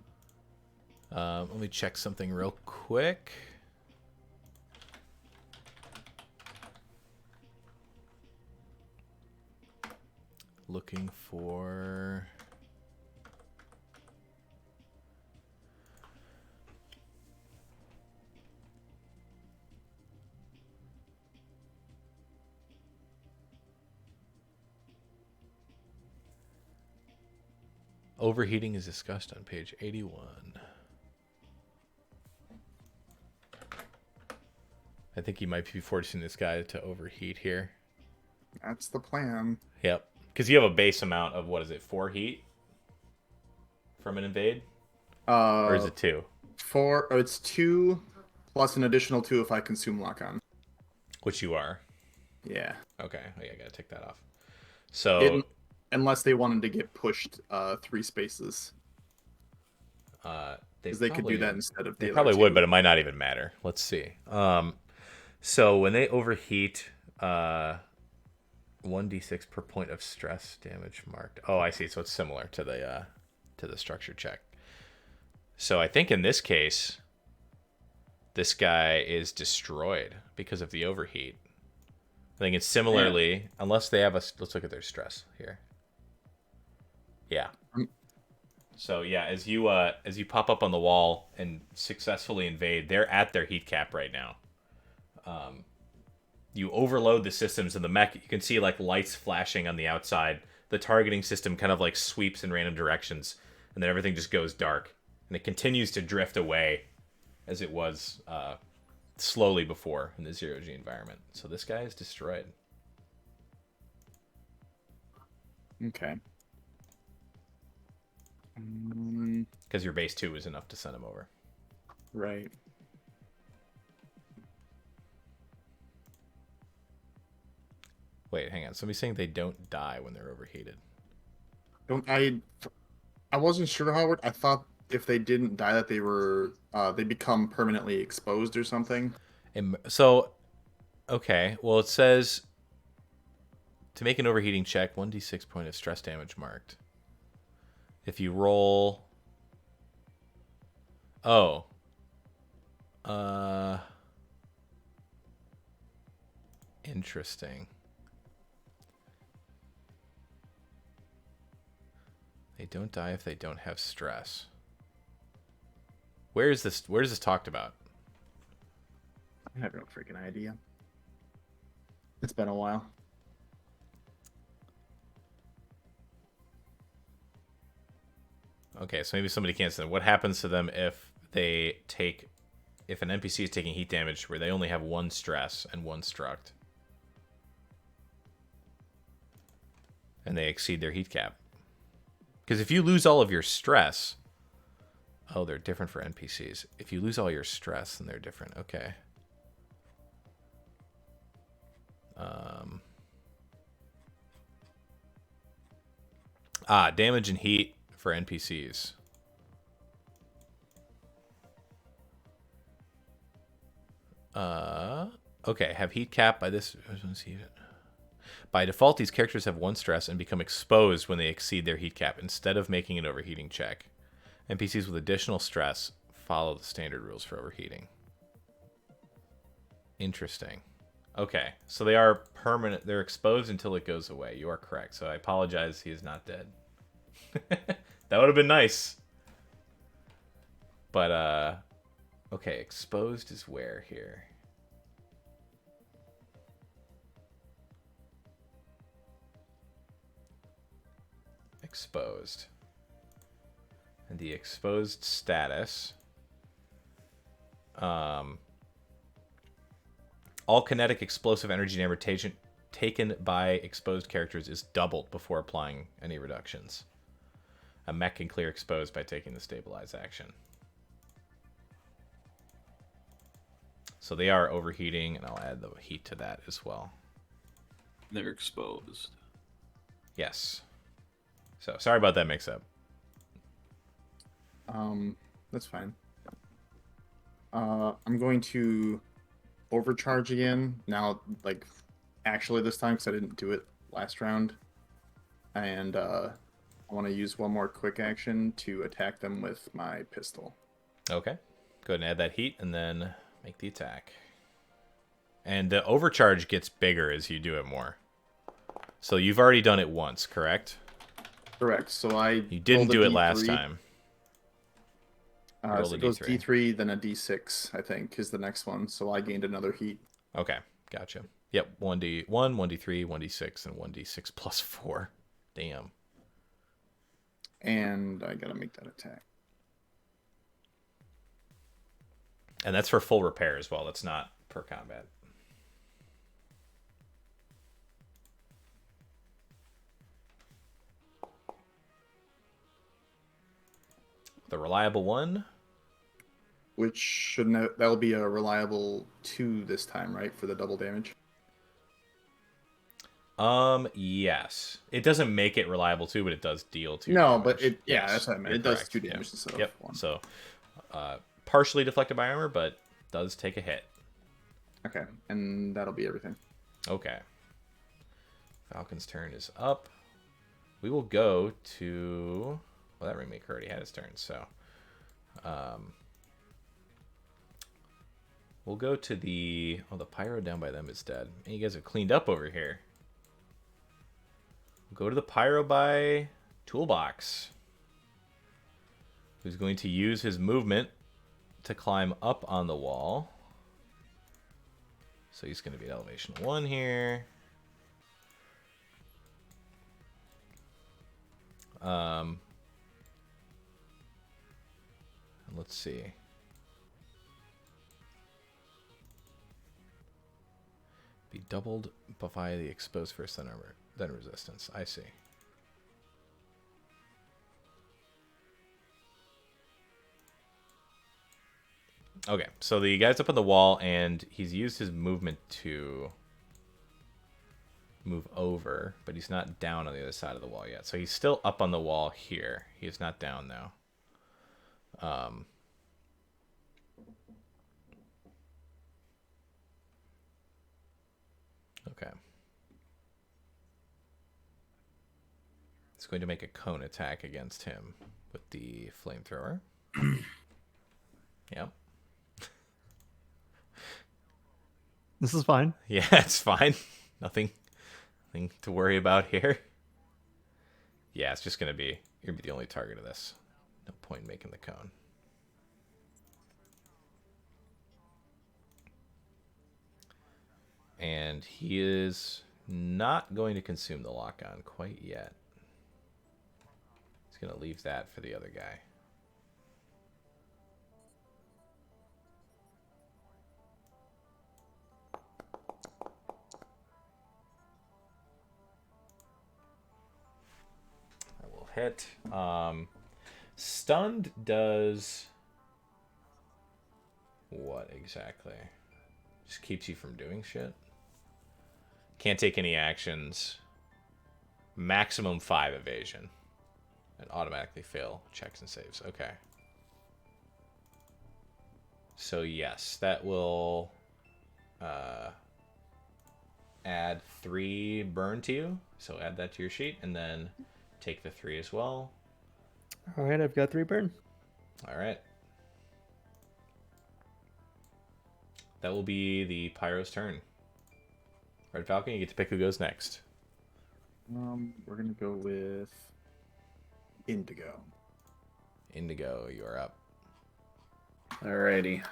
Let me check something real quick. Looking for... Overheating is discussed on page 81. I think you might be forcing this guy to overheat here. That's the plan. Yep. Because you have a base amount of, what is it, 4 heat from an invade? Or is it 2? 4. Oh, it's 2 plus an additional 2 if I consume lock on. Which you are. Yeah. Okay. Oh, yeah, I gotta take that off. So... Unless they wanted to get pushed 3 spaces. They Because they could do that instead of the They other probably 2. would, but it might not even matter. Let's see. So when they overheat, 1d6 per point of stress damage marked. Oh, I see. So it's similar to the structure check. So I think in this case, this guy is destroyed because of the overheat. I think it's similarly, unless they have a. Let's look at their stress here. Yeah. So yeah, as you pop up on the wall and successfully invade, they're at their heat cap right now. You overload the systems in the mech. You can see like lights flashing on the outside. The targeting system kind of like sweeps in random directions, and then everything just goes dark, and it continues to drift away, as it was slowly before in the 0G environment. So this guy is destroyed. Okay. Because your base 2 is enough to send him over. Right. Wait, hang on. Somebody's saying they don't die when they're overheated. I wasn't sure how it worked. I thought if they didn't die that they were they become permanently exposed or something. So, okay. Well, it says to make an overheating check, 1d6 point of stress damage marked. If you roll... Oh. Interesting. They don't die if they don't have stress. Where is this talked about? I have no freaking idea. It's been a while. Okay, so maybe somebody can't say what happens to them if an NPC is taking heat damage where they only have 1 stress and 1 struct, and they exceed their heat cap. Because if you lose all of your stress, oh, they're different for NPCs. If you lose all your stress, then they're different. Okay. Damage and heat for NPCs. Okay, have heat cap by this. By default, these characters have 1 stress and become exposed when they exceed their heat cap instead of making an overheating check. NPCs with additional stress follow the standard rules for overheating. Interesting. Okay, so they are permanent. They're exposed until it goes away. You are correct. So I apologize. He is not dead. That would have been nice. But, okay, exposed is where here? Exposed. And the exposed status. All kinetic explosive energy damage taken by exposed characters is doubled before applying any reductions. A mech can clear exposed by taking the stabilize action. So they are overheating, and I'll add the heat to that as well. They're exposed. Yes. So sorry about that mix-up. That's fine. I'm going to overcharge again. Now, like, actually this time, because I didn't do it last round. And I want to use one more quick action to attack them with my pistol. Okay. Go ahead and add that heat, and then make the attack. And the overcharge gets bigger as you do it more. So you've already done it once, correct? Correct. So You didn't do it last time. So it goes D3, then a D6, I think, is the next one. So I gained another heat. Okay, gotcha. Yep, 1D1, 1D3, 1D6, and 1D6 plus 4. Damn. And I gotta make that attack. And that's for full repair as well. That's not per combat. The reliable 1. Which shouldn't that'll be a reliable 2 this time, right? For the double damage. Yes. It doesn't make it reliable 2, but it does deal 2 No, damage. but Yes, that's what I meant. It does 2 damage instead of 1. So, partially deflected by armor, but does take a hit. Okay, and that'll be everything. Okay. Falcon's turn is up. We will go to... Well, that Ringmaker already had his turn, so... we'll go to the... Oh, the Pyro down by them is dead. Man, you guys have cleaned up over here. We'll go to the Pyro by Toolbox, who's going to use his movement to climb up on the wall. So he's going to be at elevation 1 here. Let's see. Be doubled via the exposed first, then resistance. I see. Okay, so the guy's up on the wall, and he's used his movement to move over, but he's not down on the other side of the wall yet. So he's still up on the wall here. He is not down now. Okay. It's going to make a cone attack against him with the flamethrower. Yep. This is fine. Yeah, it's fine. Nothing to worry about here. Yeah, it's just gonna be you're gonna be the only target of this. No point in making the cone. And he is not going to consume the lock-on quite yet. He's gonna leave that for the other guy. Hit. Stunned does what exactly? Just keeps you from doing shit. Can't take any actions. Maximum 5 evasion. And automatically fail checks and saves. Okay. So yes, that will add 3 burn to you. So add that to your sheet, and then take the 3 as well. All right, I've got 3 burn. All right. That will be the Pyro's turn. Red Falcon, you get to pick who goes next. We're gonna go with Indigo. Indigo, you are up. Alrighty.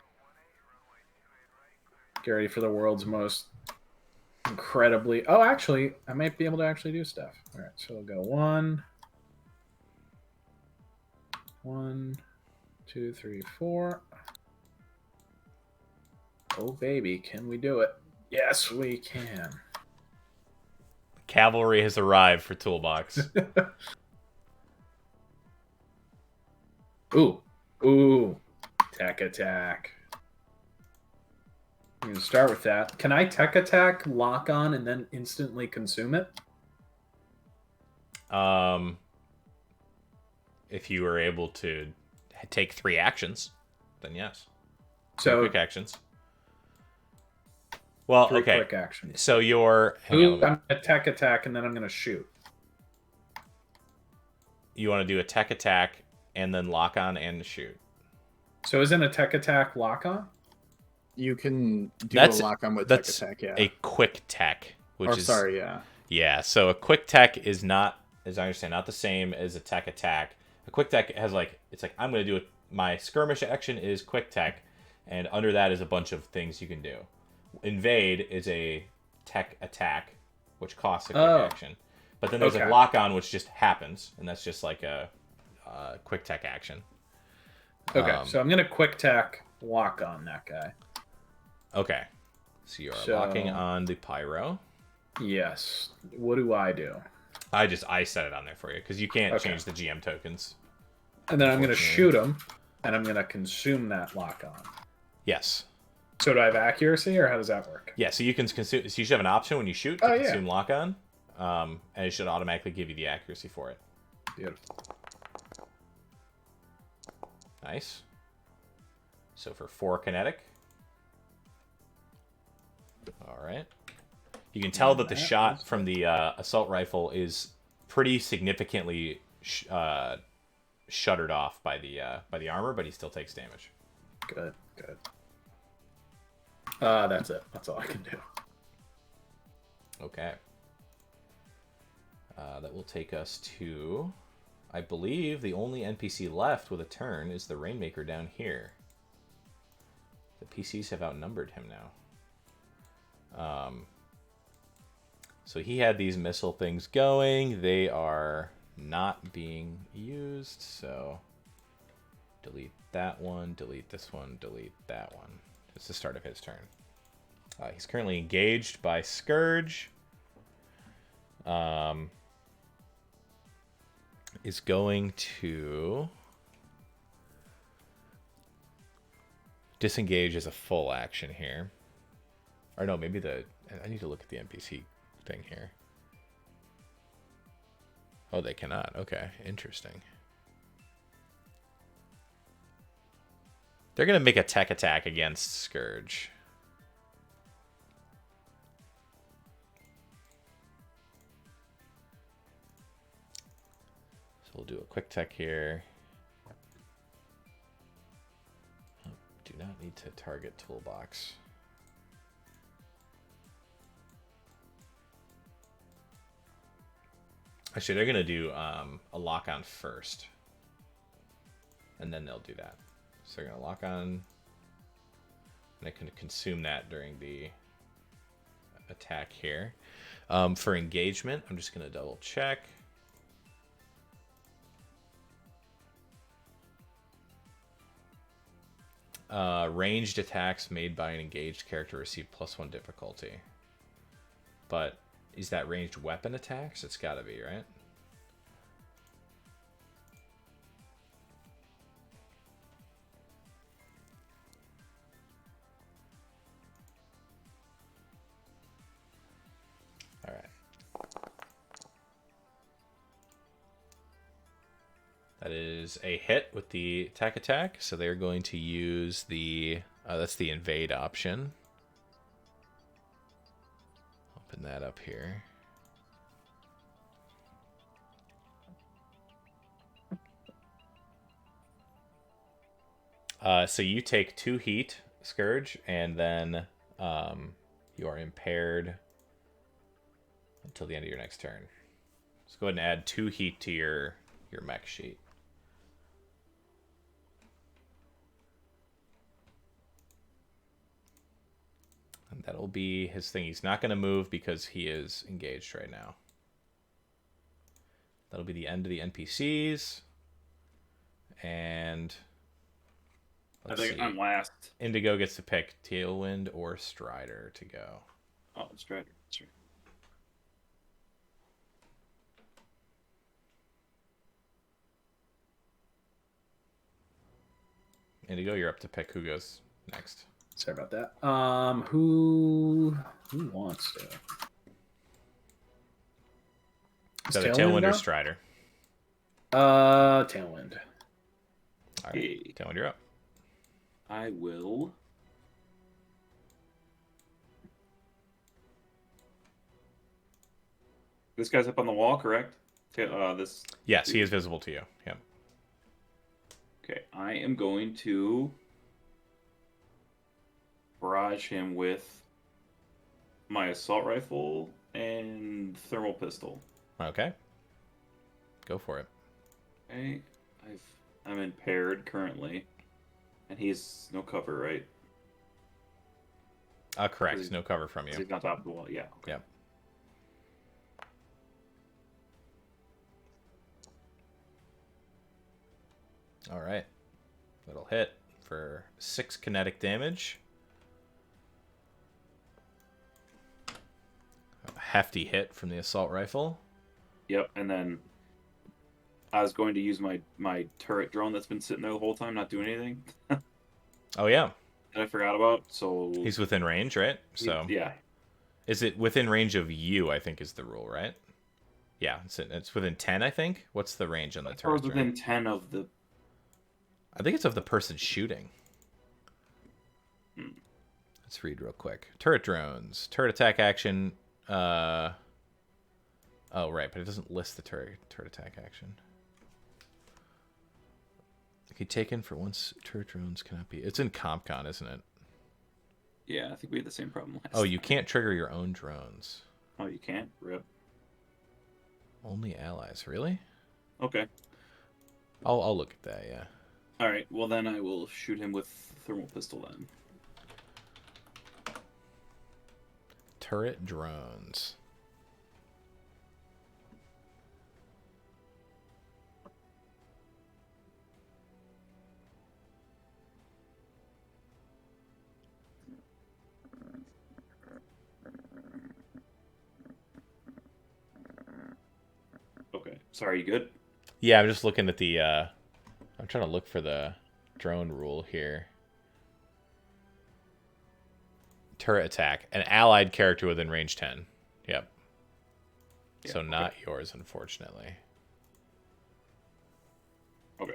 Get ready for the world's most incredibly... Oh, actually, I might be able to actually do stuff. All right, so we'll go 1, 2, 3, 4. Oh, baby, can we do it? Yes, we can. Cavalry has arrived for Toolbox. Ooh. Tech attack. I'm going to start with that. Can I tech attack, lock on, and then instantly consume it? If you were able to take 3 actions, then yes. So Quick actions. Well, 3 okay. quick actions. So you're... I'm going to tech attack, and then I'm going to shoot. You want to do a tech attack, and then lock on and shoot. So isn't a tech attack lock on? You can do That's- a lock on with tech That's attack, yeah. a quick tech, which Or is... sorry, yeah. Yeah, so a quick tech is not, as I understand, not the same as a tech attack. A quick tech has it's like, I'm going to do my skirmish action is quick tech, and under that is a bunch of things you can do. Invade is a tech attack, which costs a quick action. But then there's Okay. like lock on, which just happens, and that's just like a quick tech action. Okay, so I'm going to quick tech lock on that guy. Okay, so you are So- locking on the pyro. Yes. What do I do? I set it on there for you because you can't Okay. change the GM tokens. And then I'm going to Unfortunately. shoot him, and I'm going to consume that lock on. Yes. So do I have accuracy, or how does that work? Yeah, so you can consume. So you should have an option when you shoot to Oh, yeah. consume lock on, and it should automatically give you the accuracy for it. Beautiful. Nice. So for 4 kinetic. All right. You can tell that the that shot was from the assault rifle is pretty significantly shuttered off by the armor, but he still takes damage. Good. That's it. That's all I can do. Okay. That will take us to, I believe, the only NPC left with a turn is the Rainmaker down here. The PCs have outnumbered him now. So he had these missile things going. They are not being used, so delete that one, delete this one, delete that one. It's the start of his turn. He's currently engaged by Scourge. Is going to disengage as a full action here. Or no, maybe I need to look at the NPC thing here. Oh, they cannot. Okay, interesting. They're going to make a tech attack against Scourge. So we'll do a quick tech here. Do not need to target toolbox. Actually, they're going to do a lock on first. And then they'll do that. So they're going to lock on. And I can consume that during the attack here. For engagement, I'm just going to double check. Ranged attacks made by an engaged character receive +1 difficulty. But is that ranged weapon attacks? It's got to be, right? All right. That is a hit with the tech attack. So they're going to use the... that's the invade option. Open open that up here. So you take 2 heat, Scourge, and then you are impaired until the end of your next turn. So go ahead and add 2 heat to your mech sheet. And that'll be his thing. He's not going to move because he is engaged right now. That'll be the end of the NPCs. And I think I'm last. Indigo gets to pick Tailwind or Strider to go. Oh, Strider. That's right. Indigo, you're up to pick who goes next. Sorry about that. Who wants to? So the Tailwind or Strider? Tailwind. All right, Tailwind, you're up. I will. This guy's up on the wall, correct? This. Yes, he is visible to you. Yep. Okay, I am going to barrage him with my assault rifle and thermal pistol. Okay. Go for it. Okay, I'm impaired currently, and he's no cover, right? Correct. No cover from you. He's on top of the wall. Yeah. Okay. Yep. All right. That'll hit for 6 kinetic damage. A hefty hit from the assault rifle. Yep, and then I was going to use my turret drone that's been sitting there the whole time, not doing anything. Oh, yeah. That I forgot about, so... He's within range, right? So Yeah. Is it within range of you, I think is the rule, right? Yeah, it's within 10, I think. What's the range on the turret? Or within 10 of the... I think it's of the person shooting. Let's read real quick. Turret drones. Turret attack action. Oh, right, but it doesn't list the turret attack action. Okay, taken for once turret drones cannot be... It's in CompCon, isn't it? Yeah, I think we had the same problem last Oh, you can't trigger your own drones. Oh, you can't? Rip. Only allies, really? Okay. I'll look at that, yeah. Alright, well then I will shoot him with thermal pistol then. Turret drones. Okay. Sorry, you good? Yeah, I'm just looking at the... I'm trying to look for the drone rule here. Turret attack. An allied character within range 10. Yep. Yeah, So okay. not yours, unfortunately. Okay.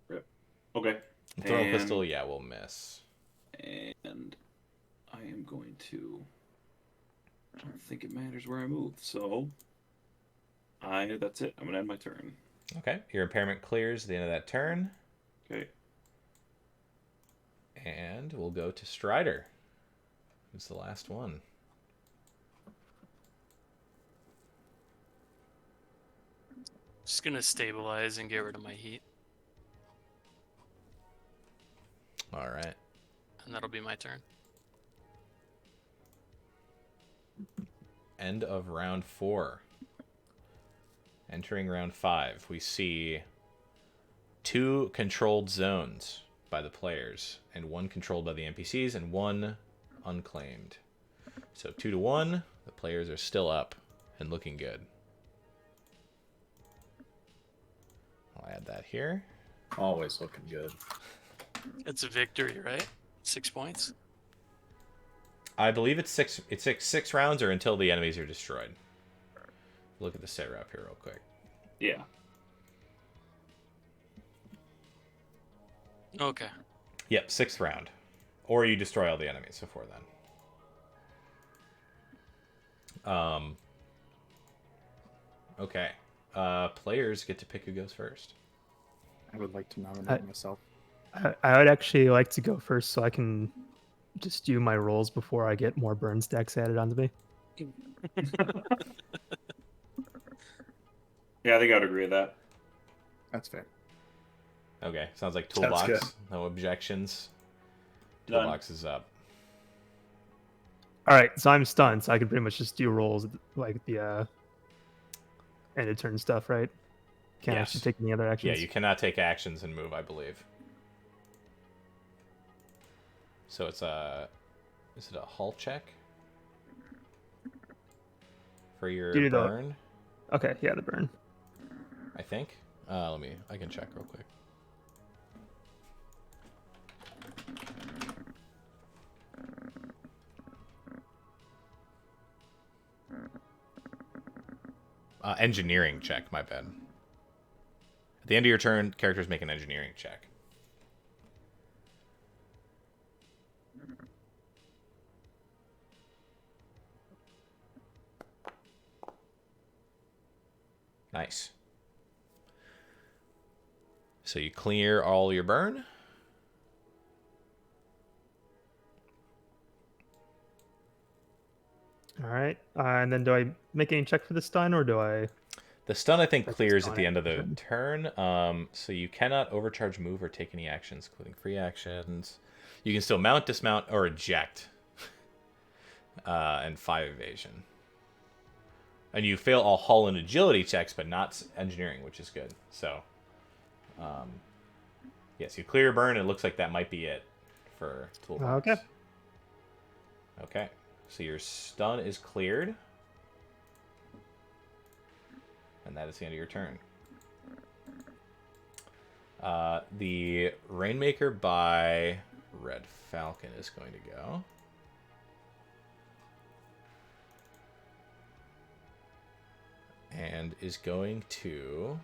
Rip. Okay. Throw And- pistol, yeah, will miss. And I am going to... I don't think it matters where I move, so... That's it. I'm going to end my turn. Okay, your impairment clears at the end of that turn. Okay. And we'll go to Strider, who's the last one. Just gonna stabilize and get rid of my heat, All right. and that'll be my turn. End of round 4. Entering round 5, we see 2 controlled zones by the players, and 1 controlled by the NPCs, and 1 unclaimed. So 2-1, the players are still up and looking good. I'll add that here. Always looking good. It's a victory, right? 6 points. I believe it's 6. It's 6 rounds or until the enemies are destroyed. Look at the sit rep here real quick. Yeah. Okay. Yep, 6th round. or you destroy all the enemies before then. Okay. Players get to pick who goes first. I would like to nominate myself. I would actually like to go first so I can just do my rolls before I get more burn stacks added onto me. Yeah, I think I would agree with that. That's fair. Okay, sounds like Sounds Toolbox. good. No objections. None. Toolbox is up. All right, so I'm stunned, so I can pretty much just do rolls like the end of turn stuff, right? Can't Yes. actually take any other actions. Yeah, you cannot take actions and move, I believe. So it's is it a hull check for your Do the- burn? Okay, yeah, the burn. I think. I can check real quick. Engineering check, my bad. At the end of your turn, characters make an engineering check. Nice. So you clear all your burn. All right, and then do I make any check for the stun, or do I? The stun, I think, That's clears stun at the end of the action. turn. So you cannot overcharge, move, or take any actions, including free actions. You can still mount, dismount, or eject. And 5 evasion. And you fail all hull and agility checks, but not engineering, which is good. So, yes, you clear your burn. It looks like that might be it for Toolbox. Okay. Okay. So your stun is cleared. And that is the end of your turn. The Rainmaker by Red Falcon is going to go. And is going to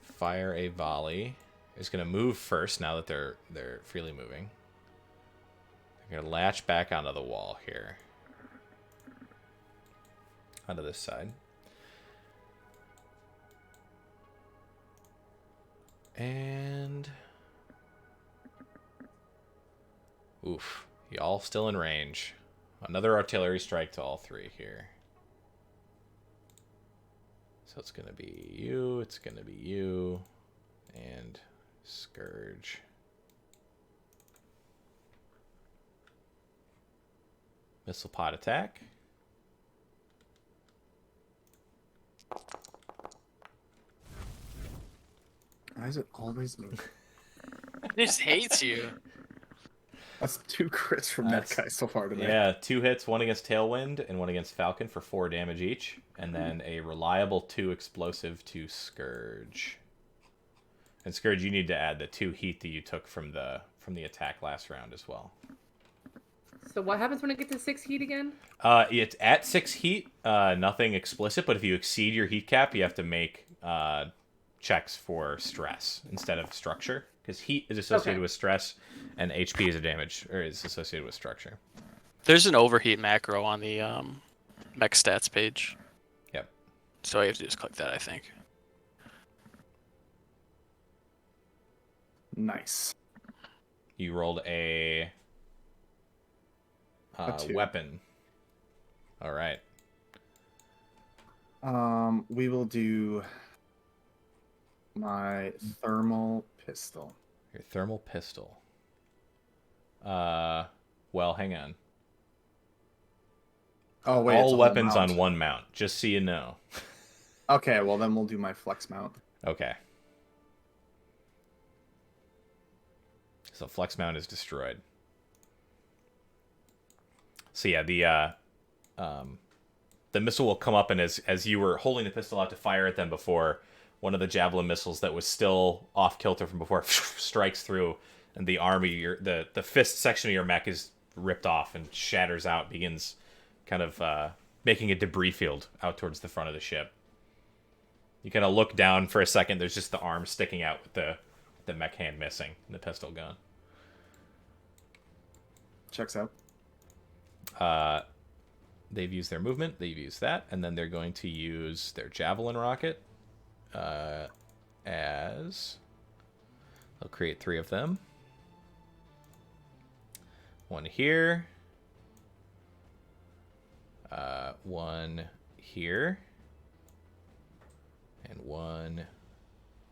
fire a volley. Is going to move first now that they're freely moving. They're going to latch back onto the wall here. Onto this side. And oof, y'all still in range. Another artillery strike to all 3 here. So it's going to be you, it's going to be you, and Scourge. Missile pod attack. Why is it always me? He just hates you. That's 2 crits from that guy so far today. Yeah, 2 hits, one against Tailwind and one against Falcon for 4 damage each. And then a reliable 2 explosive to Scourge. And Scourge, you need to add the 2 heat that you took from the attack last round as well. So what happens when it gets to 6 heat again? It's at 6 heat, nothing explicit, but if you exceed your heat cap, you have to make checks for stress instead of structure. Because heat is associated with stress, and HP is associated with structure. There's an overheat macro on the mech stats page. Yep. So I have to just click that, I think. Nice. You rolled a 2. weapon. All right. We will do my thermal pistol. Your thermal pistol. Well, hang on. Oh wait, it's a All whole weapons mount. on one mount, just so you know. Okay, well then we'll do my flex mount. Okay. So flex mount is destroyed. So yeah, the missile will come up, and as you were holding the pistol out to fire at them before, one of the javelin missiles that was still off kilter from before strikes through, and the the fist section of your mech is ripped off and shatters out, begins kind of making a debris field out towards the front of the ship. You kind of look down for a second. There's just the arm sticking out with the mech hand missing and the pistol gone. Checks out. They've used their movement. They've used that, and then they're going to use their javelin rocket. As they'll create 3 of them. One here. One here. And one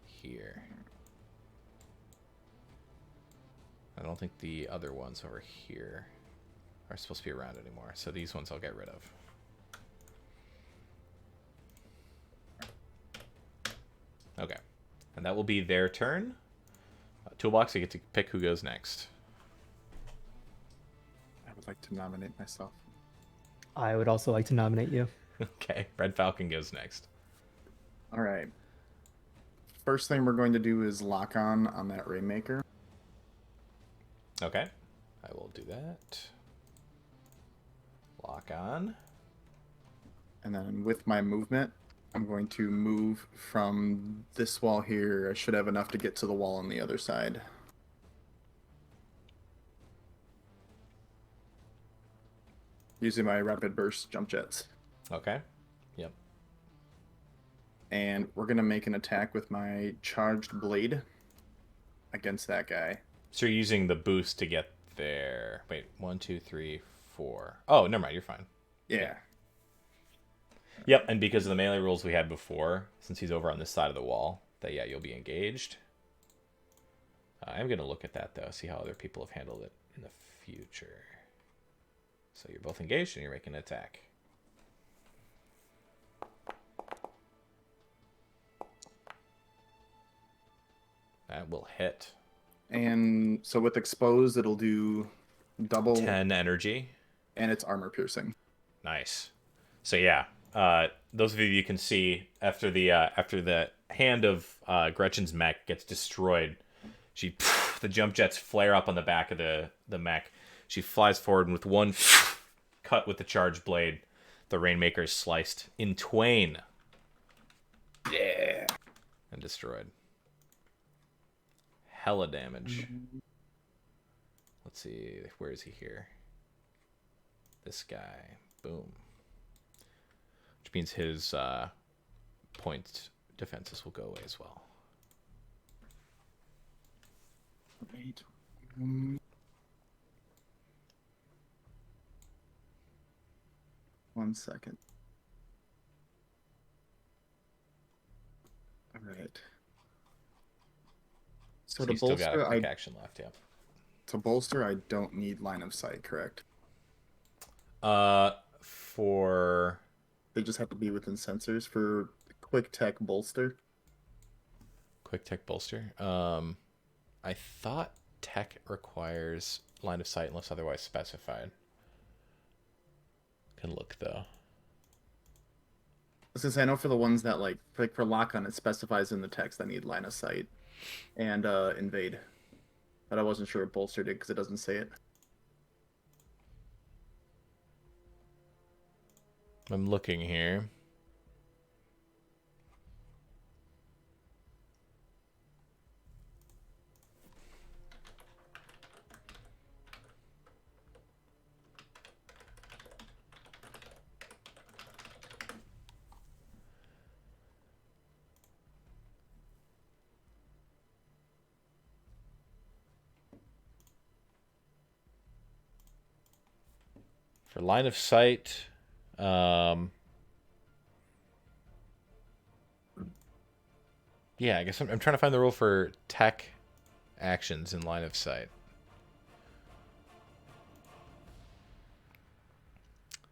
here. I don't think the other ones over here are supposed to be around anymore, so these ones I'll get rid of. Okay. And that will be their turn. Toolbox, you get to pick who goes next. I would like to nominate myself. I would also like to nominate you. Okay, Red Falcon goes next. All right. First thing we're going to do is lock on that Rainmaker. Okay, I will do that. Lock on. And then with my movement, I'm going to move from this wall here. I should have enough to get to the wall on the other side. Using my rapid burst jump jets. Okay. Yep. And we're going to make an attack with my charged blade against that guy. So you're using the boost to get there. Wait, 1, 2, 3, 4. Oh, never mind. You're fine. Yeah. Yep, and because of the melee rules we had before, since he's over on this side of the wall, that yeah, you'll be engaged. I'm going to look at that, though, see how other people have handled it in the future. So you're both engaged and you're making an attack. That will hit. And so with exposed, it'll do double 10 energy. And it's armor piercing. Nice. So yeah, those of you can see after the hand of Gretchen's mech gets destroyed, the jump jets flare up on the back of the mech. She flies forward and with one cut with the charged blade, the Rainmaker is sliced in twain. Yeah. And destroyed. Hella damage. Let's see, where is he here? This guy. Boom. Which means his point defenses will go away as well. Wait. 1 second. All right. So to He's still got a bolster, quick action left, yeah. To bolster, I don't need line of sight, correct? For They just have to be within sensors for quick tech bolster. quick tech bolster. I thought tech requires line of sight unless otherwise specified. Can look though. Since I know for the ones that like for lock on, it specifies in the text that need line of sight and invade. But I wasn't sure if bolster did because it doesn't say it. I'm looking here. For line of sight, yeah, I guess I'm trying to find the rule for tech actions in line of sight.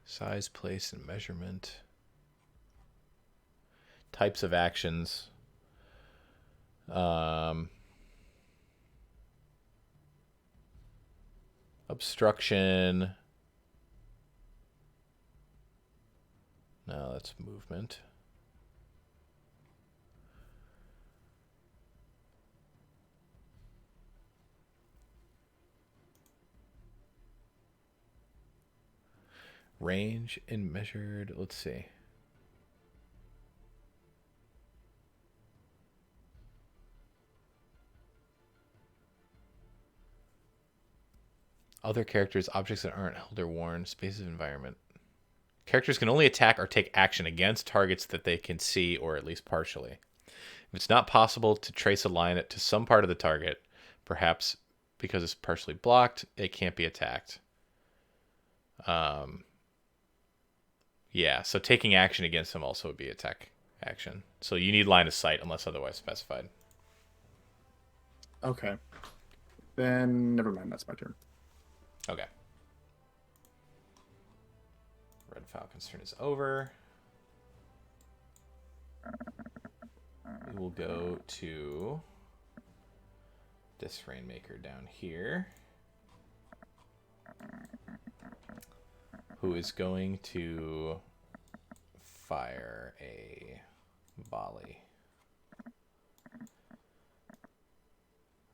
Size, place, and measurement. Types of actions. Obstruction. No, that's movement. Range and measured, let's see. other characters, objects that aren't held or worn, spaces of environment. Characters can only attack or take action against targets that they can see or at least partially. If it's not possible to trace a line to some part of the target, perhaps because it's partially blocked, it can't be attacked. Yeah, so taking action against them also would be attack action. So you need line of sight unless otherwise specified. Okay. Then never mind. That's my turn. Okay. Red Falcon's turn is over. We will go to this Rainmaker down here, who is going to fire a volley.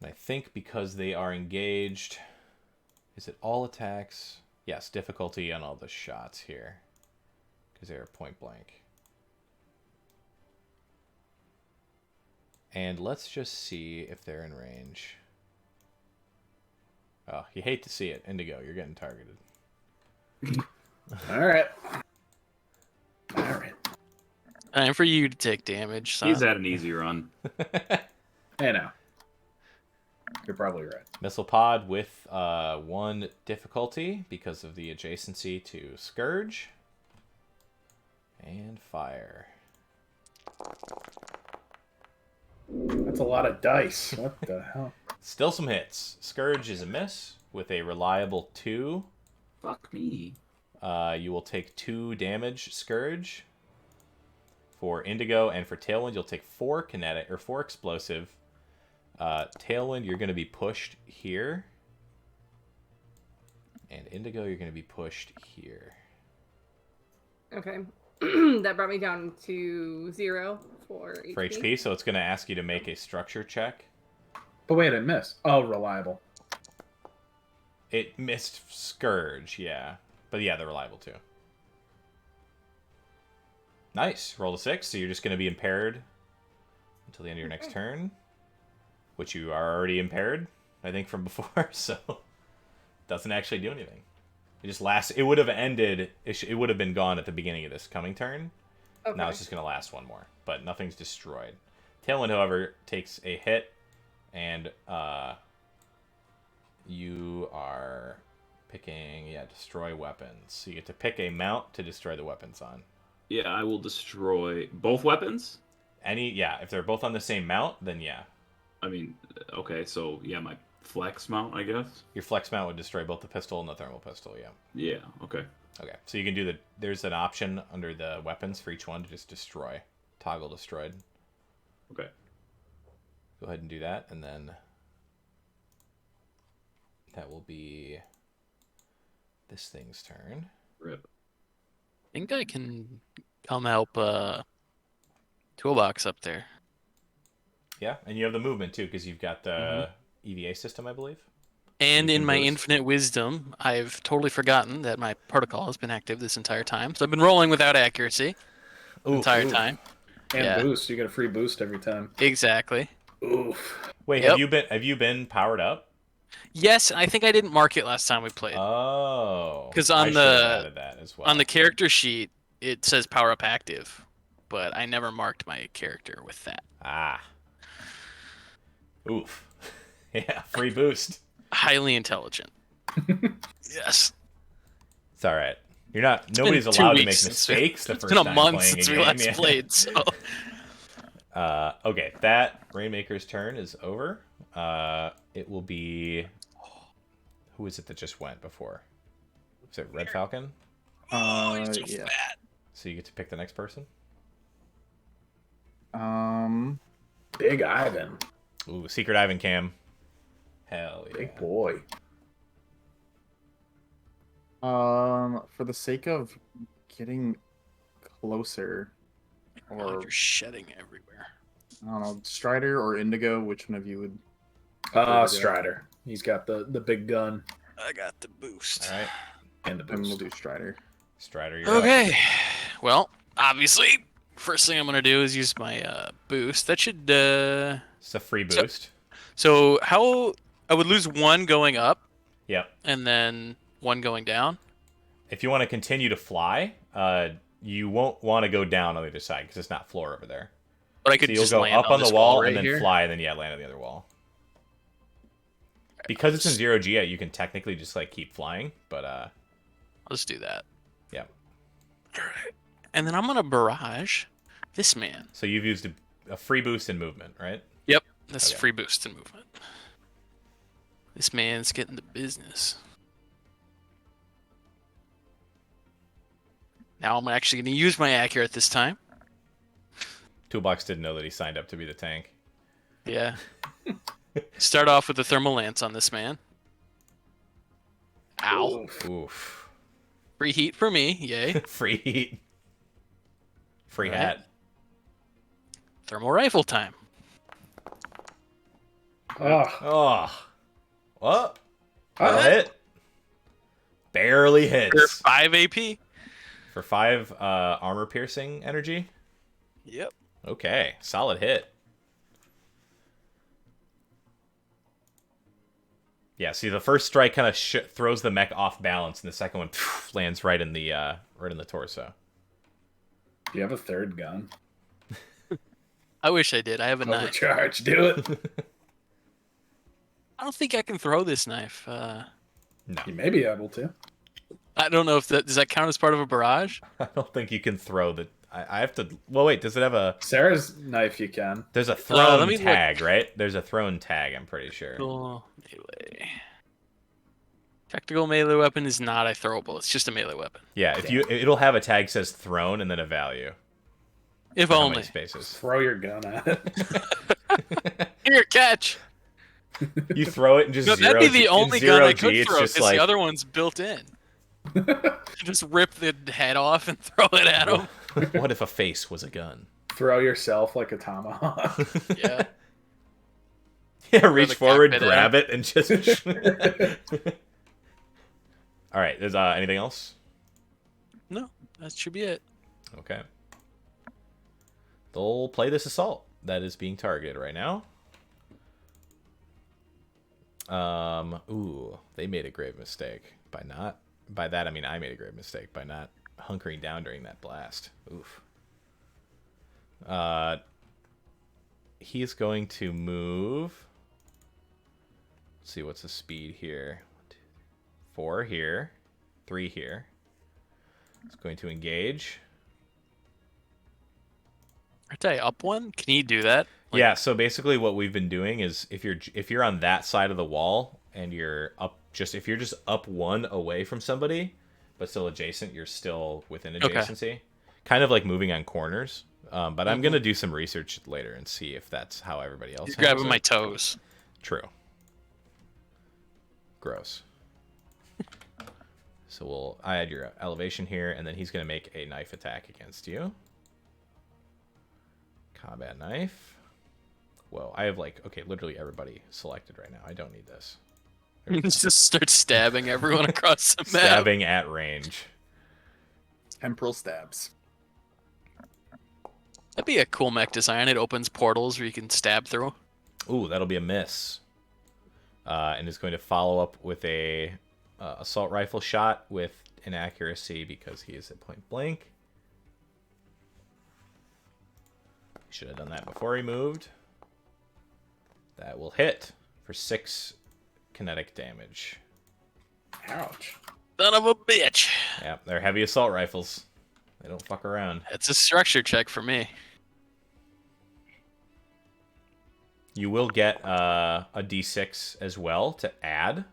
And I think because they are engaged, is it all attacks? Yes, difficulty on all the shots here, because they are point blank. And let's just see if they're in range. Oh, you hate to see it. Indigo, you're getting targeted. All right. All right. Time for you to take damage, son. He's had an easy run. Hey, now. You're probably right. Missile pod with 1 difficulty because of the adjacency to Scourge. And fire. That's a lot of dice. What the hell? Still some hits. Scourge is a miss with a reliable 2. Fuck me. You will take 2 damage, Scourge. For Indigo and for Tailwind, you'll take 4 kinetic or 4 explosive. Tailwind, you're going to be pushed here. And Indigo, you're going to be pushed here. Okay. That brought me down to 0 for HP. For HP, so it's going to ask you to make a structure check. But wait, I missed. Oh, reliable. It missed Scourge, yeah. But yeah, they're reliable too. Nice. Roll a 6, so you're just going to be impaired until the end of your next turn. Which you are already impaired, I think, from before, so doesn't actually do anything. It just lasts. It would have ended. It would have been gone at the beginning of this coming turn. Okay. Now it's just going to last 1 more, but nothing's destroyed. Tailwind, however, takes a hit, and you are picking, destroy weapons. So you get to pick a mount to destroy the weapons on. Yeah, I will destroy both weapons. If they're both on the same mount, then yeah. I mean, okay, so yeah, my flex mount, I guess. Your flex mount would destroy both the pistol and the thermal pistol, yeah. Yeah, okay. Okay, so you can do there's an option under the weapons for each one to just destroy. Toggle destroyed. Okay. Go ahead and do that, and then that will be this thing's turn. Rip. I think I can come help Toolbox up there. Yeah, and you have the movement too, because you've got the EVA system, I believe. And You in can my boost. infinite wisdom, I've totally forgotten that my protocol has been active this entire time. So I've been rolling without accuracy the entire time. And Yeah. boost. You get a free boost every time. Exactly. Oof. Wait, Yep. have you been powered up? Yes, I think I didn't mark it last time we played. Oh. 'Cause I on should have the- added that as well. On the character sheet, it says power up active, but I never marked my character with that. Ah. Oof. Yeah, free boost. Highly intelligent. Yes. It's all right. Nobody's been 2 allowed to make weeks since we- mistakes the It's first been a time month playing since a we game. last yeah. played, so Okay, that Rainmaker's turn is over. It will be... Who is it that just went before? Was it Red Falcon? he's so Yeah. fat. So you get to pick the next person? Big Ivan. Ooh, Secret Ivan Cam. Hell yeah. Big boy. For the sake of getting closer, Oh, or you're shedding everywhere. I don't know, Strider or Indigo, which one of you would? Strider. He's got the big gun I got the boost. All right. and the And we'll boost. do Strider. Strider, you're up. Okay. Well, obviously, first thing I'm gonna do is use my boost. That should. It's a free boost. So how I would lose 1 going up, Yep. and then one going down. If you want to continue to fly, you won't want to go down on the other side because it's not floor over there. But I So could you'll just go land up on the this wall right and then here. fly, and then land on the other wall. Because it's in 0G, you can technically just like keep flying, but I'll just do that. yeah. All right. And then I'm gonna barrage this man. So you've used a free boost in movement, right? Yep, that's Okay. free boost in movement. This man's getting the business. Now I'm actually gonna use my accurate this time. Toolbox didn't know that he signed up to be the tank. Yeah. Start off with the thermal lance on this man. Ow. Oof. Oof. Free heat for me, yay. Free heat. Free Right. hat. Thermal rifle time. Oh, Oh. What? Oh. That'll hit. Barely For hits. 5 AP. For 5 armor piercing energy. Yep. Okay. Solid hit. Yeah, see, the first strike kind of throws the mech off balance, and the second one lands right in the torso. do you have a third gun? I wish I did. I have a knife. Overcharge. Do it. I don't think I can throw this knife. No, You may be able to. I don't know if that does that count as part of a barrage. I don't think you can throw the. I have to. Well, wait. Does it have a? Sarah's knife you can. There's a thrown let me look. tag, right? There's a thrown tag. I'm pretty sure. Tactical melee. Tactical melee weapon is not a throwable. It's just a melee weapon. Yeah, if you, it'll have a tag says thrown and then a value. If For how only. many spaces? Throw your gun at it. Here, catch. You throw it and just No, zero. that'd be the in only zero gun I G, could it's throw just because like the other one's built in. Just rip the head off and throw it at him. what if a face was a gun? Throw yourself like a tomahawk. Yeah. Yeah, reach the forward, cockpit grab it, and just. All right. There's anything else? No, that should be it. Okay. They'll play this assault that is being targeted right now. Ooh, they made a grave mistake by not. By that I mean I made a grave mistake by not hunkering down during that blast. Oof. He's going to move. Let's see what's the speed here. 4 here, 3 here. It's going to engage. I tell you, up one. Can he do that? Like- Yeah, so basically what we've been doing is if you're on that side of the wall and you're up if you're just up 1 away from somebody but still adjacent, you're still within Okay. adjacency. Kind of like moving on corners. But I'm gonna do some research later and see if that's how everybody else He's handles grabbing it. my toes. True. Gross. So I add your elevation here, and then he's gonna make a knife attack against you. Combat knife. Whoa, I have literally everybody selected right now. I don't need this. There we go. Just start stabbing everyone across the map. Stabbing at range. Temporal stabs. That'd be a cool mech design. It opens portals where you can stab through. Ooh, that'll be a miss. And is going to follow up with a assault rifle shot with inaccuracy because he is at point blank. Should have done that before he moved. That will hit for 6 kinetic damage. Ouch. Son of a bitch. Yeah, they're heavy assault rifles. They don't fuck around. It's a structure check for me. You will get a d6 as well to add.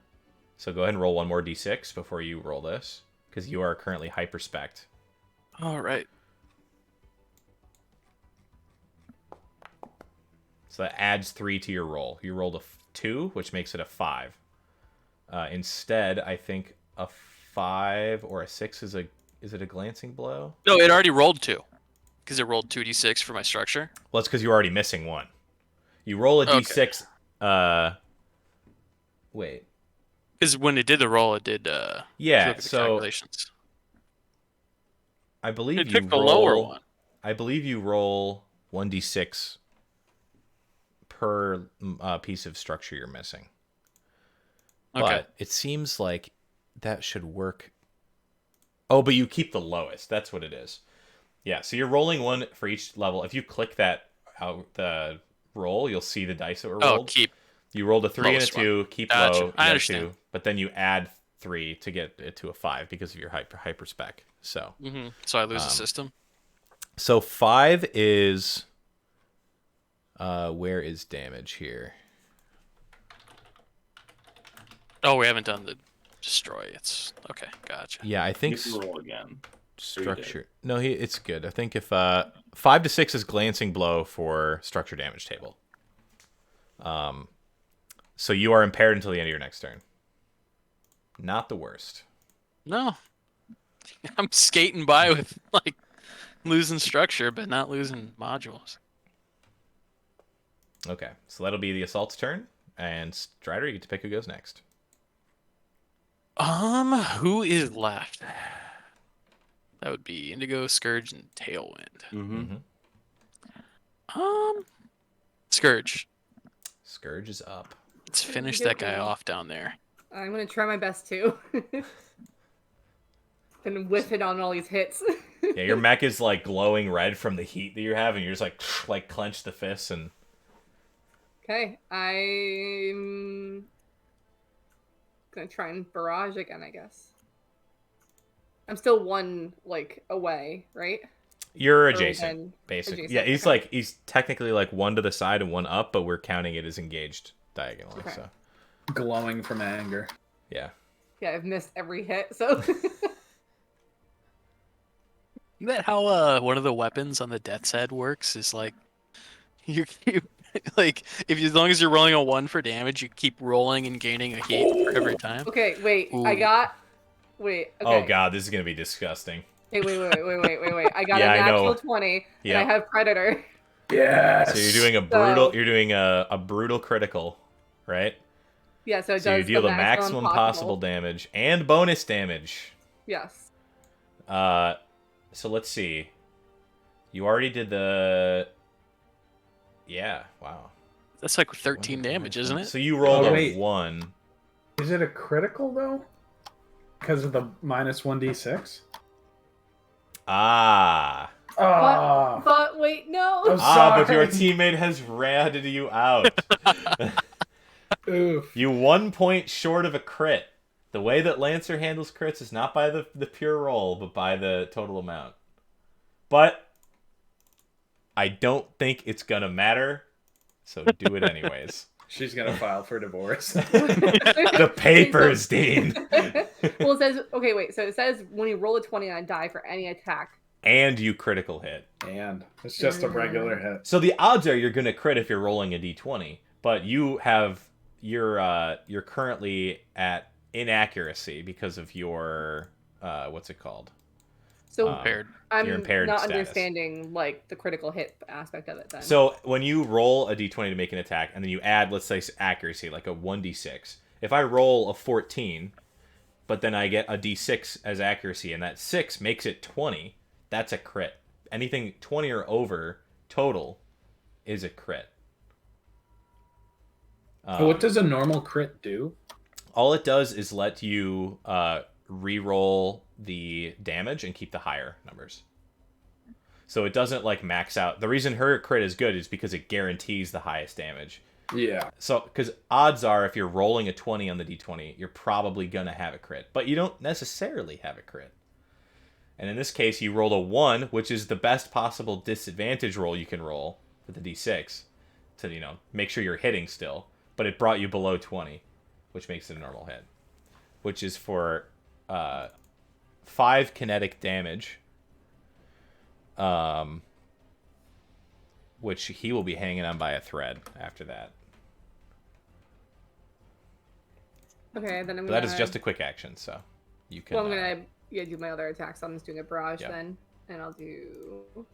So go ahead and roll 1 more d6 before you roll this, because you are currently hyperspect. All right. So that adds 3 to your roll. You rolled a 2, which makes it a 5. Instead, I think a 5 or a 6 is it a glancing blow? No, it already rolled 2. Because it rolled 2d6 for my structure. Well, it's because you're already missing 1. You roll a d6. Wait. Because when it did the roll, it did. Yeah. look at the So calculations. I believe It you took the roll. lower one. I believe you roll 1d6 per piece of structure you're missing. Okay. But it seems like that should work. Oh, but you keep the lowest. That's what it is. Yeah, so you're rolling one for each level. If you click that out the roll, you'll see the dice that were Oh, rolled. keep. You rolled a 3 and a Lowest one. 2, keep Gotcha. low, you I got understand. 2, but then you add 3 to get it to a 5 because of your hyper spec. So So I lose the system. so 5 is where is damage here? Oh, we haven't done the destroy. It's okay. Gotcha. Yeah, I think You can roll again. structure. No, it's good. I think if 5 to 6 is glancing blow for structure damage table. So you are impaired until the end of your next turn. Not the worst. No, I'm skating by with like losing structure, but not losing modules. Okay, so that'll be the assault's turn, and Strider, you get to pick who goes next. Who is left? That would be Indigo, Scourge, and Tailwind. Mm-hmm. Scourge. Scourge is up. Let's finish that guy off down there. I'm gonna try my best too. And whiff it on all these hits. Yeah, your mech is like glowing red from the heat that you have, and you're just like clench the fists and. Okay, I'm gonna try and barrage again, I guess. I'm still one like away, right? You're Or adjacent, then basically. adjacent, Yeah, okay. he's technically like one to the side and one up, but we're counting it as engaged diagonally. Okay. So Glowing from anger. yeah, Yeah, I've missed every hit, so Isn't that how one of the weapons on the Death's Head works? Is like you keep like as long as you're rolling a 1 for damage, you keep rolling and gaining a heat for every time. okay, wait, Ooh. okay. Oh god, this is gonna be disgusting. Hey, wait. I got Yeah, a I know. natural 20, Yeah. and I have Predator. Yes. So you're doing a brutal. You're doing a brutal critical, right? Yeah, so it So you does deal the the maximum possible damage and bonus damage. Yes. So let's see. You already did the. Yeah. Wow. That's like 13 damage, isn't it? So you rolled Oh, a wait. 1. Is it a critical though? Because of the minus 1d6? Ah. But wait, no. I'm But sorry. your teammate has ratted you out. Oof. You 1 point short of a crit. The way that Lancer handles crits is not by the pure roll, but by the total amount. But I don't think it's gonna matter, so do it anyways. She's gonna file for divorce. The papers, Dean. Well, it says okay. Wait, so it says when you roll a 20 and die for any attack. And you critical hit. And it's just a regular hit. So the odds are you're gonna crit if you're rolling a d20, but you're currently at inaccuracy because of your what's it called? So Impaired. I'm your impaired not status. understanding like the critical hit aspect of it. Then. So when you roll a d20 to make an attack, and then you add, let's say, accuracy, like a 1d6. If I roll a 14, but then I get a d6 as accuracy, and that 6 makes it 20, that's a crit. Anything 20 or over total is a crit. What does a normal crit do? All it does is let you re-roll the damage and keep the higher numbers. So it doesn't like max out. The reason her crit is good is because it guarantees the highest damage. Yeah. So, because odds are if you're rolling a 20 on the d20, you're probably going to have a crit. But you don't necessarily have a crit. And in this case, you rolled a 1, which is the best possible disadvantage roll you can roll for the d6 to, make sure you're hitting still. But it brought you below 20, which makes it a normal hit. Which is for 5 kinetic damage. Which he will be hanging on by a thread after that. Okay, then I'm But gonna. that is just a quick action, so you can. Well, I'm gonna do my other attack. So I'm just doing a barrage Yeah. then, and I'll do.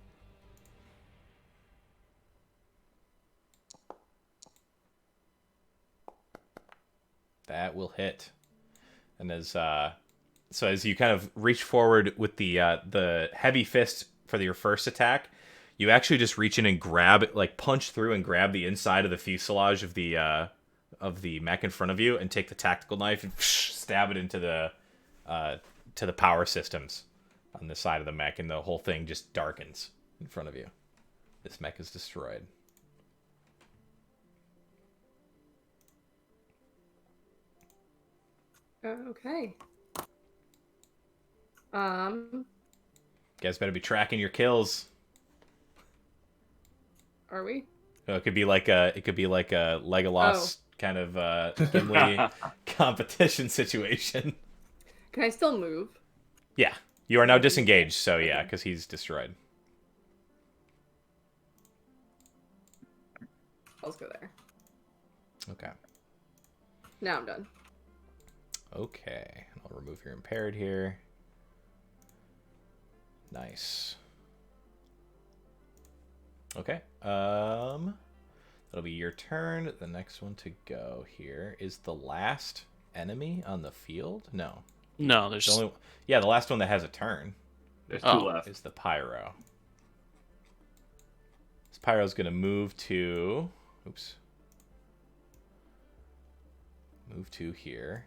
That will hit, and as you kind of reach forward with the heavy fist for your first attack, you actually just reach in and grab, like punch through and grab the inside of the fuselage of the the mech in front of you and take the tactical knife and stab it into the power systems on the side of the mech, and the whole thing just darkens in front of you. This mech is destroyed. Okay. You guys better be tracking your kills. Are we? It could be like a Legolas kind of Gimli competition situation. Can I still move? Yeah, you are now disengaged, so yeah, because he's destroyed. Let's go there. Okay. Now I'm done. Okay, I'll remove your impaired here. Nice. Okay. That'll be your turn. The next one to go here is the last enemy on the field. No. No, there's The last one that has a turn There's 2 Oh. left. is the Pyro. This Pyro's gonna move to. Oops. Move to here.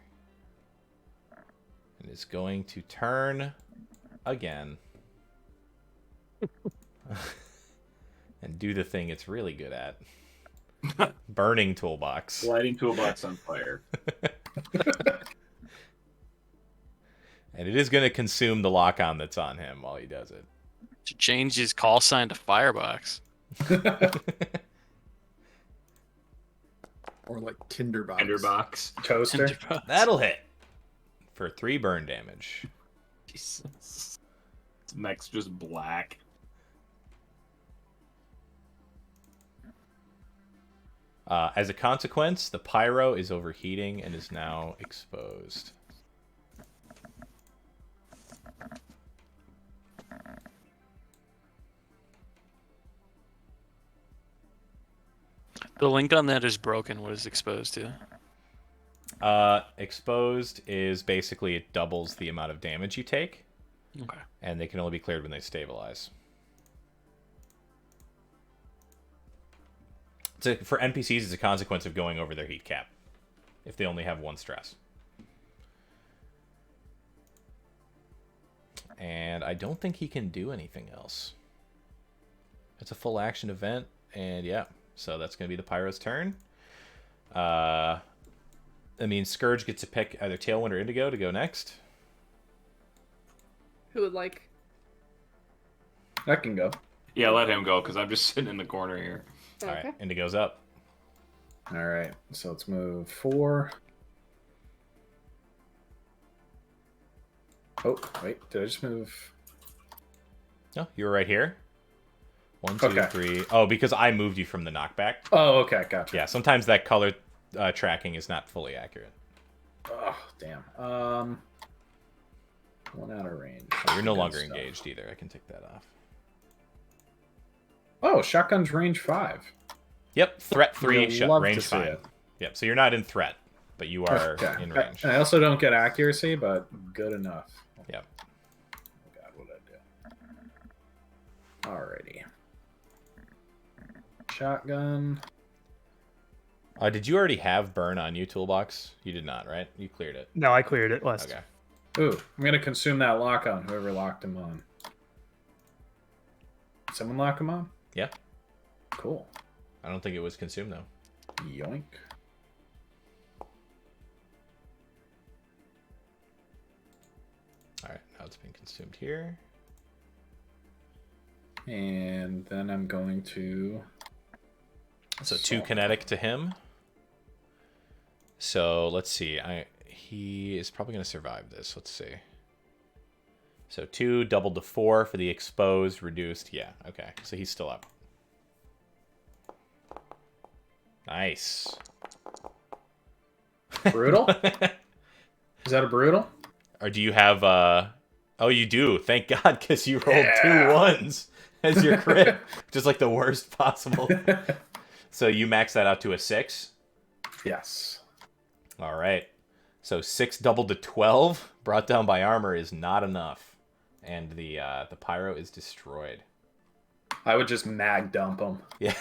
And is going to turn again. And do the thing it's really good at. Burning toolbox. Lighting toolbox on fire. And it is going to consume the lock-on that's on him while he does it. to change his call sign to Firebox. Or like Tinderbox. Tinderbox. Toaster. Tinderbox. That'll hit for 3 burn damage. Jesus. His mech's just black. As a consequence, the pyro is overheating and is now exposed. The link on that is broken. What is exposed to? Exposed is basically it doubles the amount of damage you take, Okay. and they can only be cleared when they stabilize. For NPCs, it's a consequence of going over their heat cap if they only have 1 stress. And I don't think he can do anything else. It's a full action event, and yeah, so that's going to be the Pyro's turn. I mean, Scourge gets to pick either Tailwind or Indigo to go next. Who would like? I can go. Yeah, let him go, because I'm just sitting in the corner here. Okay. All right, Indigo's up. All right, so let's move 4. Oh, wait, did I just move? No, you were right here. 1, 2, Okay. 3. Oh, because I moved you from the knockback. Oh, okay, gotcha. Yeah, sometimes that color tracking is not fully accurate. Oh, damn. 1 out of range. Oh, you're no Good longer stuff. engaged either. I can take that off. Oh, shotgun's range 5. Yep, threat 3, You'll love to range see 5. it. Yep, so you're not in threat, but you are Okay. in range. I also don't get accuracy, but good enough. Yep. Oh God, what did I do? Alrighty. Shotgun. Did you already have burn on you, Toolbox? You did not, right? You cleared it. No, I cleared it last. Okay. Ooh, I'm gonna consume that lock on whoever locked him on. Did someone lock him on? Yeah. Cool. I don't think it was consumed, though. Yoink. All right, now it's been consumed here. And then I'm going to. So 2 kinetic to him. So let's see. He is probably going to survive this. Let's see. So 2 doubled to 4 for the exposed, reduced. Yeah, okay. So he's still up. Nice. Brutal? Is that a brutal? Or do you have oh, you do. Thank God, because you rolled Yeah. 2 1s as your crit. Just like the worst possible. So you max that out to a 6. Yes. All right. So 6 doubled to 12, brought down by armor, is not enough. And the pyro is destroyed. I would just mag dump them. Yeah.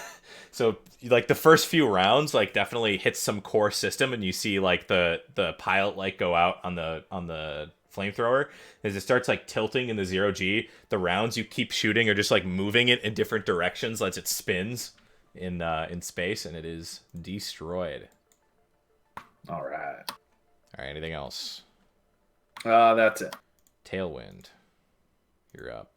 So like the first few rounds, like definitely hits some core system, and you see like the pilot light go out on the flamethrower as it starts like tilting in the 0G. The rounds you keep shooting are just like moving it in different directions as it spins in space, and it is destroyed. All right. All right. Anything else? That's it. Tailwind. You're up.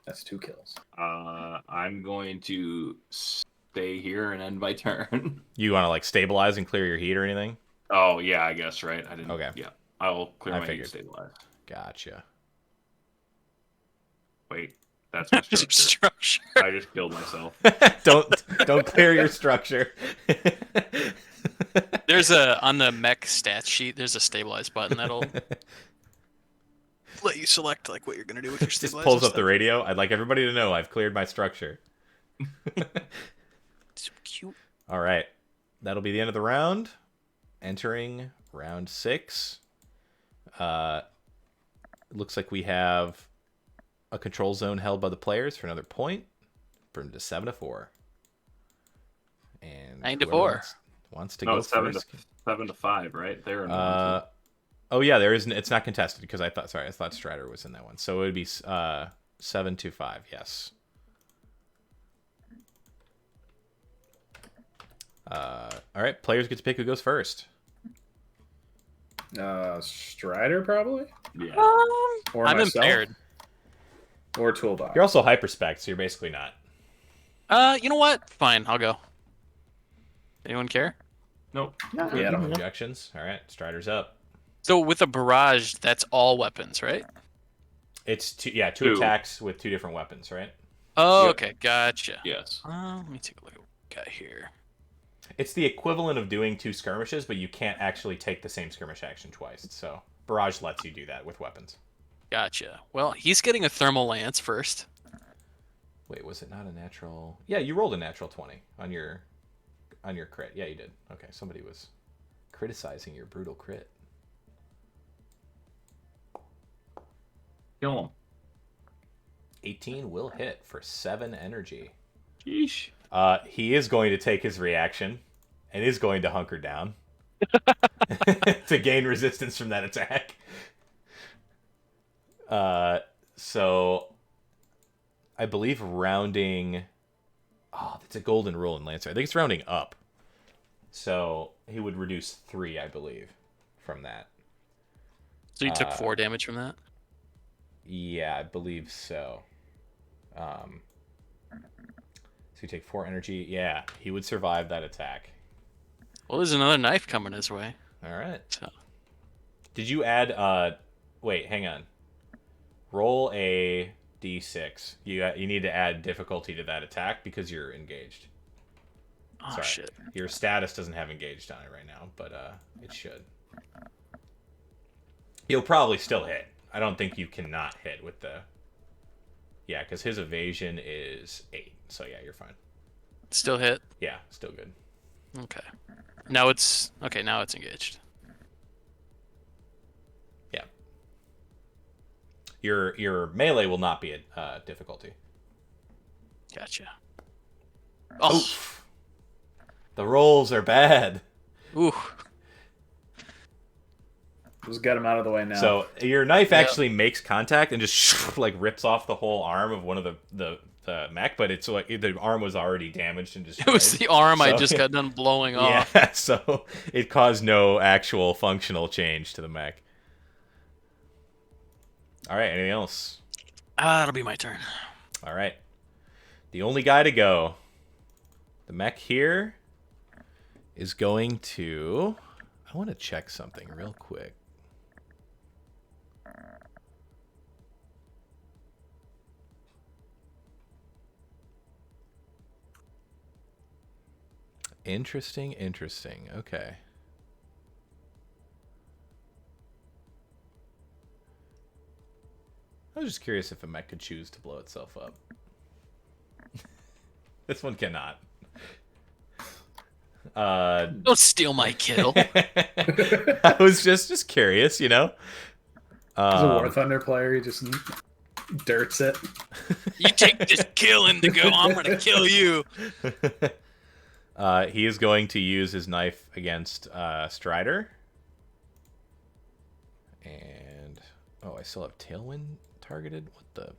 That's 2 kills. I'm going to stay here and end my turn. You want to like stabilize and clear your heat or anything? Oh yeah, I guess right. I didn't. Okay. Yeah, I'll clear I my figured. heat stabilize. Gotcha. Wait, that's my structure. Structure. I just killed myself. don't clear your structure. There's a on the mech stats sheet. There's a stabilize button that'll let you select like what you're gonna do with your Just stabilize. pulls and up the stuff. radio. I'd like everybody to know I've cleared my structure. So cute. All right. That'll be the end of the round. Entering round 6. Looks like we have a control zone held by the players for another point. From to 7-4. And 9-4. whoever wants to No, go it's 7 first. 7-5, right? There and Oh yeah, there isn't. It's not contested because I thought Strider was in that one. So it would be 7-5. Yes. All right, players get to pick who goes first. Strider probably, yeah. or I'm myself, impaired. or Toolbox. You're also hyperspec, so you're basically not. You know what? Fine, I'll go. Anyone care? Nope. Yeah, I don't know. Objections. All right, Strider's up. So with a barrage, that's all weapons, right? It's two Two. attacks with 2 different weapons, right? Oh, Yep. okay, gotcha. Yes. Let me take a look at what we got here. It's the equivalent of doing 2 skirmishes, but you can't actually take the same skirmish action twice. So Barrage lets you do that with weapons. Gotcha. Well, he's getting a thermal lance first. Wait, was it not a natural? Yeah, you rolled a natural 20 on your crit. Yeah, you did. Okay, somebody was criticizing your brutal crit. Kill him. 18 will hit for 7 energy. Yeesh. He is going to take his reaction and is going to hunker down to gain resistance from that attack. So I believe rounding. Oh, that's a golden rule in Lancer. I think it's rounding up. So he would reduce 3, I believe, from that. So you took 4 damage from that? Yeah, I believe so. So you take 4 energy. Yeah, he would survive that attack. Well, there's another knife coming his way. All right. So Did you add? Wait, hang on. Roll a d6. You need to add difficulty to that attack because you're engaged. oh Sorry. shit. Your status doesn't have engaged on it right now, but it should. You'll probably still hit. I don't think you cannot hit with the. Yeah, because his evasion is 8. So yeah, you're fine. Still hit. Yeah, still good. Okay. Now it's engaged. Yeah. Your melee will not be a difficulty. Gotcha. Oh. Oof. The rolls are bad. Ooh. Just get him out of the way now. So your knife actually makes contact and just like rips off the whole arm of one of the mech, but it's like the arm was already damaged and destroyed. It was the arm I So- just got done blowing off. Yeah, so it caused no actual functional change to the mech. All right, anything else? That'll be my turn. All right. The only guy to go. The mech here is going to... I want to check something real quick. Interesting. Okay. I was just curious if a mech could choose to blow itself up. This one cannot. Don't steal my kill. I was just curious, you know. He's a War Thunder player. He just dirts it. You take this kill, Indigo. I'm gonna kill you. He is going to use his knife against Strider. And I still have Tailwind targeted. What the?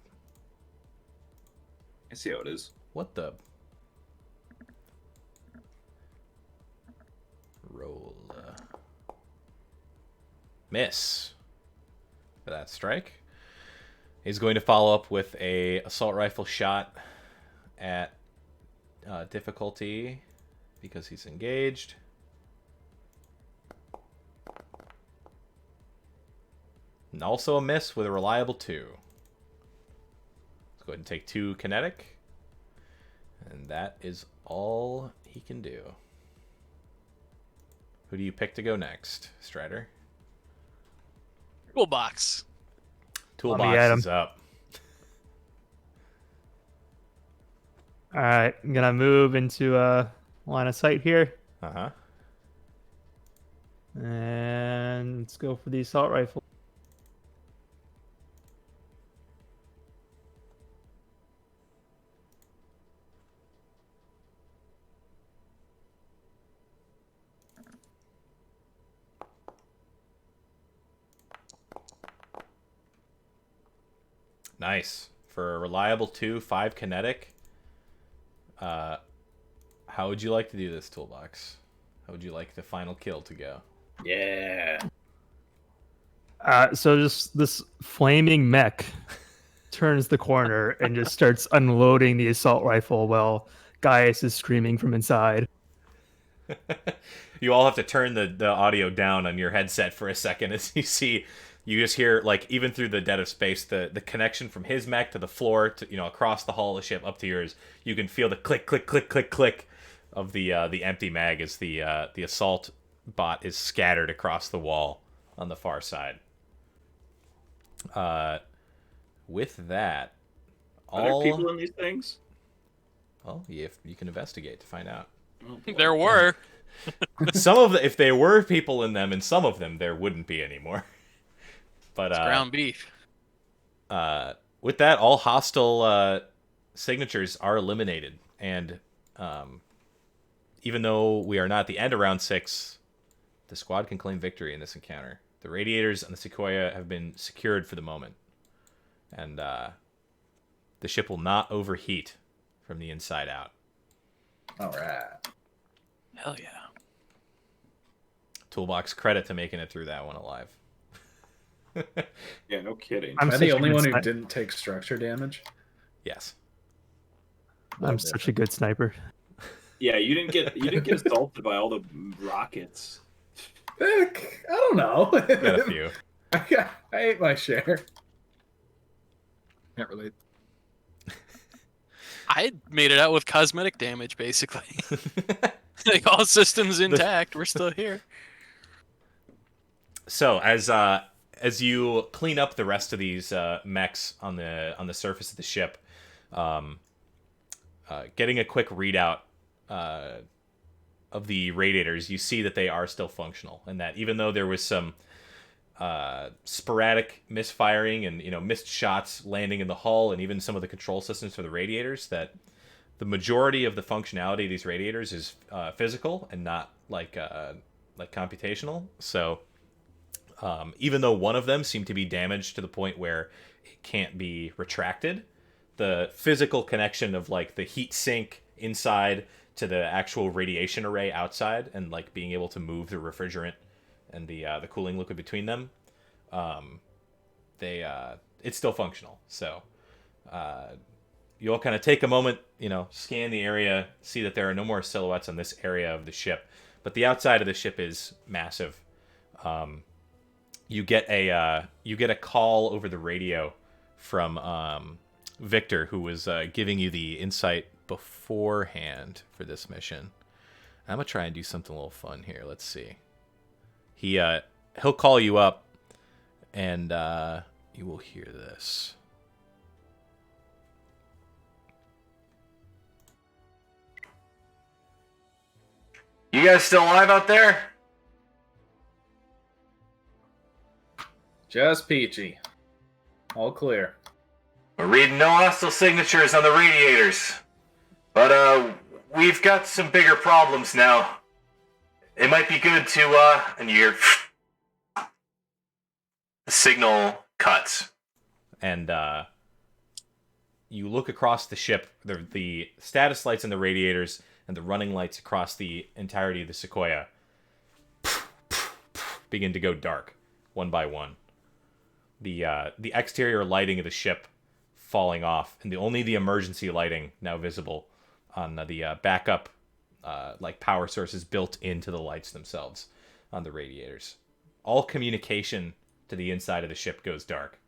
I see how it is. What the? Roll. Miss for that strike. He's going to follow up with a assault rifle shot at difficulty because he's engaged. And also a miss with a reliable 2. Let's go ahead and take 2 kinetic. And that is all he can do. Who do you pick to go next, Strider? Toolbox. Toolbox is up. All right, I'm gonna move into line of sight here, Uh-huh. and let's go for the assault rifle. Nice. For a reliable 2, 5 kinetic. How would you like to do this, Toolbox? How would you like the final kill to go? Yeah. So just this flaming mech turns the corner and just starts unloading the assault rifle while Gaius is screaming from inside. You all have to turn the audio down on your headset for a second as you just hear, like, even through the dead of space, the connection from his mech to the floor to, across the hull of the ship up to yours. You can feel the click, click, click, click, click of the empty mag as the assault bot is scattered across the wall on the far side. With that, Are there people in these things? Well, you can investigate to find out. Oh, boy. There were. If there were people in them, and some of them there wouldn't be anymore. But It's ground beef. with that, all hostile signatures are eliminated, and even though we are not at the end of round 6, the squad can claim victory in this encounter. The Radiators and the Sequoia have been secured for the moment, and the ship will not overheat from the inside out. All right. Hell yeah. Toolbox credit to making it through that one alive. Yeah, no kidding. I'm Am I such the a only good one who sni- didn't take structure damage? Yes. I'm such a good sniper. Yeah, you didn't get assaulted by all the rockets. Heck, I don't know. Got a few. I ate my share. Can't relate. I made it out with cosmetic damage, basically. Like, all systems intact. We're still here. So as you clean up the rest of these mechs on the surface of the ship, getting a quick readout of the Radiators, you see that they are still functional, and that even though there was some sporadic misfiring and missed shots landing in the hull and even some of the control systems for the Radiators, that the majority of the functionality of these Radiators is physical and not like computational. So even though one of them seemed to be damaged to the point where it can't be retracted, the physical connection of like the heat sink inside to the actual radiation array outside, and like being able to move the refrigerant and the cooling liquid between them, it's still functional. So you all kind of take a moment, scan the area, see that there are no more silhouettes on this area of the ship, but the outside of the ship is massive. You get a call over the radio from Victor, who was giving you the insight beforehand for this mission. I'm gonna try and do something a little fun here. Let's see. He'll call you up, and you will hear this. You guys still alive out there? Just peachy. All clear. We're reading no hostile signatures on the Radiators. But, we've got some bigger problems now. It might be good to, and the signal cuts. And, you look across the ship, the status lights in the Radiators and the running lights across the entirety of the Sequoia begin to go dark, one by one. The exterior lighting of the ship falling off, and only the emergency lighting now visible on the backup power sources built into the lights themselves on the Radiators. All communication to the inside of the ship goes dark.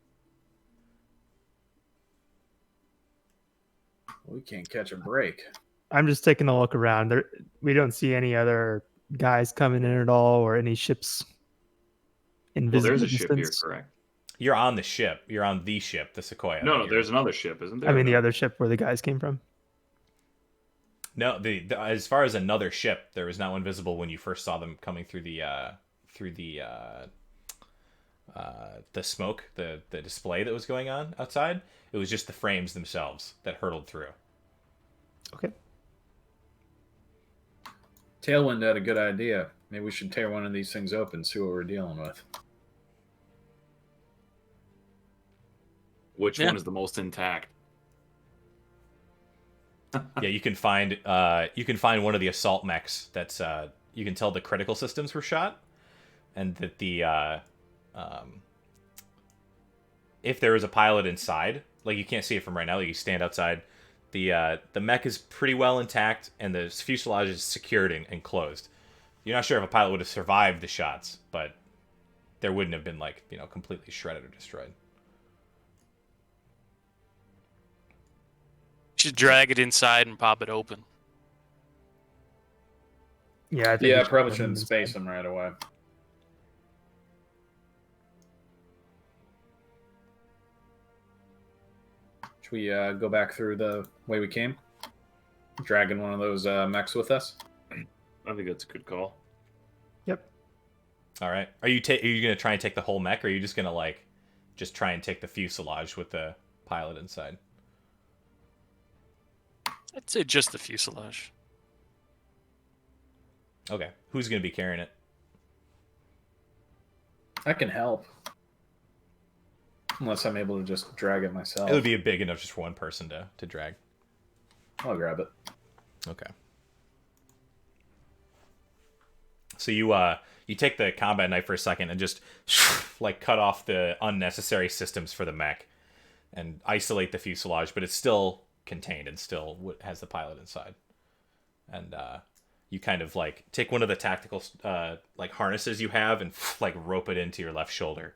We can't catch a break. I'm just taking a look around. We don't see any other guys coming in at all, or any ships in Well, visible there's a ship here, distance. correct? You're on the ship. You're on the ship, the Sequoia. No, there's another ship, isn't there? I mean, the other ship where the guys came from. No, as far as another ship, there was not one visible when you first saw them coming through the smoke, the display that was going on outside. It was just the frames themselves that hurtled through. Okay. Tailwind had a good idea. Maybe we should tear one of these things open, see what we're dealing with. Which one is the most intact? Yeah, you can find one of the assault mechs that's you can tell the critical systems were shot, and that if there is a pilot inside, like you can't see it from right now, like you stand outside, the mech is pretty well intact, and the fuselage is secured and closed. You're not sure if a pilot would have survived the shots, but there wouldn't have been completely shredded or destroyed. Should drag it inside and pop it open. Yeah, I think Yeah, we probably should shouldn't space them right away. Should we go back through the way we came? Dragging one of those mechs with us? I think that's a good call. Yep. All right. Are you gonna try and take the whole mech, or are you just gonna just try and take the fuselage with the pilot inside? I'd say just the fuselage. Okay. Who's gonna be carrying it? I can help. Unless I'm able to just drag it myself. It would be big enough just for one person to drag. I'll grab it. Okay. So you take the combat knife for a second and just cut off the unnecessary systems for the mech and isolate the fuselage, but it's still contained and still has the pilot inside. And you kind of take one of the tactical harnesses you have and rope it into your left shoulder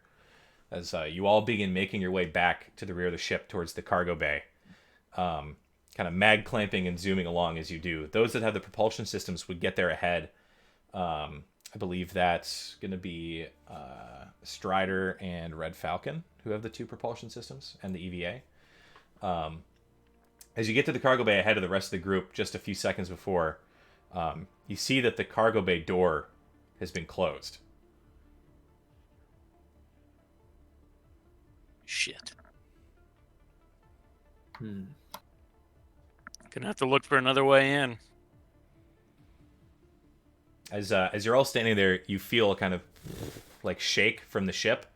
as you all begin making your way back to the rear of the ship towards the cargo bay. Kind of mag clamping and zooming along as you do. Those that have the propulsion systems would get there ahead. I believe that's going to be Strider and Red Falcon, who have the two propulsion systems, and the EVA. As you get to the cargo bay ahead of the rest of the group, just a few seconds before, you see that the cargo bay door has been closed. Shit. Hmm. Gonna have to look for another way in. As you're all standing there, you feel a kind of shake from the ship.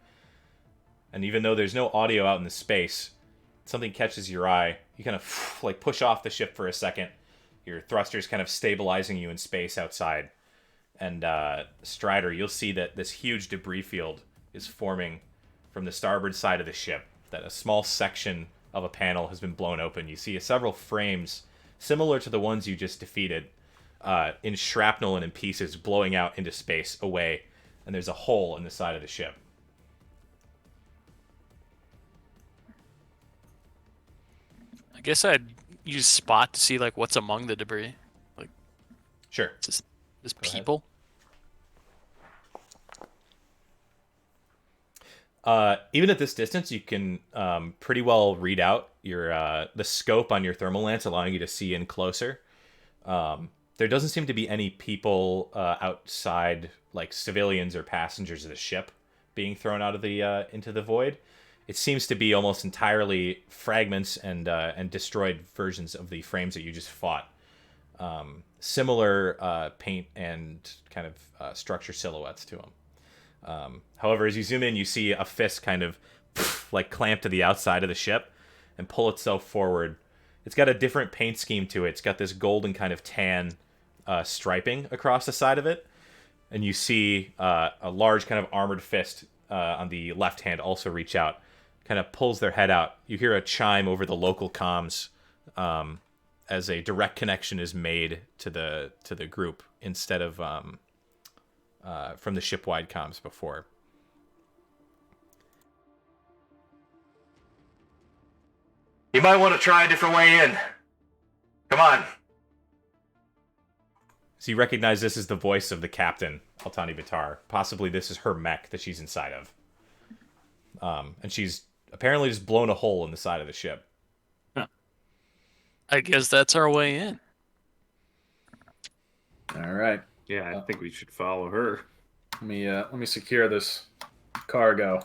And even though there's no audio out in the space, something catches your eye. You kind of push off the ship for a second. Your thrusters kind of stabilizing you in space outside. And Strider, you'll see that this huge debris field is forming from the starboard side of the ship. That a small section of a panel has been blown open. You see several frames similar to the ones you just defeated, in shrapnel and in pieces, blowing out into space away, and there's a hole in the side of the ship. I guess I'd use spot to see what's among the debris. Sure. Just Go ahead. people. Even at this distance, you can pretty well read out your the scope on your thermal lance, allowing you to see in closer. There doesn't seem to be any people civilians or passengers of the ship being thrown out of the into the void. it seems to be almost entirely fragments and destroyed versions of the frames that you just fought. Similar paint and kind of structure silhouettes to them. However, as you zoom in, you see a fist kind of like clamp to the outside of the ship and pull itself forward. It's got a different paint scheme to it. It's got this golden kind of tan striping across the side of it. And you see a large kind of armored fist on the left hand also reach out, kind of pulls their head out. You hear a chime over the local comms as a direct connection is made to the group instead of from the ship-wide comms before. You might want to try a different way in. Come on. So you recognize this is the voice of the captain, Altani Bitar. Possibly this is her mech that she's inside of. And she's apparently just blown a hole in the side of the ship. I guess that's our way in. All right. Yeah, I think we should follow her. Let me secure this cargo.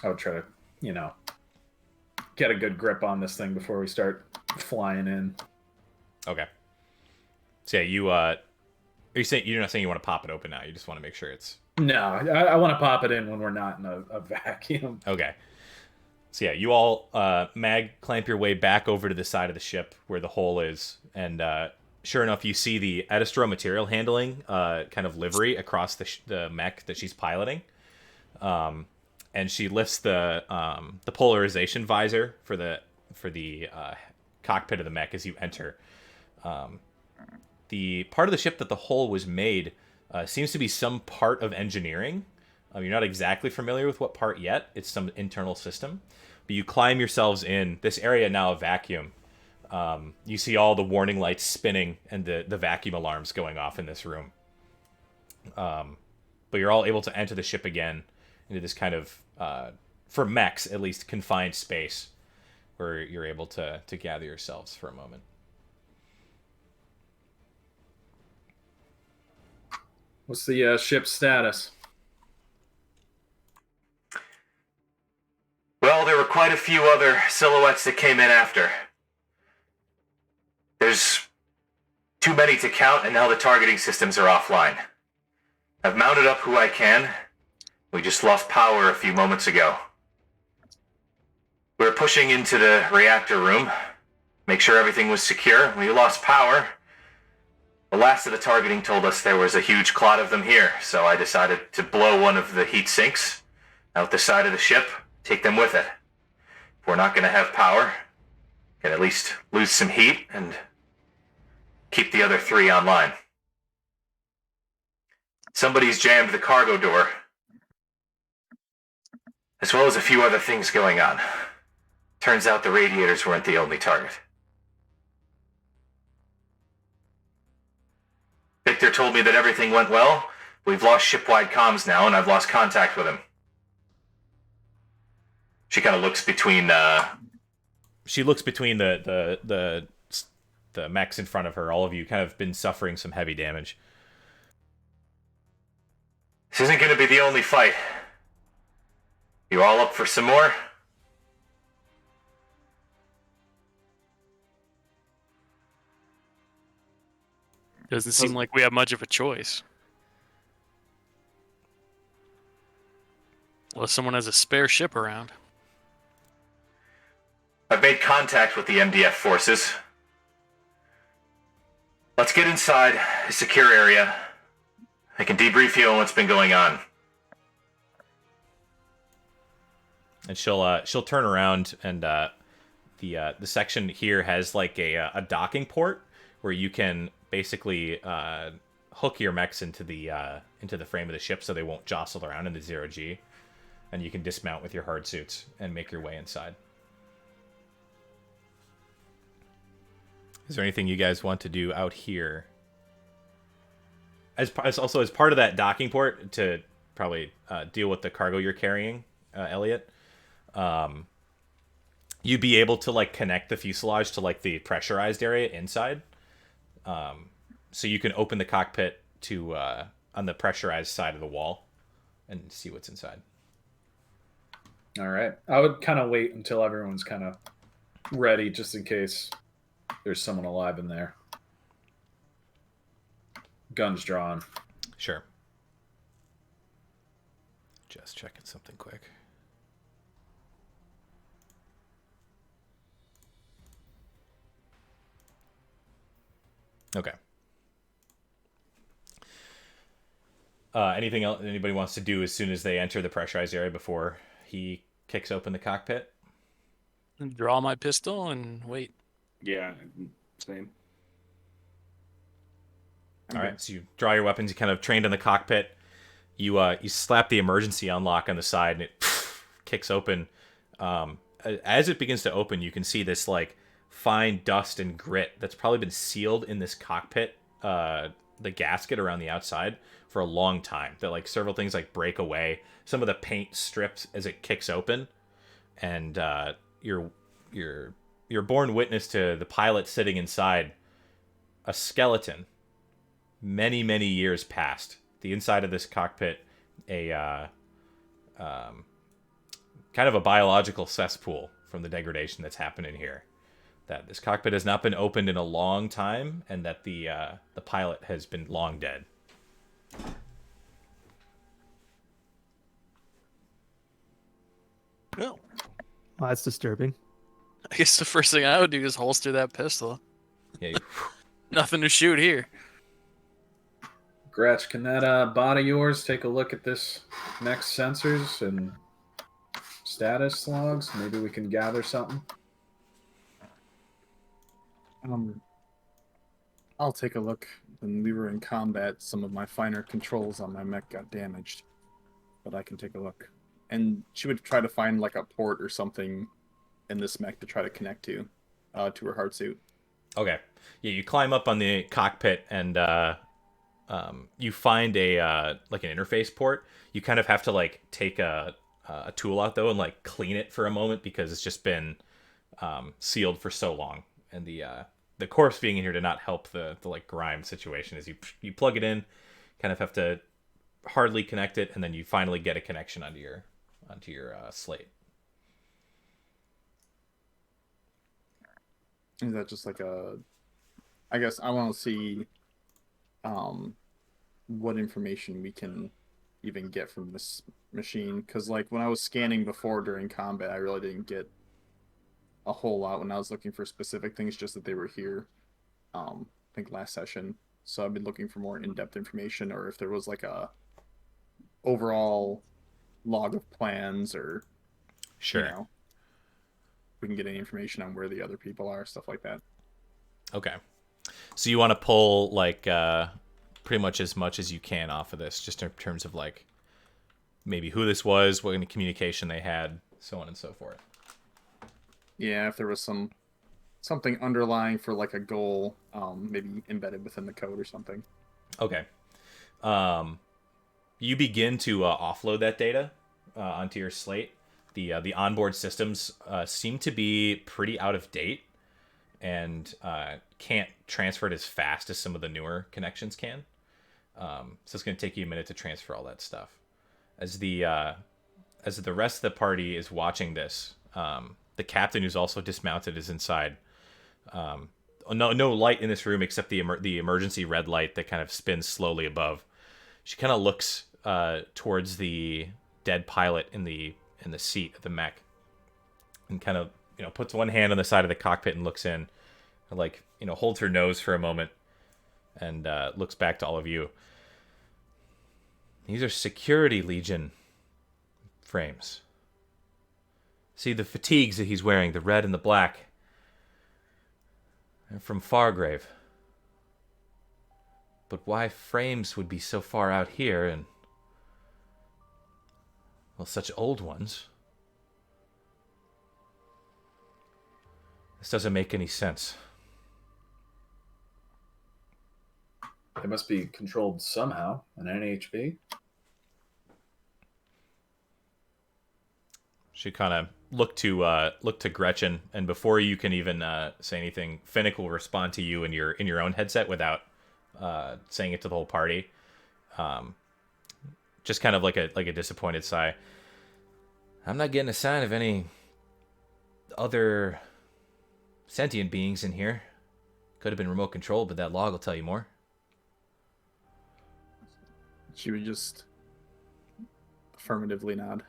I would try to, get a good grip on this thing before we start flying in. Okay. So yeah, you're not saying you want to pop it open now. You just want to make sure it's... No, I want to pop it in when we're not in a vacuum. Okay. So yeah, you all mag clamp your way back over to the side of the ship where the hole is, and sure enough, you see the Edistro material handling kind of livery across the mech that she's piloting, and she lifts the polarization visor for the cockpit of the mech as you enter. The part of the ship that the hole was made seems to be some part of engineering. You're not exactly familiar with what part yet. It's some internal system. But you climb yourselves in. This area now a vacuum. You see all the warning lights spinning and the vacuum alarms going off in this room. But you're all able to enter the ship again into this kind of, for mechs at least, confined space where you're able to gather yourselves for a moment. What's the ship's status? Well, there were quite a few other silhouettes that came in after. There's too many to count, and now the targeting systems are offline. I've mounted up who I can. We just lost power a few moments ago. We were pushing into the reactor room, make sure everything was secure. We lost power. The last of the targeting told us there was a huge clot of them here, so I decided to blow one of the heat sinks out the side of the ship, take them with it. If we're not going to have power, can at least lose some heat and keep the other 3 online. Somebody's jammed the cargo door, as well as a few other things going on. Turns out the radiators weren't the only target. Victor told me that everything went well. We've lost ship-wide comms now, and I've lost contact with him. She kind of looks between. She looks between the mechs in front of her. All of you kind of been suffering some heavy damage. This isn't going to be the only fight. You all up for some more? Doesn't seem like we have much of a choice. Unless someone has a spare ship around. I've made contact with the MDF forces. Let's get inside a secure area. I can debrief you on what's been going on. And she'll turn around, and the section here has like a docking port where you can basically hook your mechs into the frame of the ship so they won't jostle around in the 0G, and you can dismount with your hard suits and make your way inside. Is there anything you guys want to do out here? As part of that docking port to probably deal with the cargo you're carrying, Elliot, you'd be able to like connect the fuselage to like the pressurized area inside. So you can open the cockpit to on the pressurized side of the wall and see what's inside. All right. I would kind of wait until everyone's kind of ready, just in case there's someone alive in there. Guns drawn. Sure. Just checking something quick. Okay. Anything else anybody wants to do as soon as they enter the pressurized area before he kicks open the cockpit? Draw my pistol and wait. Yeah, same. All right, so you draw your weapons. You kind of trained in the cockpit. You slap the emergency unlock on the side, and it kicks open. As it begins to open, you can see this like fine dust and grit that's probably been sealed in this cockpit, the gasket around the outside for a long time. That like several things like break away. Some of the paint strips as it kicks open, and you're born witness to the pilot sitting inside a skeleton. Many years past. The inside of this cockpit, kind of a biological cesspool from the degradation that's happened in here. That this cockpit has not been opened in a long time, and that the pilot has been long dead. Well, Well, that's disturbing. I guess the first thing I would do is holster that pistol. Yeah. Nothing to shoot here. Gretch, can that bot of yours take a look at this next sensors and status logs? Maybe we can gather something. I'll take a look. When we were in combat, some of my finer controls on my mech got damaged, but I can take a look. And she would try to find like a port or something in this mech to try to connect to her hard suit. Okay. Yeah, you climb up on the cockpit and you find a like an interface port. You kind of have to like take a tool out though and like clean it for a moment because it's just been sealed for so long, and the corpse being in here did not help the like grime situation. As you plug it in, kind of have to hardly connect it, and then you finally get a connection onto your slate. Is that just like I guess I want to see what information we can even get from this machine, because like when I was scanning before during combat, I really didn't get a whole lot when I was looking for specific things, just that they were here. I think last session. So I've been looking for more in-depth information, or if there was like a overall log of plans, or Sure. you know, we can get any information on where the other people are, stuff like that. Okay. So you want to pull like pretty much as you can off of this, just in terms of like maybe who this was, what kind of communication they had, so on and so forth. Yeah, if there was something underlying for like a goal, maybe embedded within the code or something. Okay. You begin to offload that data onto your slate. The onboard systems seem to be pretty out of date and can't transfer it as fast as some of the newer connections can. So it's going to take you a minute to transfer all that stuff. As the rest of the party is watching this, the captain, who's also dismounted, is inside. No light in this room except the emergency red light that kind of spins slowly above. She kind of looks towards the dead pilot in the seat of the mech, and kind of puts one hand on the side of the cockpit and looks in, and like holds her nose for a moment, and looks back to all of you. These are Security Legion frames. See the fatigues that he's wearing, the red and the black. They're from Fargrave. But why frames would be so far out here and, well, such old ones? This doesn't make any sense. They must be controlled somehow. An NHB. She kind of look to Gretchen, and before you can even say anything, Finnick will respond to you in your own headset without saying it to the whole party. Just kind of like a disappointed sigh. I'm not getting a sign of any other sentient beings in here. Could have been remote controlled, but that log will tell you more. She would just affirmatively nod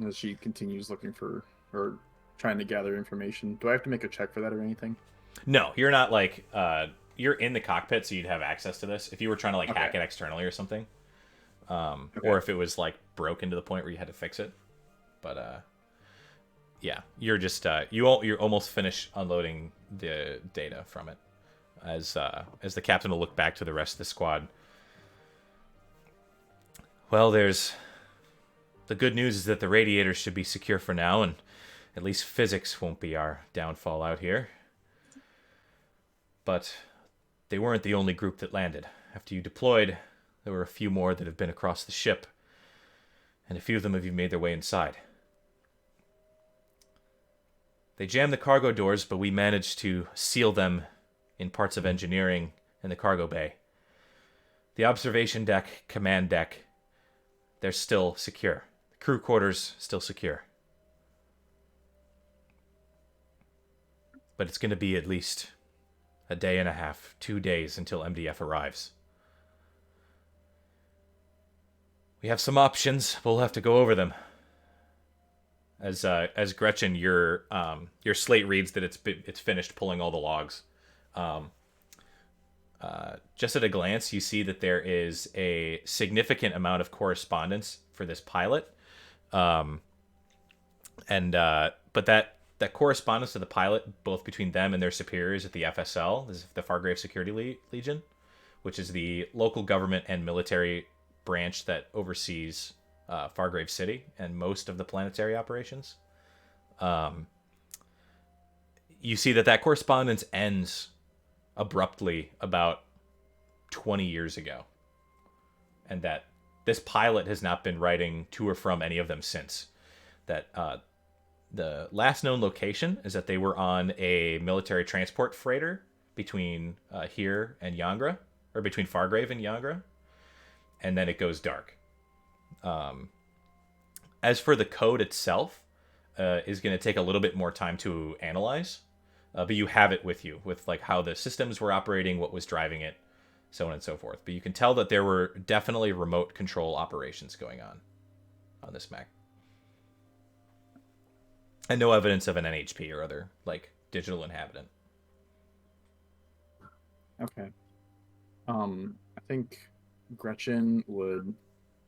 as she continues looking for or trying to gather information. Do I have to make a check for that or anything? No, you're not like you're in the cockpit, so you'd have access to this. If you were trying to like hack Okay. it externally or something, Okay. or if it was like broken to the point where you had to fix it. But yeah, you're just you're almost finished unloading the data from it. As the captain will look back to the rest of the squad. Well, there's the good news is that the radiators should be secure for now, and at least physics won't be our downfall out here. But they weren't the only group that landed. After you deployed, there were a few more that have been across the ship, and a few of them have even made their way inside. They jammed the cargo doors, but we managed to seal them in parts of engineering in the cargo bay. The observation deck, command deck, they're still secure. The crew quarters, still secure. But it's going to be at least a day and a half, 2 days until MDF arrives. We have some options. We'll have to go over them. As Gretchen, your slate reads that it's finished pulling all the logs. Just at a glance, you see that there is a significant amount of correspondence for this pilot, but that correspondence to the pilot, both between them and their superiors at the FSL, this is the Fargrave Security Legion, which is the local government and military branch that oversees Fargrave City and most of the planetary operations. You see that correspondence ends abruptly about 20 years ago, and that this pilot has not been writing to or from any of them since. That the last known location is that they were on a military transport freighter between here and Yangra, or between Fargrave and Yangra, and then it goes dark. As for the code itself, is going to take a little bit more time to analyze, but you have it with you, with like how the systems were operating, what was driving it, so on and so forth. But you can tell that there were definitely remote control operations going on this mech. And no evidence of an NHP or other like digital inhabitant. Okay. I think Gretchen would,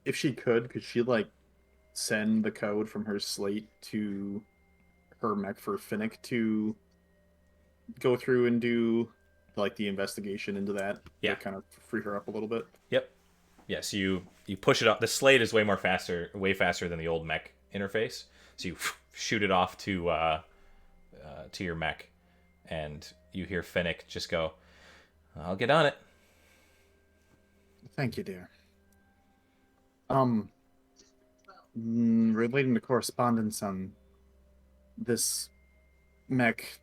if she could she like send the code from her slate to her mech for Finnick to go through and do like the investigation into that? Yeah. To kind of free her up a little bit. Yep. Yes, you push it off. The slate is way faster than the old mech interface. So you shoot it off to your mech, and you hear Finnick just go, "I'll get on it." Thank you, dear. Relating to correspondence on this mech,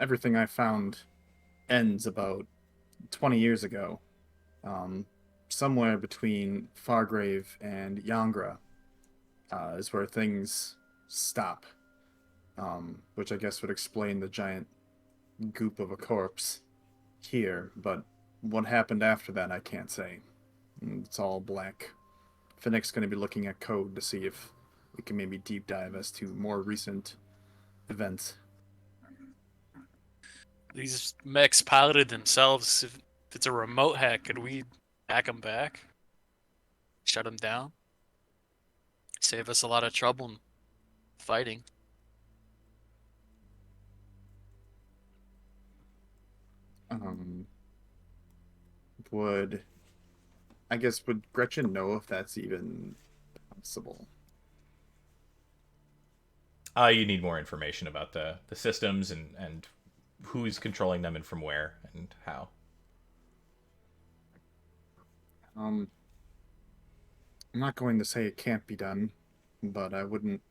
everything I found ends about 20 years ago. Somewhere between Fargrave and Yangra is where things stop, which I guess would explain the giant goop of a corpse here, but what happened after that I can't say. It's all black. Finnick's going to be looking at code to see if we can maybe deep dive as to more recent events. These mechs piloted themselves. If it's a remote hack, could we hack them back? Shut them down? Save us a lot of trouble in fighting. Would Gretchen know if that's even possible? You need more information about the systems and who's controlling them and from where and how. I'm not going to say it can't be done, but I wouldn't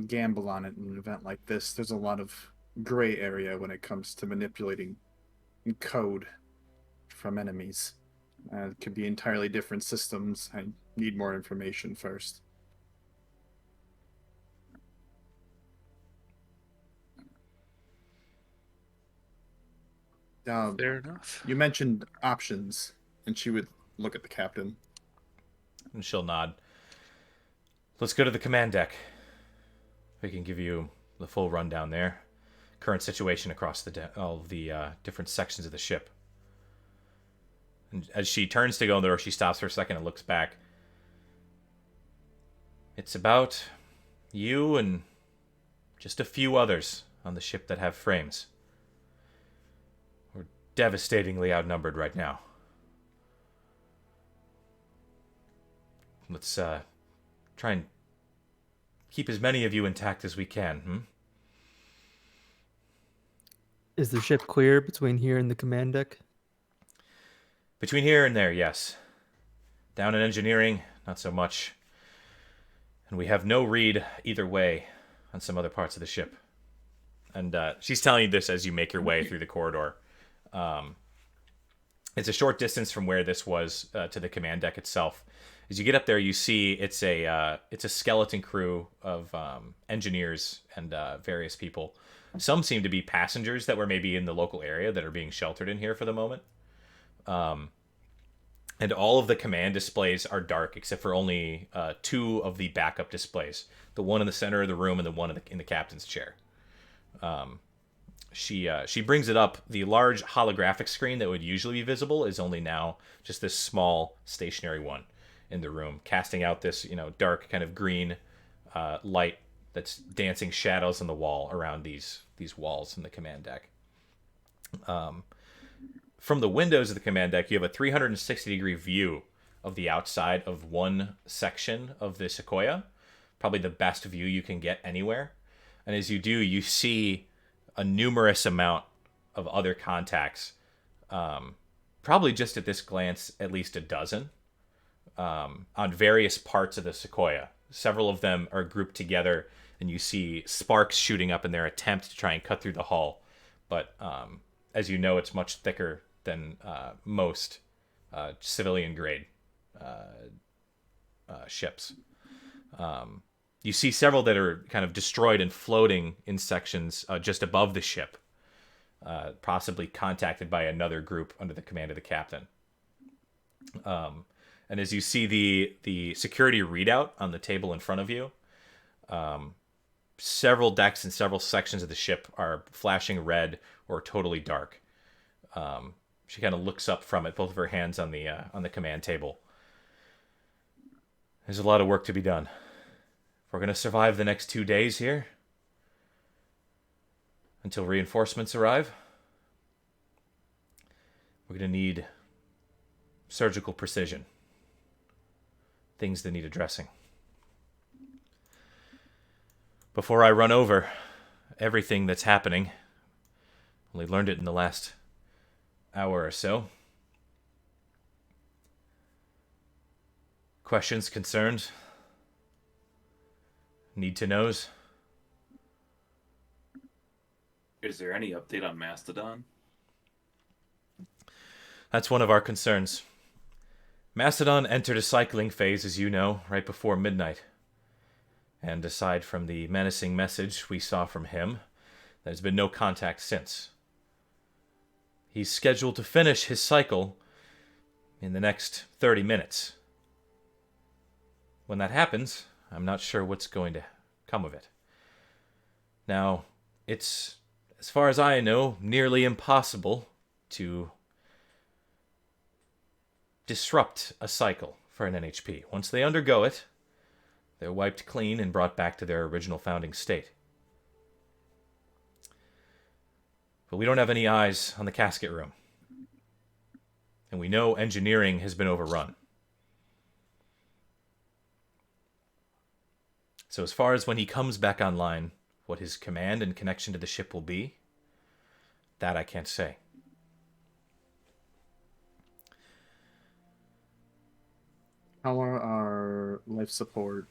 gamble on it in an event like this. There's a lot of gray area when it comes to manipulating code from enemies. It could be entirely different systems. I need more information first. Fair enough. You mentioned options, and she would look at the captain. And she'll nod. Let's go to the command deck. We can give you the full rundown there. Current situation across all of the different sections of the ship. And as she turns to go in the door, she stops for a second and looks back. It's about you and just a few others on the ship that have frames. We're devastatingly outnumbered right now. Let's try and keep as many of you intact as we can, Is the ship clear between here and the command deck? Between here and there, yes. Down in engineering, not so much. And we have no read either way on some other parts of the ship. And she's telling you this as you make your way through the corridor. It's a short distance from where this was to the command deck itself. As you get up there, you see it's a skeleton crew of engineers and various people. Some seem to be passengers that were maybe in the local area that are being sheltered in here for the moment. And all of the command displays are dark, except for only 2 of the backup displays. The one in the center of the room and the one in the captain's chair. She brings it up. The large holographic screen that would usually be visible is only now just this small stationary one in the room, casting out this dark kind of green light that's dancing shadows on the wall around these walls in the command deck. From the windows of the command deck, you have a 360-degree view of the outside of one section of the Sequoia, probably the best view you can get anywhere. And as you do, you see a numerous amount of other contacts, probably just at this glance, at least a dozen, on various parts of the Sequoia. Several of them are grouped together, and you see sparks shooting up in their attempt to try and cut through the hull. But as you know, it's much thicker than most civilian-grade ships. You see several that are kind of destroyed and floating in sections just above the ship, possibly contacted by another group under the command of the captain. And as you see the security readout on the table in front of you, several decks and several sections of the ship are flashing red or totally dark. She kind of looks up from it, both of her hands on the command table. There's a lot of work to be done. If we're going to survive the next 2 days here, until reinforcements arrive, we're going to need surgical precision. Things that need addressing. Before I run over everything that's happening, only learned it in the last hour or so. Questions, concerns, need to knows? Is there any update on Mastodon? That's one of our concerns. Mastodon entered a cycling phase, as you know, right before midnight. And aside from the menacing message we saw from him, there's been no contact since. He's scheduled to finish his cycle in the next 30 minutes. When that happens, I'm not sure what's going to come of it. Now, it's, as far as I know, nearly impossible to disrupt a cycle for an NHP. Once they undergo it, they're wiped clean and brought back to their original founding state. But we don't have any eyes on the casket room. And we know engineering has been overrun. So as far as when he comes back online, what his command and connection to the ship will be, that I can't say. How are our life support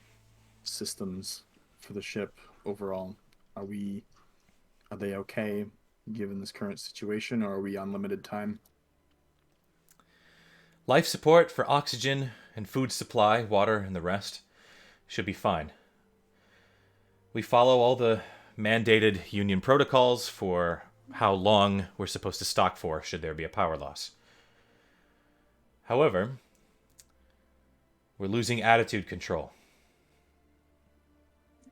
systems for the ship overall? Are they okay given this current situation, or are we on limited time? Life support for oxygen and food supply, water, and the rest should be fine. We follow all the mandated union protocols for how long we're supposed to stock for should there be a power loss. However, we're losing attitude control.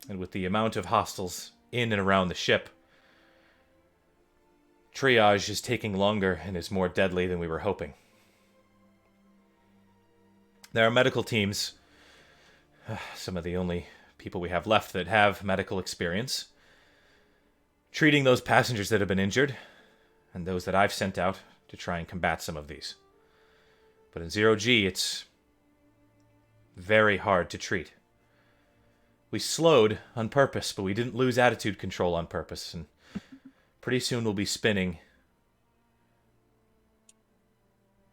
And with the amount of hostiles in and around the ship, triage is taking longer and is more deadly than we were hoping. There are medical teams, some of the only people we have left that have medical experience, treating those passengers that have been injured, and those that I've sent out to try and combat some of these. But in 0G, it's very hard to treat. We slowed on purpose, but we didn't lose attitude control on purpose, and pretty soon we'll be spinning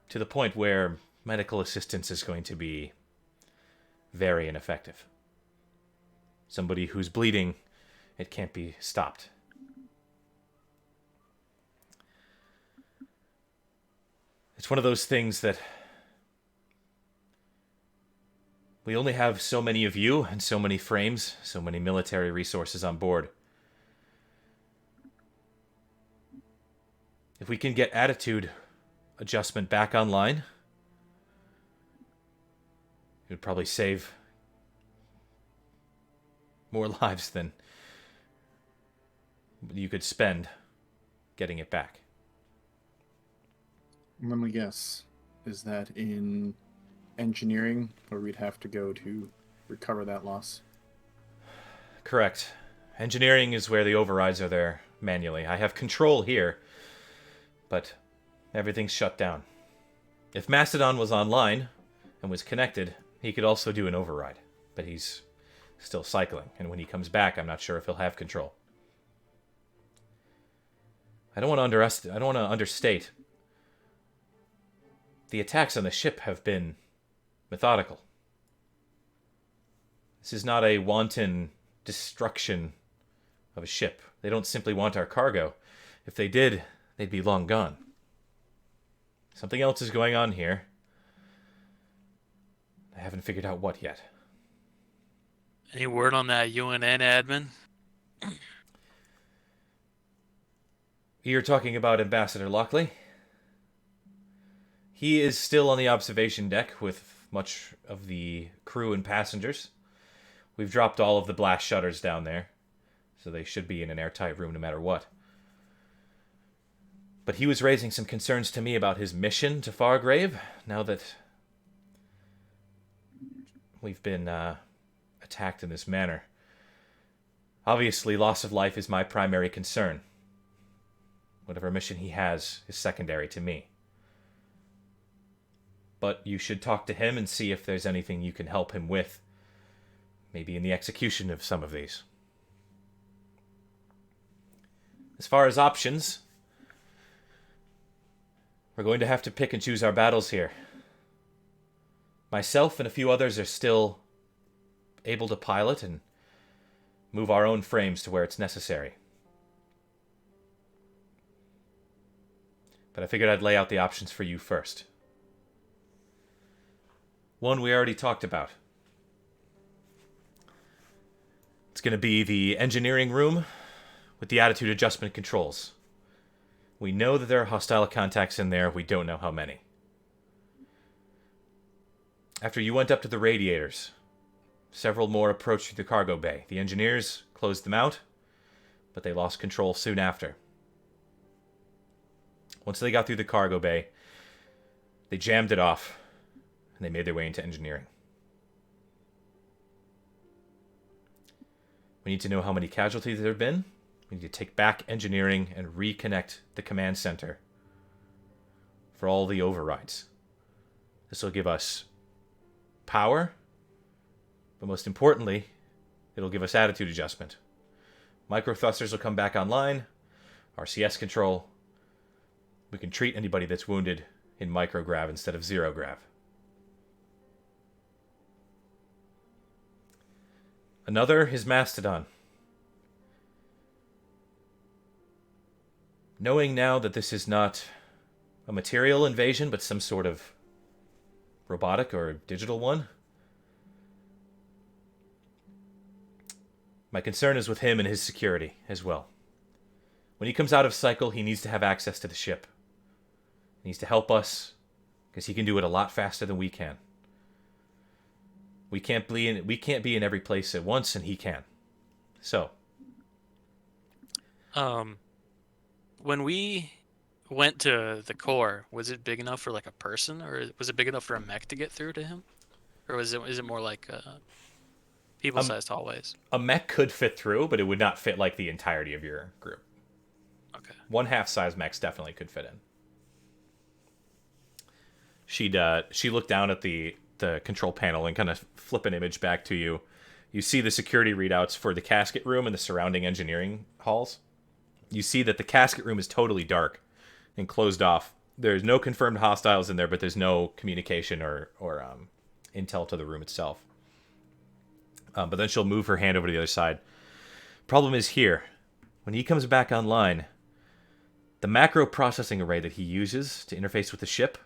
to the point where medical assistance is going to be very ineffective. Somebody who's bleeding, it can't be stopped. It's one of those things that we only have so many of you and so many frames, so many military resources on board. If we can get attitude adjustment back online, it would probably save more lives than you could spend getting it back. Let me guess. Is that in engineering, where we'd have to go to recover that loss? Correct. Engineering is where the overrides are there manually. I have control here, but everything's shut down. If Mastodon was online and was connected, he could also do an override, but he's still cycling, and when he comes back, I'm not sure if he'll have control. I don't want to understate. The attacks on the ship have been methodical. This is not a wanton destruction of a ship. They don't simply want our cargo. If they did, they'd be long gone. Something else is going on here. I haven't figured out what yet. Any word on that UNN admin? You're talking about Ambassador Lockley? He is still on the observation deck with much of the crew and passengers. We've dropped all of the blast shutters down there, so they should be in an airtight room no matter what. But he was raising some concerns to me about his mission to Fargrave, now that we've been attacked in this manner. Obviously, loss of life is my primary concern. Whatever mission he has is secondary to me. But you should talk to him and see if there's anything you can help him with. Maybe in the execution of some of these. As far as options, we're going to have to pick and choose our battles here. Myself and a few others are still able to pilot and move our own frames to where it's necessary. But I figured I'd lay out the options for you first. One we already talked about. It's going to be the engineering room with the attitude adjustment controls. We know that there are hostile contacts in there. We don't know how many. After you went up to the radiators, several more approached the cargo bay. The engineers closed them out, but they lost control soon after. Once they got through the cargo bay, they jammed it off, and they made their way into engineering. We need to know how many casualties there have been. We need to take back engineering and reconnect the command center for all the overrides. This will give us power, but most importantly, it'll give us attitude adjustment. Micro thrusters will come back online, RCS control. We can treat anybody that's wounded in micrograv instead of zero grav. Another is Mastodon. Knowing now that this is not a material invasion, but some sort of robotic or digital one, my concern is with him and his security as well. When he comes out of cycle, he needs to have access to the ship. He needs to help us, because he can do it a lot faster than we can. We can't be in every place at once, and he can. So, when we went to the core, was it big enough for like a person, or was it big enough for a mech to get through to him, or is it more like people-sized hallways? a mech could fit through, but it would not fit like the entirety of your group. Okay. 1/2 size mechs definitely could fit in. She looked down at the control panel and kind of flip an image back to you. You see the security readouts for the casket room and the surrounding engineering halls. You see that the casket room is totally dark and closed off. There's no confirmed hostiles in there, but there's no communication or intel to the room itself. But then she'll move her hand over to the other side. Problem is here. When he comes back online, the macro processing array that he uses to interface with the ship,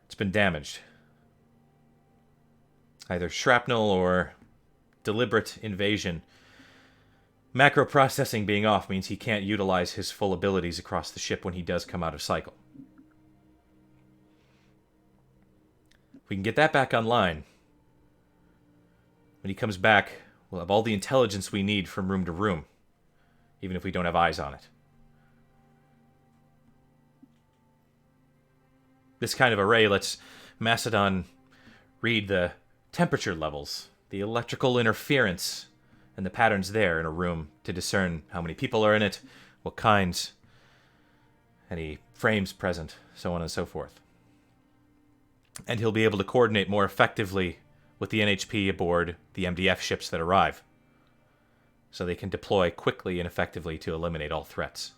it's been damaged. Either shrapnel or deliberate invasion. Macro processing being off means he can't utilize his full abilities across the ship when he does come out of cycle. If we can get that back online, when he comes back, we'll have all the intelligence we need from room to room, even if we don't have eyes on it. This kind of array lets Macedon read the temperature levels, the electrical interference, and the patterns there in a room to discern how many people are in it, what kinds, any frames present, so on and so forth. And he'll be able to coordinate more effectively with the NHP aboard the MDF ships that arrive, so they can deploy quickly and effectively to eliminate all threats.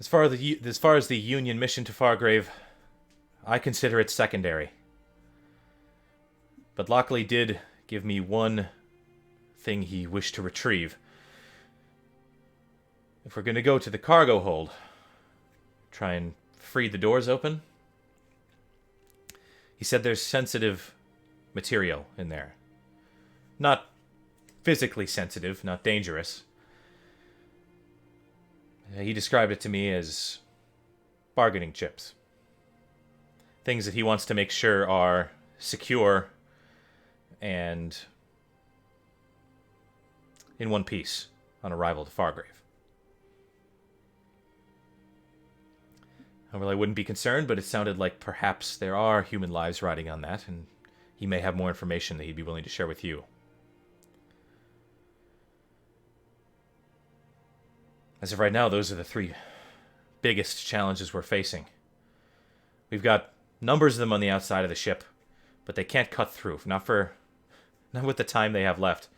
As far as the Union mission to Fargrave, I consider it secondary. But Lockley did give me one thing he wished to retrieve. If we're going to go to the cargo hold, try and free the doors open, he said there's sensitive material in there. Not physically sensitive, not dangerous. He described it to me as bargaining chips. Things that he wants to make sure are secure and in one piece on arrival to Fargrave. Well, I wouldn't be concerned, but it sounded like perhaps there are human lives riding on that, and he may have more information that he'd be willing to share with you. As of right now, those are the 3 biggest challenges we're facing. We've got numbers of them on the outside of the ship, but they can't cut through. Not with the time they have left.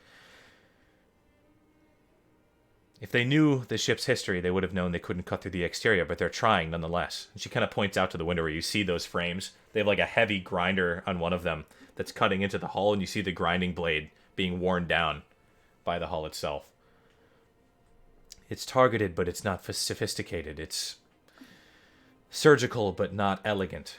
If they knew the ship's history, they would have known they couldn't cut through the exterior, but they're trying nonetheless. And she kind of points out to the window where you see those frames. They have like a heavy grinder on one of them that's cutting into the hull, and you see the grinding blade being worn down by the hull itself. It's targeted, but it's not sophisticated. It's surgical, but not elegant.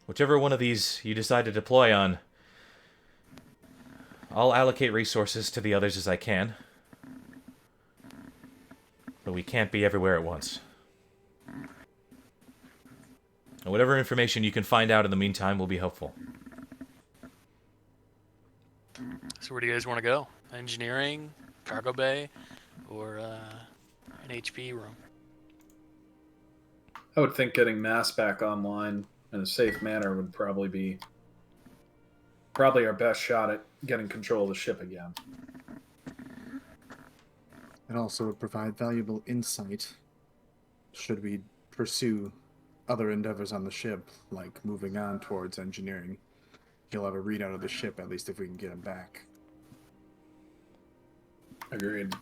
Whichever one of these you decide to deploy on, I'll allocate resources to the others as I can. But we can't be everywhere at once. And whatever information you can find out in the meantime will be helpful. So where do you guys want to go? Engineering, cargo bay, or an HP room? I would think getting Mass back online in a safe manner would probably be our best shot at getting control of the ship again. It also would provide valuable insight should we pursue other endeavors on the ship, like moving on towards engineering. He'll have a readout of the ship, at least if we can get him back. Agreed.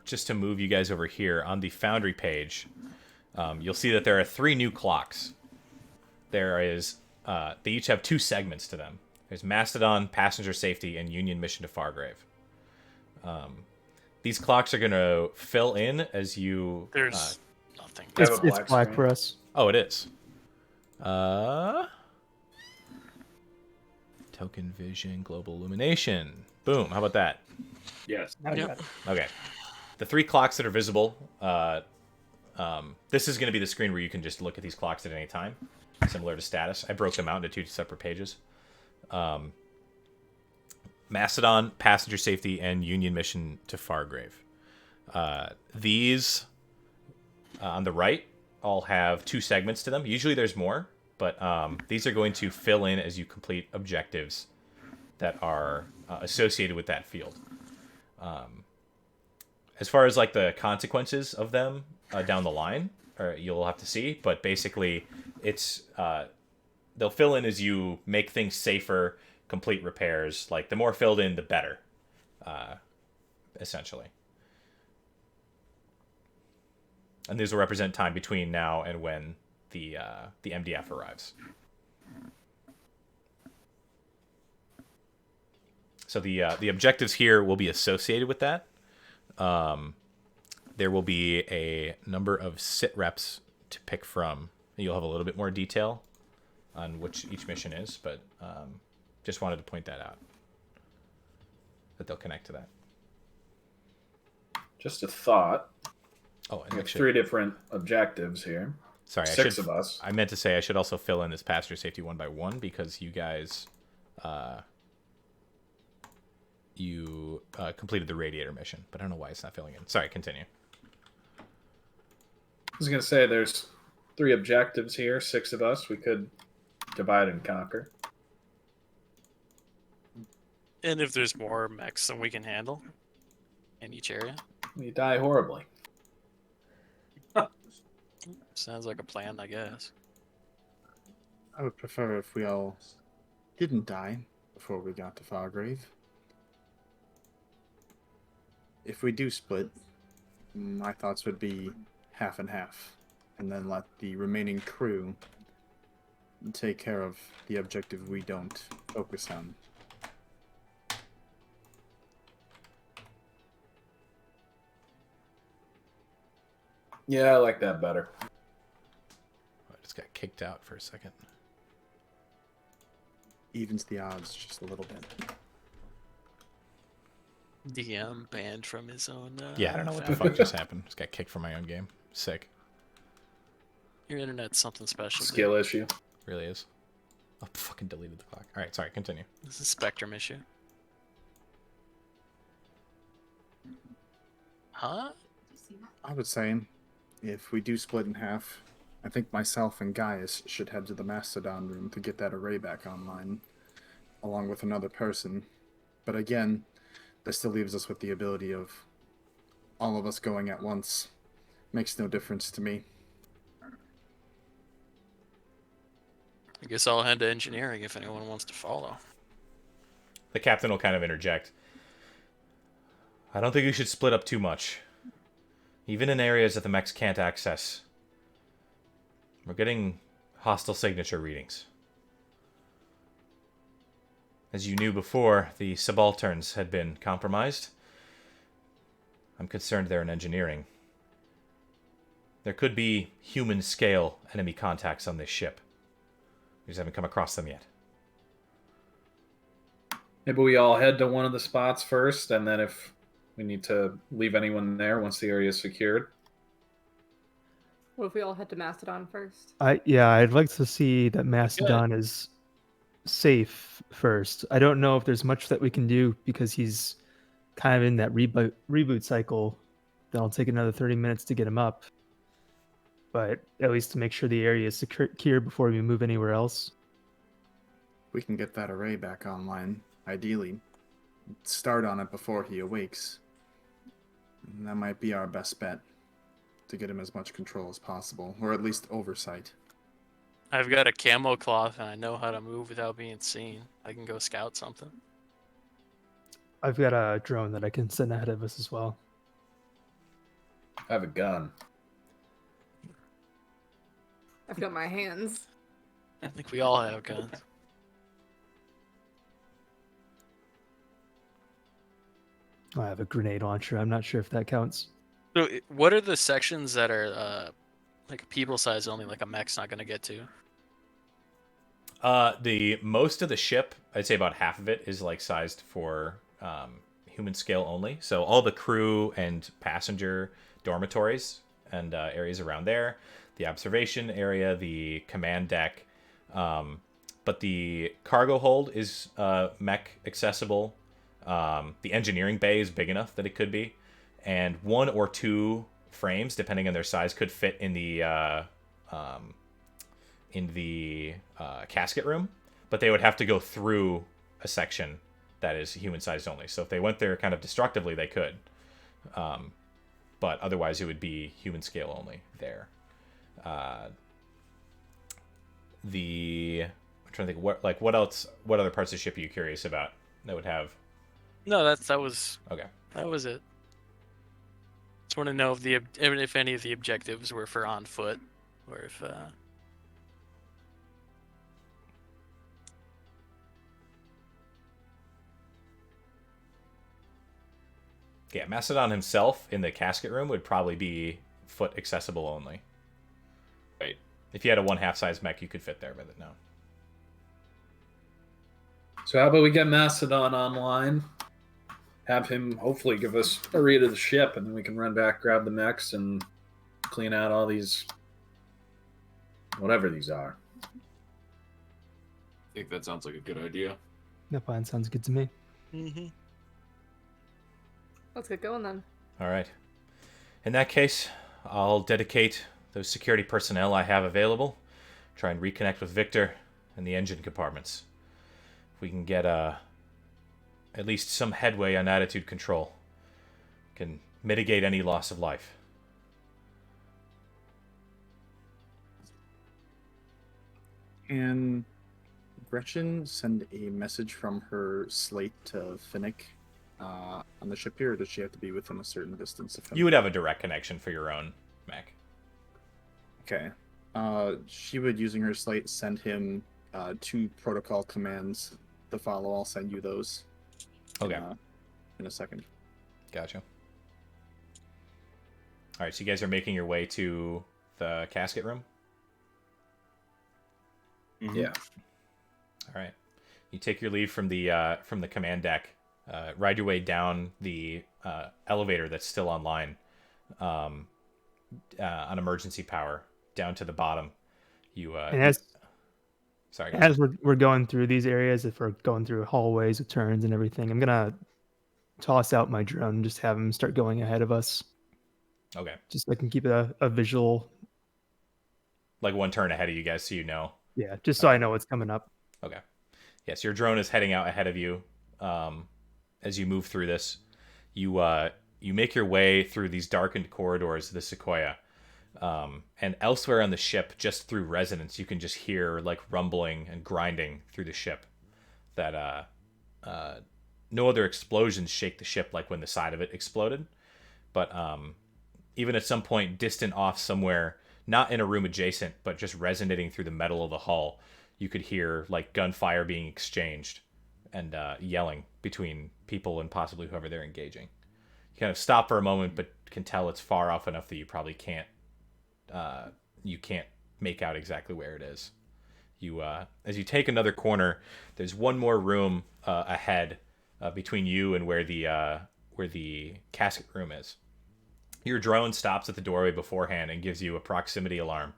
Just to move you guys over here, on the Foundry page, you'll see that there are 3 new clocks. There is, they each have 2 segments to them. There's Mastodon, Passenger Safety, and Union Mission to Fargrave. These clocks are going to fill in as you... There's thing? I have It's a black black screen. for us. Oh, it is. Token vision, global illumination. Boom. How about that? Yes. Now you Yep. got it. Okay. The 3 clocks that are visible. This is going to be the screen where you can just look at these clocks at any time, similar to status. I broke them out into 2 separate pages. Macedon, passenger safety, and Union mission to Fargrave. These on the right all have 2 segments to them. Usually there's more, but these are going to fill in as you complete objectives that are associated with that field. As far as like the consequences of them down the line, you'll have to see. But basically, it's they'll fill in as you make things safer, complete repairs. Like the more filled in, the better, essentially. And these will represent time between now and when the MDF arrives. So the objectives here will be associated with that. There will be a number of sit reps to pick from. You'll have a little bit more detail on which each mission is, but just wanted to point that out. That they'll connect to that. Just a thought. Oh, and We have actually, 3 different objectives here. sorry, 6 of us. I meant to say I should also fill in this passenger safety one by one because you guys, you completed the Radiator mission, but I don't know why it's not filling in. Sorry, continue. I was gonna say there's 3 objectives here. 6 of us. We could divide and conquer. And if there's more mechs than we can handle in each area, We die horribly. sounds like a plan, I guess. I would prefer if we all didn't die before we got to Fargrave. If we do split, my thoughts would be half and half, and then let the remaining crew take care of the objective we don't focus on. Yeah, I like that better. I just got kicked out for a second. Evens the odds just a little bit. DM banned from his own. Yeah, I don't know what the family. fuck just happened. Just got kicked from my own game. Sick. Your internet's something special. dude. Skill issue. Really is. Oh, fucking deleted the clock. All right, sorry. Continue. This is a Spectrum issue. Huh? I would say, if we do split in half, I think myself and Gaius should head to the Mastodon room to get that array back online, along with another person. But again, that still leaves us with the ability of all of us going at once. Makes no difference to me. I guess I'll head to engineering if anyone wants to follow. The captain will kind of interject. I don't think you should split up too much. Even in areas that the mechs can't access. We're getting hostile signature readings. As you knew before, the subalterns had been compromised. I'm concerned they're in engineering. There could be human-scale enemy contacts on this ship. We just haven't come across them yet. Maybe we all head to one of the spots first, and then if we need to leave anyone there once the area is secured. What if we all head to Mastodon first? I'd like to see that Mastodon is safe first. I don't know if there's much that we can do because he's kind of in that reboot cycle. That'll take another 30 minutes to get him up. But at least to make sure the area is secure before we move anywhere else. We can get that array back online, ideally. Start on it before he awakes. And that might be our best bet to get him as much control as possible, or at least oversight. I've got a camo cloth and I know how to move without being seen. I can go scout something. I've got a drone that I can send ahead of us as well. I have a gun. I've got my hands. I think we all have guns. I have a grenade launcher. I'm not sure if that counts. So, what are the sections that are Like a people size only, like a mech's not gonna get to. The most of the ship, I'd say about half of it, is like sized for human scale only. So all the crew and passenger dormitories and areas around there, the observation area, the command deck, but the cargo hold is mech accessible. The engineering bay is big enough that it could be, and 1 or 2 frames, depending on their size, could fit in the casket room, but they would have to go through a section that is human sized only. So if they went there kind of destructively, they could, but otherwise it would be human scale only there. I'm trying to think what other parts of the ship are you curious about that would have? No, that was Okay. That was it. Just want to know if any of the objectives were for on foot, or if Yeah, Macedon himself in the casket room would probably be foot accessible only. Right. If you had a 1/2 size mech, you could fit there, but no. So how about we get Macedon online? Have him hopefully give us a read of the ship, and then we can run back, grab the mechs, and clean out all these, whatever these are. I think that sounds like a good idea. That plan sounds good to me. mm-hmm. Let's get going then. All right. In that case, I'll dedicate those security personnel I have available, try and reconnect with Victor and the engine compartments. If we can get at least some headway on attitude control, can mitigate any loss of life. And Gretchen send a message from her slate to Finnick on the ship here, or does she have to be within a certain distance of him? You would have a direct connection for your own mech. Okay. She would, using her slate, send him 2 protocol commands to follow. I'll send you those. Okay. In a second. Gotcha. All right, so you guys are making your way to the casket room? Mm-hmm. Yeah. All right. You take your leave from the command deck, ride your way down the elevator that's still online on emergency power down to the bottom. You And sorry. Go ahead. as we're going through these areas, if we're going through hallways with turns and everything, I'm gonna toss out my drone and just have him start going ahead of us, Okay. just so I can keep a visual. Like 1 turn ahead of you guys, so you know. Yeah, just so I know what's coming up. Okay. Yes, your drone is heading out ahead of you. As you move through this, you make your way through these darkened corridors of the Sequoia, and elsewhere on the ship, just through resonance, you can just hear like rumbling and grinding through the ship. That no other explosions shake the ship like when the side of it exploded, but even at some point distant off somewhere, not in a room adjacent, but just resonating through the metal of the hull, you could hear like gunfire being exchanged and yelling between people and possibly whoever they're engaging. You kind of stop for a moment, but can tell it's far off enough that you probably can't make out exactly where it is. You as you take another corner, there's one more room ahead between you and where the casket room is. Your drone stops at the doorway beforehand and gives you a proximity alarm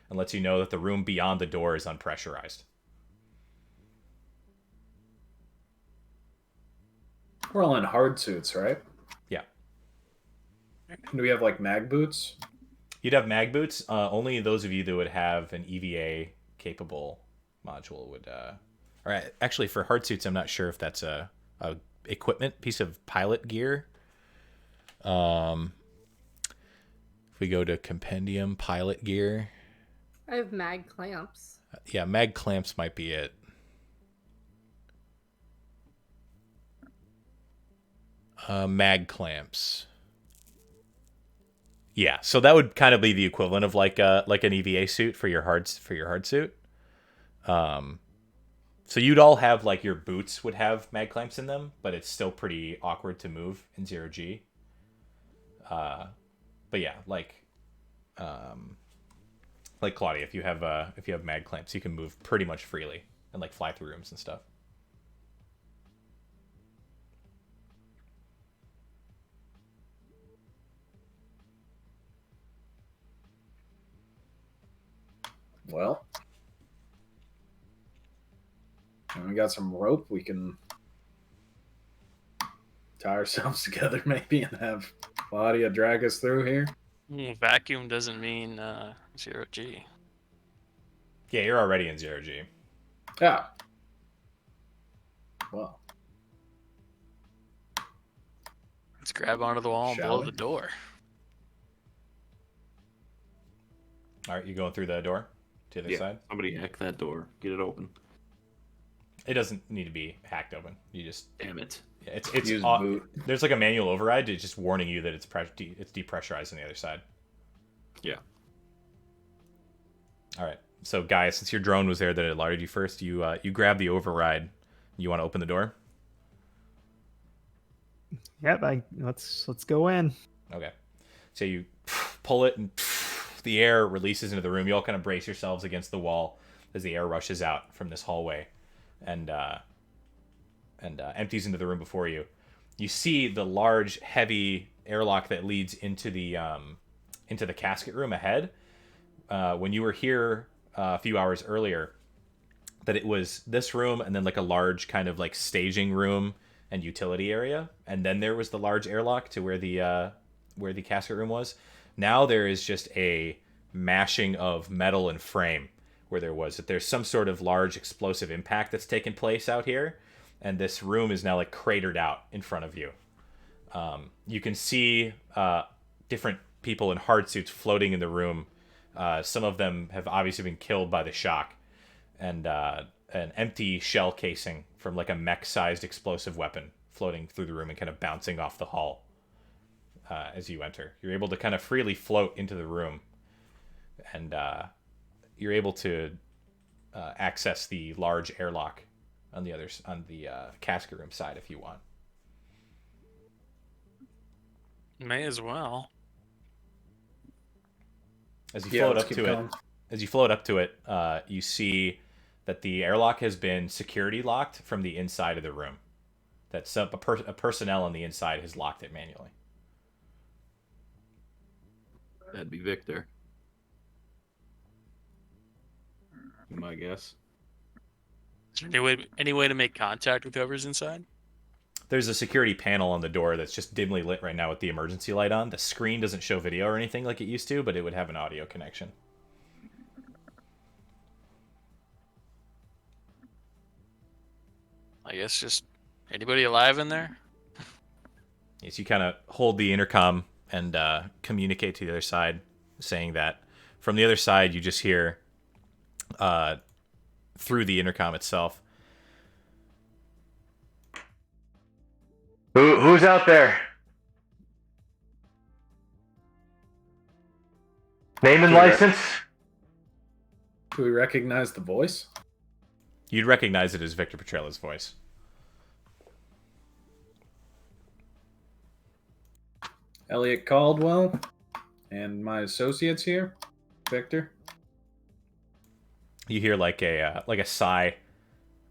and lets you know that the room beyond the door is unpressurized. We're all in hard suits, right? Yeah. Do we have like mag boots? You'd have mag boots. Only those of you that would have an EVA capable module would. All right. Actually, for hard suits, I'm not sure if that's a equipment piece of pilot gear. If we go to compendium pilot gear, I have mag clamps. yeah, mag clamps might be it. Mag clamps. Yeah, so that would kind of be the equivalent of like an EVA suit for your hard suit. So you'd all have like your boots would have mag clamps in them, but it's still pretty awkward to move in 0G. But yeah, like like Claudia, if you have mag clamps, you can move pretty much freely and like fly through rooms and stuff. Well, and we got some rope. We can tie ourselves together maybe and have Claudia drag us through here. Vacuum doesn't mean 0G. Yeah, you're already in 0G. Yeah. Well, Let's grab onto the wall and Shall blow we? the door. All right, you going through the door to the other Yeah. side? Somebody hack that door. Get it open. It doesn't need to be hacked open. You just Damn it. yeah, it's use au- boot. there's like a manual override. It's just warning you that it's depressurized on the other side. Yeah. All right. So, guys, since your drone was there that alerted you first, you grab the override. You want to open the door? Yep, let's go in. Okay. So you pull it, and the air releases into the room. You all kind of brace yourselves against the wall as the air rushes out from this hallway, and empties into the room before you. You see the large, heavy airlock that leads into the casket room ahead. When you were here a few hours earlier, that it was this room and then like a large kind of like staging room and utility area, and then there was the large airlock to where the casket room was. Now there is just a mashing of metal and frame where there's some sort of large explosive impact that's taken place out here, and this room is now like cratered out in front of you. You can see different people in hard suits floating in the room. Some of them have obviously been killed by the shock, and an empty shell casing from like a mech-sized explosive weapon floating through the room and kind of bouncing off the hull as you enter. You're able to kind of freely float into the room, and you're able to access the large airlock on the casket room side if you want. May as well. As you Yeah, float let's up keep to going. it, you see that the airlock has been security locked from the inside of the room. That a personnel on the inside has locked it manually. That'd be Victor. My guess. Is there any way to make contact with whoever's inside? There's a security panel on the door that's just dimly lit right now with the emergency light on. The screen doesn't show video or anything like it used to, but it would have an audio connection. I guess just anybody alive in there? Yes, you kind of hold the intercom and communicate to the other side, saying that from the other side you just hear through the intercom itself. Who's out there? Name and Sure. license? Do we recognize the voice? You'd recognize it as Victor Petrella's voice. Elliot Caldwell and my associates here. Victor. You hear like a sigh.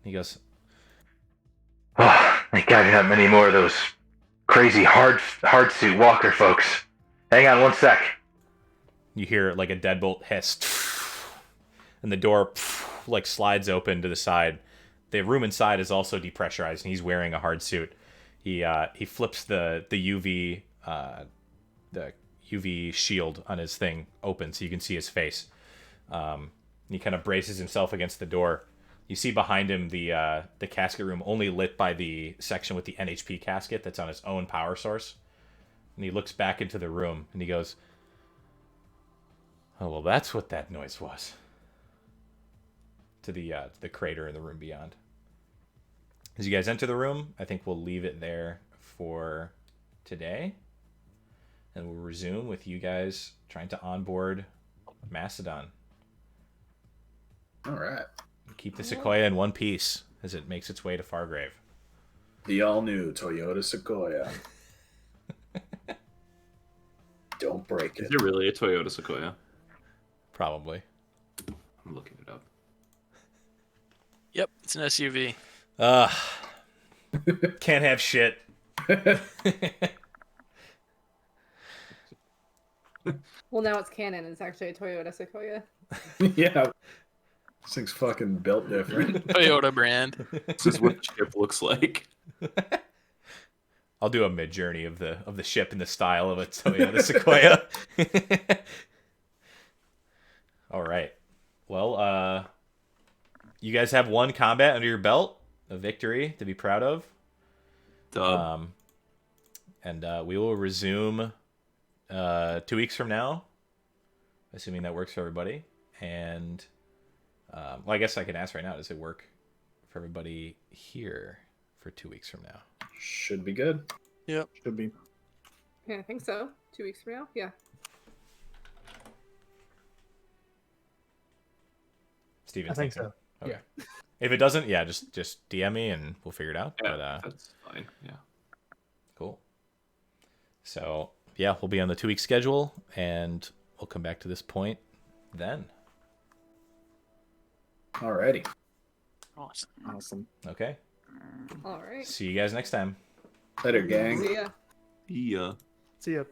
He goes, Oh, thank God you're not many more of those crazy hard suit walker folks. Hang on one sec. you hear like a deadbolt hiss, and the door like slides open to the side. The room inside is also depressurized, and he's wearing a hard suit. He flips the UV shield on his thing open so you can see his face. He kind of braces himself against the door. You see behind him the casket room only lit by the section with the NHP casket that's on its own power source. And he looks back into the room and he goes, "Oh, well, that's what that noise was." To the crater in the room beyond. As you guys enter the room, I think we'll leave it there for today. And we'll resume with you guys trying to onboard Macedon. All right. Keep the Sequoia in one piece as it makes its way to Fargrave. The all-new Toyota Sequoia. Don't break Is it. there really a Toyota Sequoia? Probably. I'm looking it up. Yep, it's an SUV. Can't have shit. Well, now it's canon. It's actually a Toyota Sequoia. Yeah. This thing's fucking built different. Toyota brand. This is what the ship looks like. I'll do a mid journey of the ship in the style of a Toyota Sequoia. All right. Well, you guys have one combat under your belt, a victory to be proud of. Dub. And we will resume 2 weeks from now, assuming that works for everybody. And well, I guess I can ask right now: does it work for everybody here for 2 weeks from now? Should be good. Yep. Should be. Yeah, I think so. 2 weeks from now. Yeah. Steven, I think so. Okay. If it doesn't, yeah, just DM me and we'll figure it out. Yeah, But that's fine. Yeah. cool. So yeah, we'll be on the 2 week schedule, and we'll come back to this point then. Alrighty. Awesome. Awesome. Okay. All right. See you guys next time. Later, gang. See ya. Yeah. See ya.